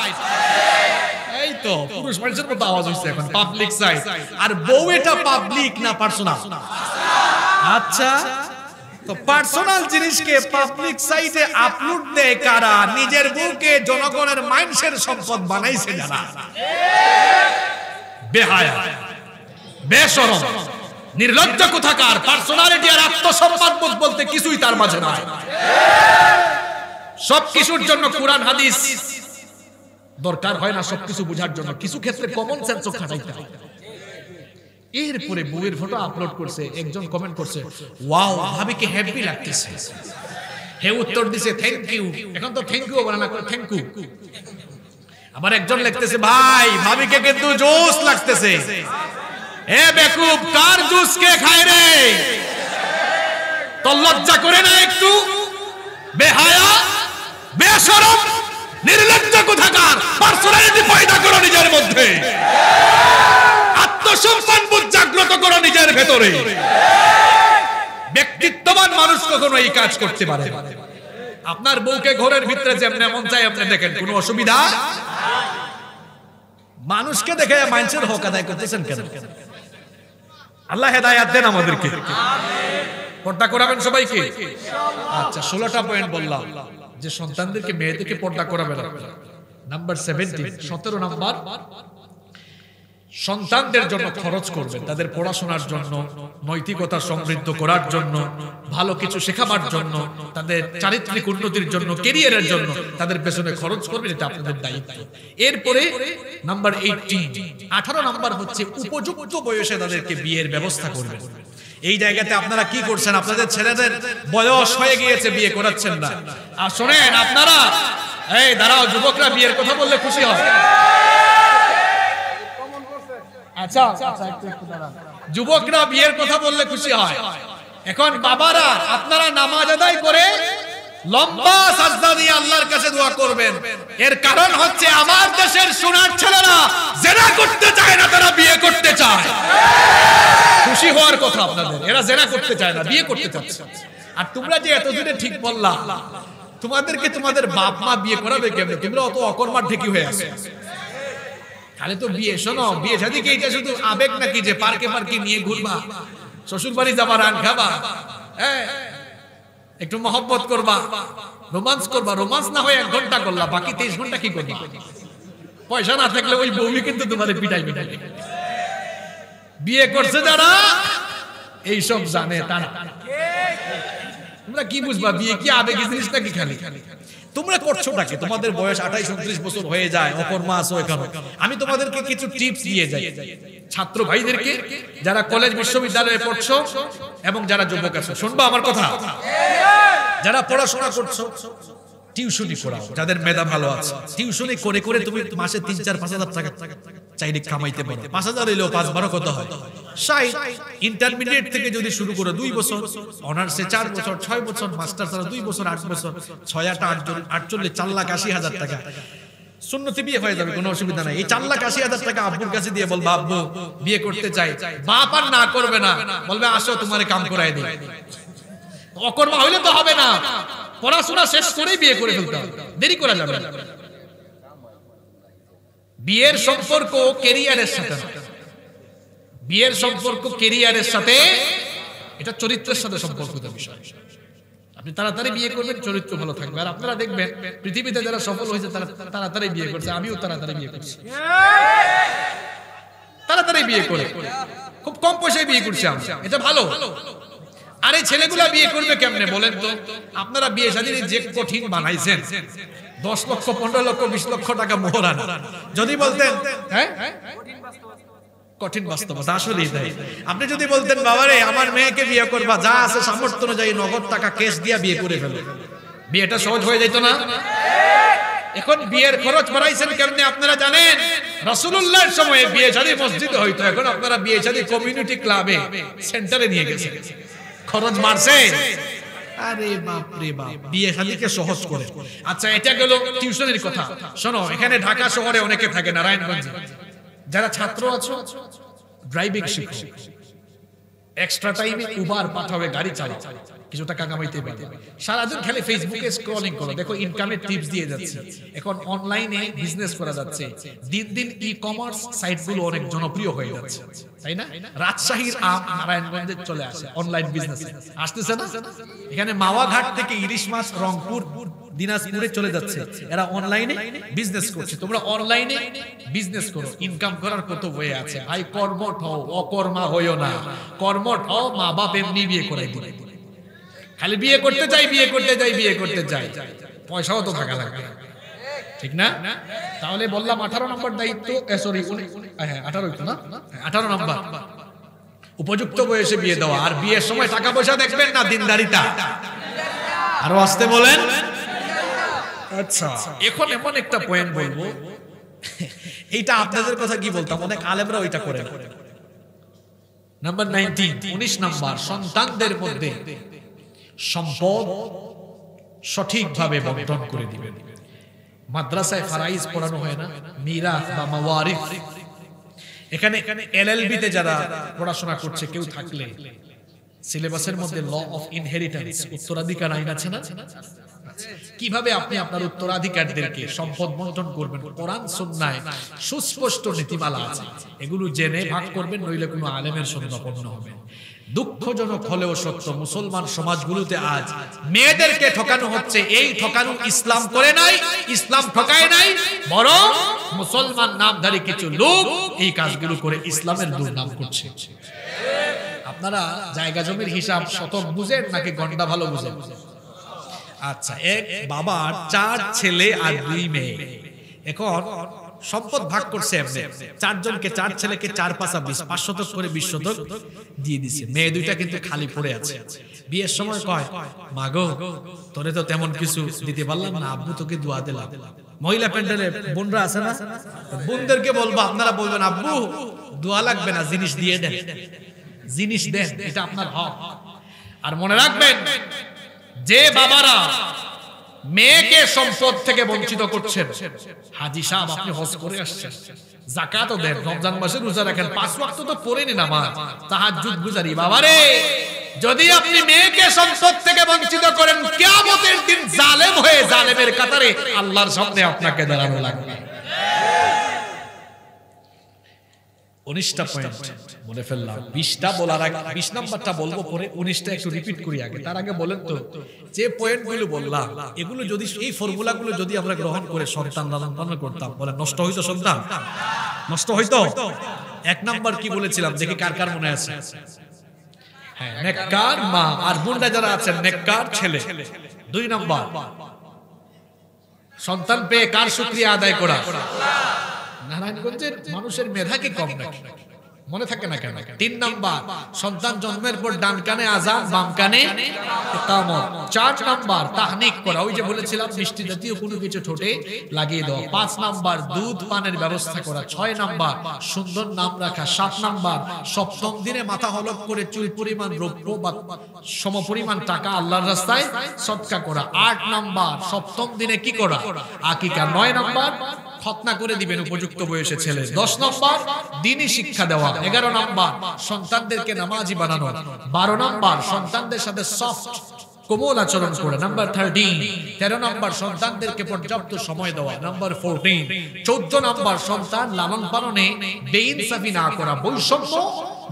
এই তো পুরুষ মানুষের মতো আওয়াজ হচ্ছে এখন, পাবলিক সাইট। আর বউ এটা পাবলিক না পার্সোনাল? আচ্ছা, তো পার্সোনাল জিনিসকে পাবলিক সাইটে আপলোড দেয় কারা? নিজের বউকে জনগণের মানুষের সম্পদ বানাইছে যারা। বেহায়া, বেশরম, নির্লজ্জ কোথাকার। পার্সোনালিটি আর আত্মসম্মান বোধ বলতে কিছুই তার মাঝে নাই। সবকিছুর জন্য কোরআন হাদিস দরকার হয় না, সবকিছু বোঝার জন্য কিছু ক্ষেত্রে কমন সেন্সও খাটাইতে হয়। এরপরে বউয়ের ফটো আপলোড করছে, একজন কমেন্ট করছে ওয়াও ভাবিকে হ্যাপি লাগতেছে। হে উত্তর দিছে থ্যাংক ইউ। এখন তো থ্যাংক ইউ বলে না, থ্যাংক ইউ। আবার একজন লিখতেছে ভাই ভাবিকে কিন্তু জোস লাগতেছে। এ বেকুব, কার জুস কে খায় রে? তো লজ্জা করে না একটু? বেহায়া, বেশরম, নির্লজ্জ কোথাকার। পার্সোনালিটি পয়দা করো নিজের মধ্যে, আত্মসম্মান বোধ জাগ্রত করো নিজের ভেতরে। ব্যক্তিত্ববান মানুষ কখনো এই কাজ করতে পারে। আপনার বউকে ঘরের ভিতরে যেমন মন চায় আপনি দেখেন, কোনো অসুবিধা? মানুষকে দেখে মানুষের হক আদায় করতেছেন কেন? আল্লাহ হেদায়েত দেন আমাদেরকে। পর্দা করাবেন সবাইকে। আচ্ছা, 16টা পয়েন্ট বললাম যে সন্তানদেরকে মেয়েদেরকে পর্দা করাবেন। নাম্বার 17, 17 নাম্বার, সন্তানদের জন্য খরচ করবেন, তাদের পড়াশোনার জন্য, নৈতিকতা সমৃদ্ধ করার জন্য, ভালো কিছু শেখাবার জন্য, তাদের চারিত্রিক উন্নতির জন্য, ক্যারিয়ারের জন্য তাদের পেছনে খরচ করবেন, এটা আপনাদের দায়িত্ব। এরপরে নাম্বার 18 নাম্বার হচ্ছে উপযুক্ত বয়সে তাদেরকে বিয়ের ব্যবস্থা করবেন। এই জায়গাতে আপনারা কি করছেন? আপনাদের ছেলেদের বয়স হয়ে গিয়েছে, বিয়ে করাচ্ছেন না। আর শোনেন আপনারা, এই দাঁড়াও, যুবকরা বিয়ের কথা বললে খুশি হয়। আচ্ছা, যুবকরা বিয়ের কথা বললে খুশি হয়। এখন বাবারা, আপনারা নামাজ আদায় করে লম্বা সাজদা দিয়ে আল্লাহর কাছে দোয়া করবেন। এর কারণ হচ্ছে আমার দেশের সোনার ছেলেরা জেনা করতে চায় না, তারা বিয়ে করতে চায়। খুশি হওয়ার কথা আপনাদের, এরা জেনা করতে চায় না, বিয়ে করতে চাচ্ছে। আর তোমরা যে এতদিনে ঠিক বললা, তোমাদেরকে তোমাদের বাপ মা বিয়ে করাবে কেমনে? তোমরা অত অকর্মার ঢেকি হয়ে আছে। তাহলে তো বিয়ে, শোনো, বিয়ে শাদী কি এটা শুধু আবেগ নাকি যে পার্কে পার্কে নিয়ে ঘুরবা, শ্বশুর বাড়ি যাবা, রান খাবা, একটু মহব্বত করবা, রোমান্স করবা। রোমান্স না হয় 1 ঘন্টা করলা, বাকি 23 ঘন্টা কি করবা? পয়সা না থাকলে ওই বউই কিন্তু তোমাদের পিটাই পিটাই। বিয়ে করছে যারা এইসব জানে তারা। তোমরা কি বুঝবা বিয়ে কি আবেগী জিনিস নাকি? খালি তোমরা করছোটাকে, তোমাদের বয়স 28-29 বছর হয়ে যায়, অকর্মা আছো এখানে। আমি তোমাদেরকে কিছু টিপস দিয়ে যাই ছাত্র ভাইদেরকে, যারা কলেজ বিশ্ববিদ্যালয়ে পড়ছো এবং যারা যুবক আছো, শুনবা আমার কথা। যারা পড়াশোনা করছো, টিউশনি করাও। যাদের মেধা ভালো আছে, টিউশনি করে করে তুমি মাসে 3-4-5 হাজার টাকা চাইলে কামাইতে পারো। 5 হাজার হইলেও 5-12 কত হয়? 60। ইন্টারমিডিয়েট থেকে যদি শুরু করো 2 বছর, অনার্সে 4 বছর, 6 বছর, মাস্টার্স 2 বছর, 8 বছর, 6-8-48, 4,80,000 টাকা সুন্নতি বিয়ে হয়ে যাবে, কোনো অসুবিধা নাই। এই 4,80,000 টাকা আব্বুর কাছে দিয়ে বলবা, আব্বু বিয়ে করতে চাই। বাপ আর না করবে না, বলবে আসো তোমারে কাম করাই দিই। অকর্মা হইলে তো হবে না, পড়াশোনা শেষ করেই বিয়ে করে ফেলতে হবে, দেরি করা যাবে না। বিয়ের সম্পর্ক ক্যারিয়ারের সাথে, বিয়ের সম্পর্ক ক্যারিয়ারের সাথে, এটা চরিত্রের সাথে সম্পর্কিত বিষয়। আপনি তাড়াতাড়ি বিয়ে করবেন, চরিত্র ভালো থাকবে। আর আপনারা দেখবেন পৃথিবীতে যারা সফল হয়েছে তারা তাড়াতাড়ি বিয়ে করছে। আমিও তাড়াতাড়ি বিয়ে করছি, তাড়াতাড়ি বিয়ে করে খুব কম পয়সায় বিয়ে করছি আমি, এটা ভালো। আর এই ছেলেগুলা বিয়ে করবে কেমনে বলেন তো? আপনারা বিয়ে শাদী যে কঠিন বানাইছেন, 10 লক্ষ, 15 লক্ষ, 20 লক্ষ টাকা মোহরানা। যদি বলতেন কঠিন বাস্তবতা, আসলেই তাই। আপনি যদি বলতেন বাবারে আমার মেয়েকে বিয়ে করবা, যা আছে সামর্থ্য অনুযায়ী নগদ টাকা ক্যাশ দিয়া বিয়ে করে ফেলো, বিয়েটা সহজ হয়ে যেত না? এখন বিয়ের খরচ বাড়াইছেন কেমনে আপনারা জানেন? রাসূলুল্লাহর সময়ে বিয়ে শাদী মসজিদে হইতো, এখন আপনারা বিয়ে শাদী কমিউনিটি ক্লাবে, সেন্টারে নিয়ে গেছেন। খরচ বাড়ছে। আরে বাপ রে বাপ, বিয়ে শাদীকে সহজ করে। আচ্ছা, এটা গেল টিউশনের কথা। শোনো, এখানে ঢাকা শহরে অনেকে থাকে, নারায়ণগঞ্জে যারা ছাত্র আছো, ড্রাইভিং শিখো, এক্সট্রা টাইমে উবার পাঠাবে, গাড়ি চালাও, কিছু টাকা কামাইতে পারবে। সারাদিন খালি ফেসবুকে স্ক্রলিং করো, দেখো ইনকামের টিপস দিয়ে যাচ্ছে। এখন অনলাইনে বিজনেস করা যাচ্ছে, দিন দিন ই কমার্স সাইটগুলো অনেক জনপ্রিয় হয়ে যাচ্ছে, তাই না? রাজশাহীর আম নারায়ণগঞ্জে চলে আসে অনলাইন বিজনেস, আসতেছে না? এখানে মাওয়াঘাট থেকে ইলিশ মাছ রংপুর, দিনাজপুরে চলে যাচ্ছে, এরা অনলাইনে বিজনেস করছে। তোমরা অনলাইনে বিজনেস করো, ইনকাম করার কত ওয়ে আছে ভাই। কর্মঠ হও, অকর্মা হইও না। কর্মঠ হও, মা বাপ এমনি বিয়ে করাই দিবে। খালি বিয়ে করতে চাই, বিয়ে করতে যাই, বিয়ে করতে যাই, পয়সাও তো থাকা লাগবে, ঠিক না? তাহলে বললাম 18 নম্বর দায়িত্ব, সরি 18 না, 18 নম্বর উপযুক্ত বয়সে বিয়ে দেওয়া। আর বিয়ের সময় টাকা পয়সা দেখবেন না, দিনদারিতা। আরো আসতে বলেন। আচ্ছা, এখন এমন একটা পয়েন্ট বলবো, এইটা আপনাদের কথা কি বলতাম, অনেক আলেমরা ওইটা করে। নাম্বার 19 নাম্বার, সন্তানদের মধ্যে সম্পদ সঠিকভাবে বন্টন করে দিবেন। মাদ্রাসায় ফারাইজ পড়ানো হয় না, মিরাস বা মাওয়ারিস। এখানে এলএলবি তে যারা পড়াশোনা করছে কেউ থাকলে, সিলেবাসের মধ্যে ল অফ ইনহেরিটেন্স, উত্তরাধিকার আইন আছে না? কিভাবে আপনি আপনার উত্তরাধিকারীদেরকে সম্পদ বন্টন করবেন, কোরআন সুন্নাহয় সুস্পষ্ট নীতিমালা আছে, এগুলো জেনে ভাগ করবেন, নইলে কোনো আলেমের শরণাপন্ন হবেন। দুঃখজনক হলেও সত্য, মুসলমান সমাজগুলোতে আজ মেয়েদেরকে ঠকানো হচ্ছে। এই ঠকানো ইসলাম করে নাই, ইসলাম ঠকায় নাই, বরং মুসলমান নামধারী কিছু লোক এই কাজগুলো করে ইসলামের দুর্নাম করছে। আপনারা জায়গা জমির হিসাব শতক বুঝেন নাকি গন্ডা ভালো বুঝেন? আচ্ছা, এক বাবার 4 ছেলে আর 2 মেয়ে। এখন সম্পদ ভাগ করছে এমনি, 4 জনকে 4 ছেলেকে 4 5 20, 5 শতক করে 20 শতক দিয়ে দিছে। মেয়ে দুইটা কিন্তু খালি পড়ে আছে। বিয়ের সময় কয়, মাগো তোরে তো তেমন কিছু দিতে পারলাম না, আব্বু তোকে দোয়া দিলাম। মহিলা প্যান্ডেলে বোনরা আছে না, বোনদেরকে বলবো, আপনারা বলবেন আব্বু দোয়া লাগবে না, জিনিস দিয়ে দেন, জিনিস দেন, এটা আপনার হক। আর মনে রাখবেন, যে বাবারা মেয়েকে সম্পদ থেকে বঞ্চিত করছেন, হাজী সাহেব আপনি হজ করে আসছেন, যাকাতও দেন, রমজান মাসে রোজা রাখেন, 5 ওয়াক্ত তো পড়েনি নামাজ, তাহাজ্জুদ গুজারি, বাবারে যদি আপনি মেয়েকে সম্পদ থেকে বঞ্চিত করেন, কিয়ামতের দিন জালেম হয়ে জালেমের কাতারে আল্লাহর সামনে আপনাকে দাঁড়ানো লাগবে। 19টা পয়েন্ট বলে ফেললাম, 20টা বলার আগে 20 নাম্বারটা বলবো পরে, 19টা একটু রিপিট করি আগে। তার আগে বলেন তো, যে পয়েন্টগুলো বললাম এগুলো যদি, এই ফর্মুলাগুলো যদি আমরা গ্রহণ করে সন্তান লালন পালন করতাম, বলে নষ্ট হইতো সন্তান? নষ্ট হইতো? 1 নাম্বার কি বলেছিলাম দেখি কার কার মনে আছে? হ্যাঁ, নেককার মা আর বোনরা যারা আছেন নেককার ছেলে। 2 নাম্বার, সন্তান পেয়ে কার শুকরিয়া আদায় করা? নারায়ণগঞ্জের মানুষের মেধা কি কম নাকি? মনে থাকে না কেন? 3 নাম্বার, সন্তান জন্মের পর ডান কানে আযান, বাম কানে ইকামত। 4 নাম্বার, তাহনিক করা, ওই যে বলেছিলাম মিষ্টি জাতীয় কোনো কিছু ঠোঁটে লাগিয়ে দেওয়া। 5 নাম্বার, দুধ পানের ব্যবস্থা করা। 6 নাম্বার, সুন্দর নাম রাখা। 7 নাম্বার, সপ্তম দিনে মাথা হলক করে চুল পরিমাণ রৌপ্য বা সমপরিমাণ টাকা আল্লাহর রাস্তায় সদকা করা। 8 নাম্বার, সপ্তম দিনে কি করা? আকিকা। 9 নাম্বার, খতনা করে দিবেন উপযুক্ত বয়সে ছেলে। 10 নম্বর, দ্বীনি শিক্ষা দেওয়া। 11 নম্বর, সন্তানদেরকে নামাজি বানানো। 12 নম্বর, সন্তানদের সাথে সফট কোমল আচরণ করে। নাম্বার 13 নম্বর, সন্তানদেরকে পর্যাপ্ত সময় দেওয়া। নাম্বার 14, 14 নম্বর, সন্তান লালন পালনে বেইনসাফি না করা, বৈষম্য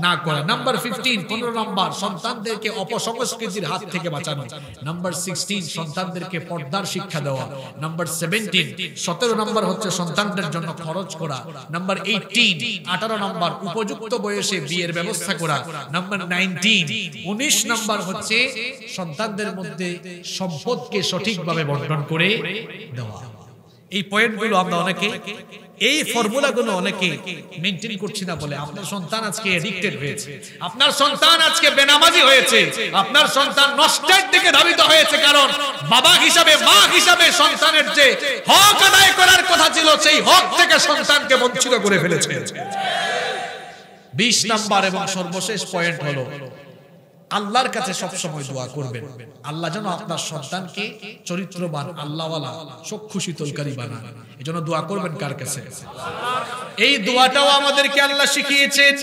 না করা। নাম্বার 15 নম্বর, সন্তানদেরকে অপসংস্কৃতির হাত থেকে বাঁচানো। নাম্বার 16, সন্তানদেরকে পর্দার শিক্ষা দেওয়া। নাম্বার 17 নম্বর হচ্ছে সন্তানদের জন্য খরচ করা। নাম্বার 18 নম্বর, উপযুক্ত বয়সে বিয়ের ব্যবস্থা করা। নাম্বার 19 নম্বর হচ্ছে সন্তানদের মধ্যে সম্পদকে সঠিকভাবে বন্টন করে দেওয়া। এই পয়েন্টগুলো আমরা অনেকে, এই ফর্মুলাগুলো অনেকে মেইনটেইন করছি না বলে আপনার সন্তান আজকে এডিক্টেড হয়েছে, আপনার সন্তান আজকে বেনামাজি হয়েছে, আপনার সন্তান নষ্টের দিকে ধাবিত হয়েছে। কারণ বাবা হিসাবে, মা হিসাবে সন্তানের যে হক আদায় করার কথা ছিল, সেই হক থেকে সন্তানকে বঞ্চিত করে ফেলেছে। 20 নাম্বার এবং সর্বশেষ পয়েন্ট হলো, আল্লাহর কাছে সব সময় দোয়া করবেন, আল্লাহ যেন আপনার সন্তানকে চরিত্রবান, আল্লাহওয়ালা, চক্ষু শীতলকারী বানান। এজন্য দোয়া করবেন কার কাছে? এই দোয়াটাও আমাদেরকে আল্লাহ শিখিয়েছেন,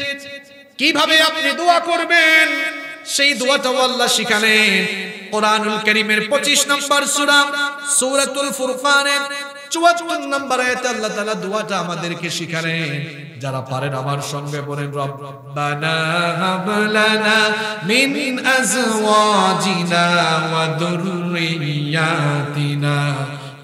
কিভাবে আপনি দোয়া করবেন সেই দোয়াটাও আল্লাহ শিখালেন। কোরআনুল কারীমের 25 নম্বর সূরা, সূরাতুল ফুরকানের 74 নম্বর আয়াতে আল্লাহ তাআলা দোয়াটা আমাদেরকে শিখালেন। যারা পারেন আমার সঙ্গে বলেন, রব্বানা হাব লানা মিন আজওয়াজিনা ওয়া যুররিয়াতিনা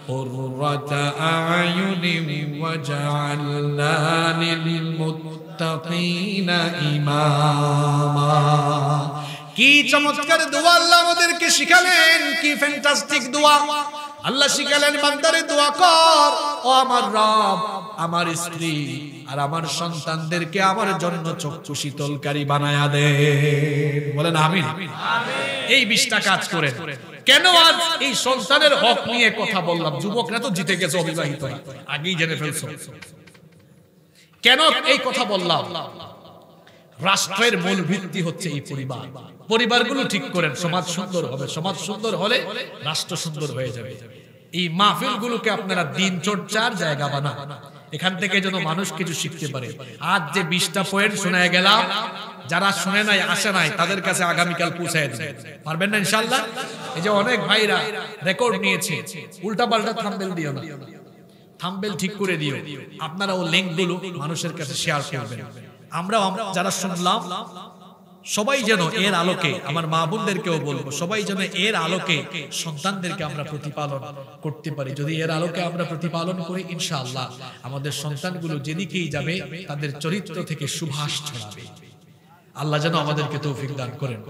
কুররাতা আ'য়ুনিন ওয়াজআলনা লিল মুত্তাকিনা ইমামা। কি চমৎকার দোয়া আল্লাহ আমাদেরকে শিখালেন, কি ফ্যান্টাস্টিক দোয়া। আল্লাহ শিখালেন, বান্দারে দোয়া কর, ও আমার রব, আমার স্ত্রী আর আমার সন্তানদেরকে আমার জন্য চক্ষু শীতলকারী বানায়া দে। বলেন আমিন। এই 20টা কাজ করেন। কেন আজ এই সন্তানের হক নিয়ে কথা বললাম? যুবকরা তো জিতে গেছে, অবিবাহিত আগেই জেনে ফেলছো। কেন এই কথা বললাম? রাষ্ট্রের মূল ভিত্তি হচ্ছে এই পরিবার। পরিবারগুলো ঠিক করেন, সমাজ সুন্দর হবে। সমাজ সুন্দর হলে রাষ্ট্র সুন্দর হয়ে যাবে। এই মাহফিলগুলোকে আপনারা দিন চর্চার জায়গা বানান, এখান থেকে যেন মানুষ কিছু শিখতে পারে। আজ যে 20টা পয়েন্ট শোনায় গেলাম, যারা শুনে নাই, আসে নাই, তাদের কাছে আগামীকাল পৌঁছায় দিবেন, পারবেন না ইনশাআল্লাহ? এই যে অনেক ভাইরা রেকর্ড নিয়েছে, উল্টা পাল্টা থাম্বনেল দিও না, থাম্বনেল ঠিক করে দিও। আপনারা ও লিংকগুলো মানুষের কাছে শেয়ার করবেন। আমরা যারা শুনলাম সবাই যেন এর আলোকে, আমার মা বোনদেরকেও বলবো, সবাই যেন এর আলোকে সন্তানদেরকে আমরা প্রতিপালন করতে পারি। যদি এর আলোকে আমরা প্রতিপালন করি, ইনশাআল্লাহ আমাদের সন্তানগুলো যেদিকেই যাবে তাদের চরিত্র থেকে সুভাষ ছড়াবে। আল্লাহ যেন আমাদেরকে তৌফিক দান করেন।